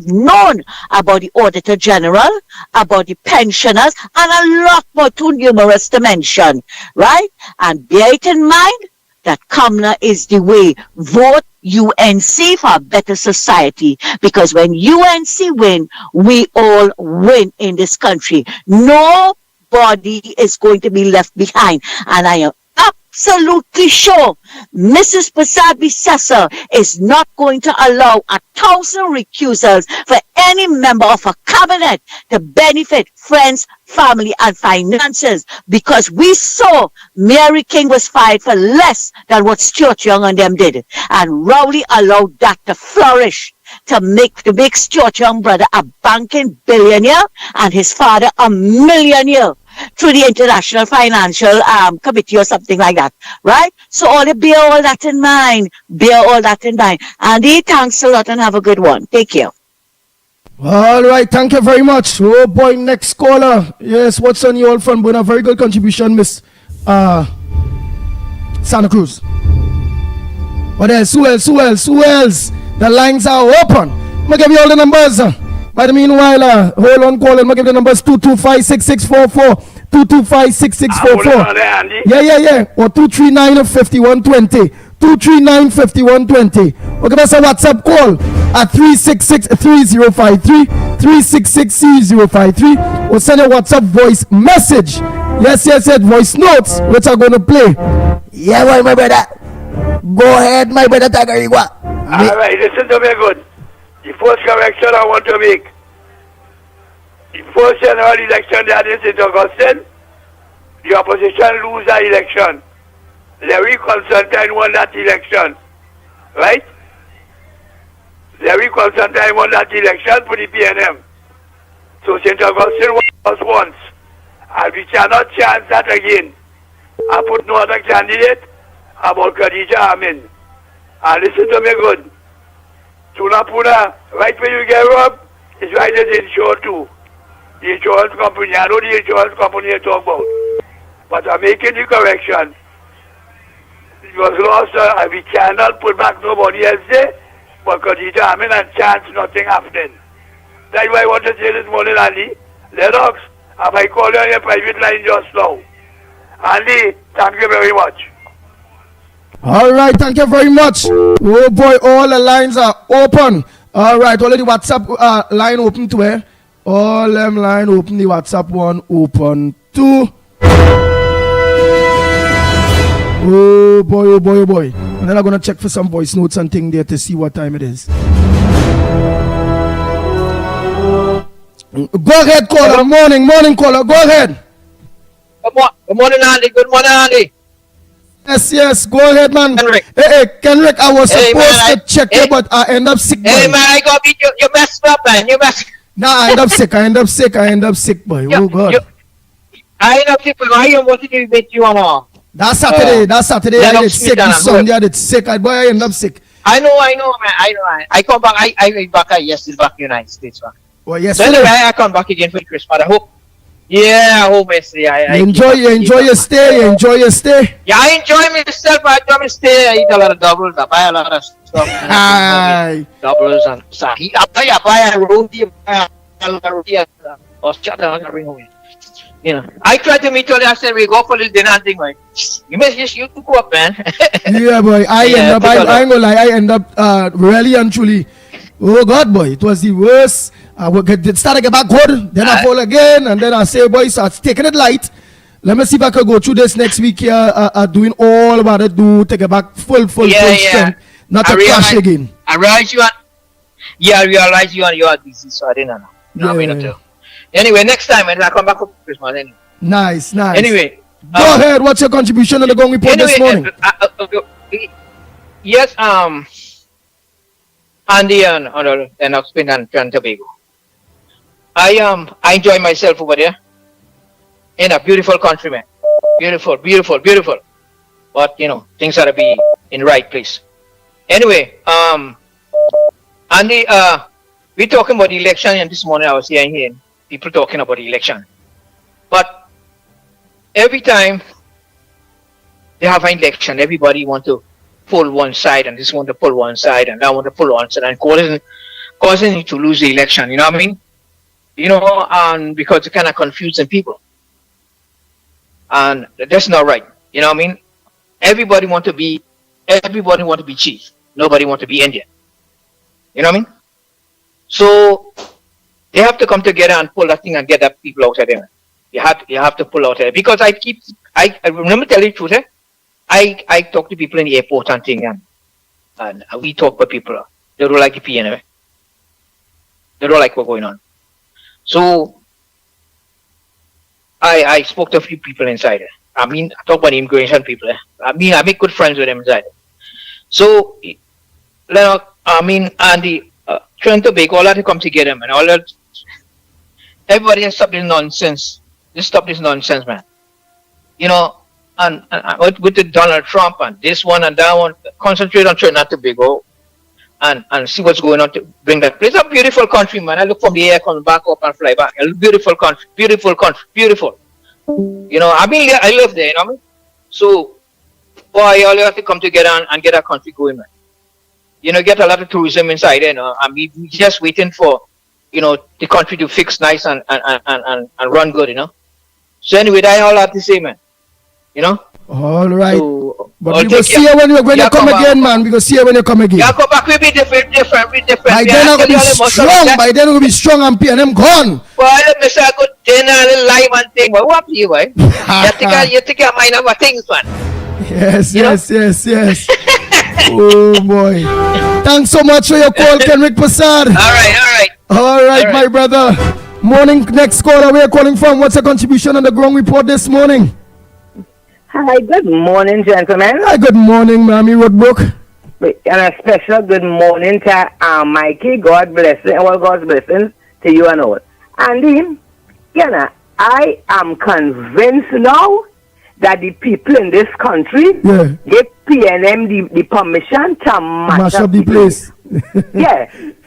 Speaker 16: known about the Auditor General, about the pensioners, and a lot more too numerous to mention, right? And bear it in mind that Kamla is the way. Vote UNC for a better society, because when UNC win, we all win in this country. Nobody is going to be left behind. And I am absolutely sure Mrs. Prasad is not going to allow 1,000 recusals for any member of a cabinet to benefit friends, family, and finances, because we saw Mary King was fired for less than what Stuart Young and them did. And Rowley allowed that to flourish, to make Stuart Young brother a banking billionaire and his father a millionaire through the International Financial Committee or something like that, right? So bear all that in mind. Andy, thanks a lot and have a good one. Take care.
Speaker 5: All right, thank you very much. Oh boy, next caller. Yes, what's on your old front burner? Very good contribution, Miss Santa Cruz. What else? Who else? The lines are open. I'm going to give you all the numbers. By the meanwhile, hold on, call. I'm going to give you the numbers 225-6644. 225-6644. Yeah. Or 239-5120. 239-5120. Or give us a WhatsApp call at 366-3053. 366-3053. Or send a WhatsApp voice message. Yes, voice notes, which are going to play. Yeah, well, my brother. Go ahead, my brother Tagarigua.
Speaker 17: Alright, listen to me good. The first correction I want to make. The first general election that is in Augustine, the opposition lose that election. Larry Constantine won that election. Right? Larry Constantine won that election for the PNM. So St. Augustine was once. And we cannot chance that again. I put no other candidate about Khadija Amin. And listen to me good. Tunapuna, right where you get robbed, is right as insured too. The insurance company, I know the insurance company you talk about. But I'm making the correction. It was lost, and we cannot put back nobody else there, but Khadija Amin and chance nothing happening. That's why I want to say this morning, Andy. Lennox, I might call you on your private line just now. Andy, thank you very much.
Speaker 5: All right, thank you very much. Oh boy, all the lines are open. All right, already WhatsApp line open to where? All them line open, the WhatsApp one open too. Oh boy. And then I'm gonna check for some voice notes and thing there to see what time it is. Go ahead, caller. Morning, caller. Go ahead.
Speaker 18: Good morning, Andy.
Speaker 5: Yes, go ahead, man. Hey, Kenrick, I was supposed to check you, but I end up sick, boy.
Speaker 18: Hey, man, I got beat you. You messed up, man.
Speaker 5: Nah, I end up sick, boy. Oh, God.
Speaker 18: I know people. I want to meet you on.
Speaker 5: That's Saturday. I did sick. The Sunday I did sick. Boy, I end up sick.
Speaker 18: I know, man. I know. I come back. I went back yesterday back to the United States. Man.
Speaker 5: Well, yes.
Speaker 18: So anyway, I come back again for Christmas. I hope. Yeah, I hope I stay.
Speaker 5: Enjoy your stay.
Speaker 18: Yeah, I enjoy myself. I enjoy my stay. I eat a lot of doubles. I buy a lot of stuff. Doubles and sake. I buy a roti. I buy a lot of roti. Or shut down and bring home. You know, I tried to meet you. I said we go for a little dinner and thing like. You to go up, man.
Speaker 5: Yeah, boy. I ain't gonna lie. I end up really and truly. Oh God, boy, it was the worst. I would start to get back good, then I fall again, and then I say, boy, start taking it light. Let me see if I can go through this next week here, doing all about it, take it back full strength, not to crash again.
Speaker 18: I realize you are, you are busy, so I didn't know. Anyway, next time when I come back for Christmas, anyway.
Speaker 5: Nice.
Speaker 18: Anyway,
Speaker 5: go ahead. What's your contribution on the Gong Report this morning?
Speaker 18: Yes, Andy and Lennox and Tobago. I enjoy myself over there in a beautiful country, man. Beautiful. But things gotta be in the right place. Anyway, Andy, we talking about the election, and this morning I was hearing people talking about the election. But every time they have an election, everybody want to pull one side, and this want to pull one side, and that want to pull one side, and causing you to lose the election. You know what I mean? And because it's kind of confusing people, and that's not right. You know what I mean? Everybody want to be chief. Nobody want to be Indian. You know what I mean? So they have to come together and pull that thing and get that people out of there. You have to pull out of there, because I remember telling you the truth. I talk to people in the airport and thing, and we talk with people. They don't like the PNA. They don't like what's going on. So I spoke to a few people inside. I talk about the immigration people. I make good friends with them inside. So, and the trying to make all that to come together, man. All that, everybody has stop this nonsense. Just stop this nonsense, man. And with the Donald Trump and this one and that one, concentrate on Trinidad and Tobago and see what's going on to bring that place. It's a beautiful country, man. I look from the air, come back up and fly back. A beautiful country, beautiful. I live there, you know what I mean? So, boy, all you have to come together and get our country going, man. Get a lot of tourism inside there, we just waiting for, the country to fix nice and run good, So anyway, that's all I have to say, man.
Speaker 5: All right.
Speaker 18: So,
Speaker 5: but we will see you when you come again, man. We will see you when you come again.
Speaker 18: Yeah, come back. We'll be different.
Speaker 5: By then I'm going to be strong. By then we'll be strong and them gone.
Speaker 18: Well, let me say a good dinner, a little live and thing. But what you, boy? You think your mind over things, man.
Speaker 5: Yes. Oh, boy. Thanks so much for your call, Kenrick Passad. All right, my brother. Morning, next caller. Where are you calling from? What's your contribution on the Grong Report this morning?
Speaker 19: Hi, good morning, gentlemen.
Speaker 5: Hi, good morning, Mammy Woodbrook.
Speaker 19: And a special good morning to Mikey. God bless you. All God's blessings to you and all. And I am convinced now that the people in this country give PNM the permission to mash up the place.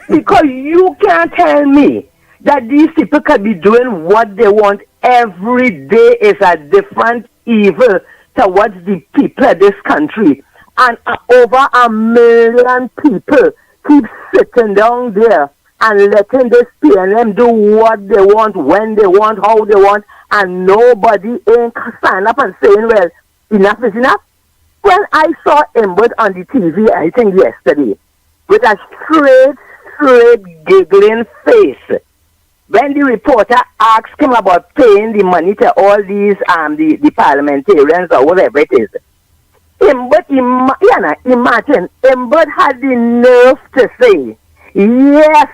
Speaker 19: Because you can't tell me that these people can be doing what they want every day is a different evil towards the people of this country. And over 1 million people keep sitting down there and letting this PNM do what they want, when they want, how they want, and nobody ain't stand up and saying, well, enough is enough. When I saw Embed on the TV, I think yesterday, with a straight giggling face, when the reporter asked him about paying the money to all these the parliamentarians or whatever it is, imagine, Embed had the nerve to say, yes,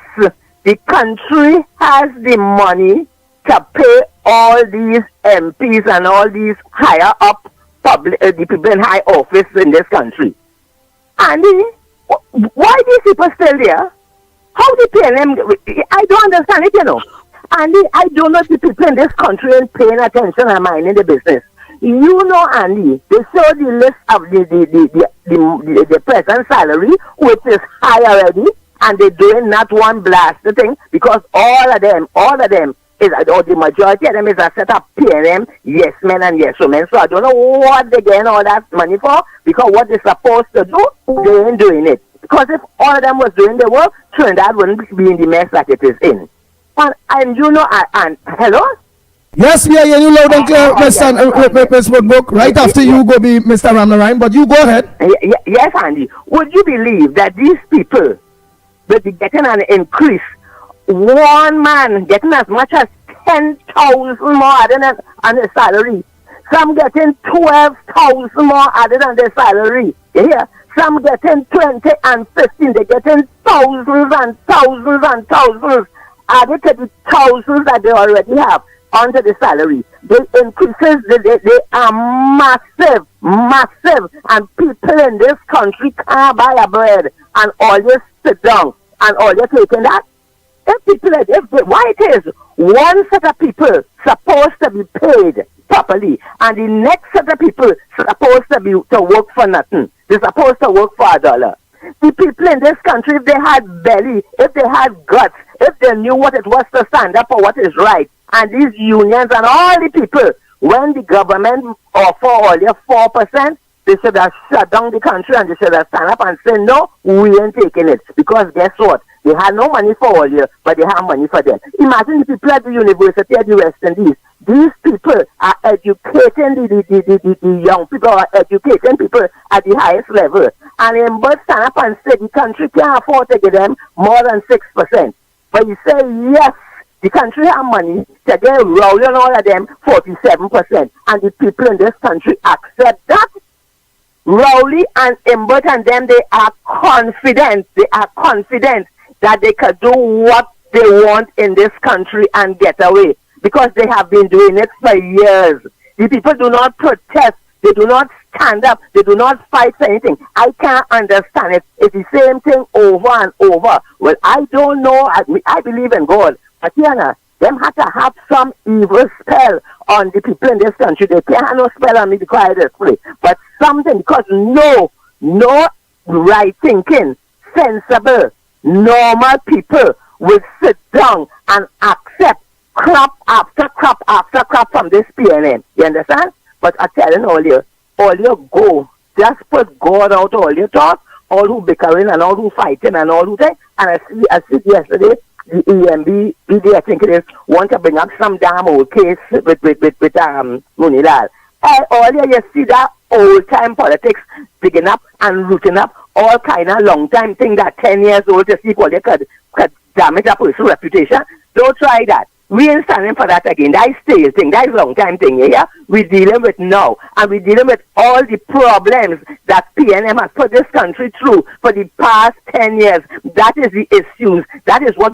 Speaker 19: the country has the money to pay all these MPs and all these higher up the people in high office in this country. And why these people still there? How the PNM, I don't understand it, Andy, I don't know if the people in this country ain't paying attention and minding the business. You know, Andy, they show the list of the present salary, which is high already, and they're doing not one blast thing because all of them is, or the majority of them is a set up PNM, yes men and yes women. So I don't know what they're getting all that money for, because what they're supposed to do, they ain't doing it. Because if all of them was doing the work, Trinidad wouldn't be in the mess that it is in. And you know, and hello?
Speaker 5: Yes, we are hearing you loud and clear, Mr. Woodbrook. Right after you go be Mr. Ramnarine, but you go ahead.
Speaker 19: Yes, Andy. Would you believe that these people will be getting an increase? One man getting as much as 10,000 more added on their salary. Some getting 12,000 more added on their salary. Yeah. Some getting 20 and 15. They're getting thousands and thousands and thousands added to the thousands that they already have onto the salary. The increases, they are massive, massive. And people in this country can't buy a bread and all you sit down and all you're taking that. Why it is one set of people supposed to be paid properly and the next set of people supposed to work for nothing. They're supposed to work for $1. The people in this country, if they had belly, if they had guts, if they knew what it was to stand up for what is right, and these unions and all the people, when the government offer all your 4%, they should have shut down the country and they should have stand up and say, no, we ain't taking it. Because guess what? They had no money for all year, but they have money for them. Imagine the people at the University of the West Indies. These people are educating the young people, are educating people at the highest level. And in both stand up and say the country can't afford to give them more than 6%. But you say, yes, the country have money to get rolling all of them 47%. And the people in this country accept that. Rowley and Imbert and them, they are confident that they can do what they want in this country and get away, because they have been doing it for years. The people do not protest, they do not stand up, they do not fight for anything. I can't understand it. It's the same thing over and over. Well, I don't know, I believe in God, but Tiana, them have to have some evil spell on the people in this country. They can't have no spell on me because I just pray. But something, because no right thinking, sensible, normal people will sit down and accept crop after crop after crop from this PNM. You understand? But I'm telling all you go. Just put God out all your talk, all who bickering and all who fighting and all who thing. And I see yesterday, the EMB, I think it is, want to bring up some damn old case with Munilal. All you see that old time politics digging up and rooting up all kind of long time thing that 10 years old to see if all you could damage a person's reputation. Don't try that. We ain't standing for that again. That is stale thing. That is long time thing. Yeah? We're dealing with now. And we're dealing with all the problems that PNM has put this country through for the past 10 years. That is the issues. That is what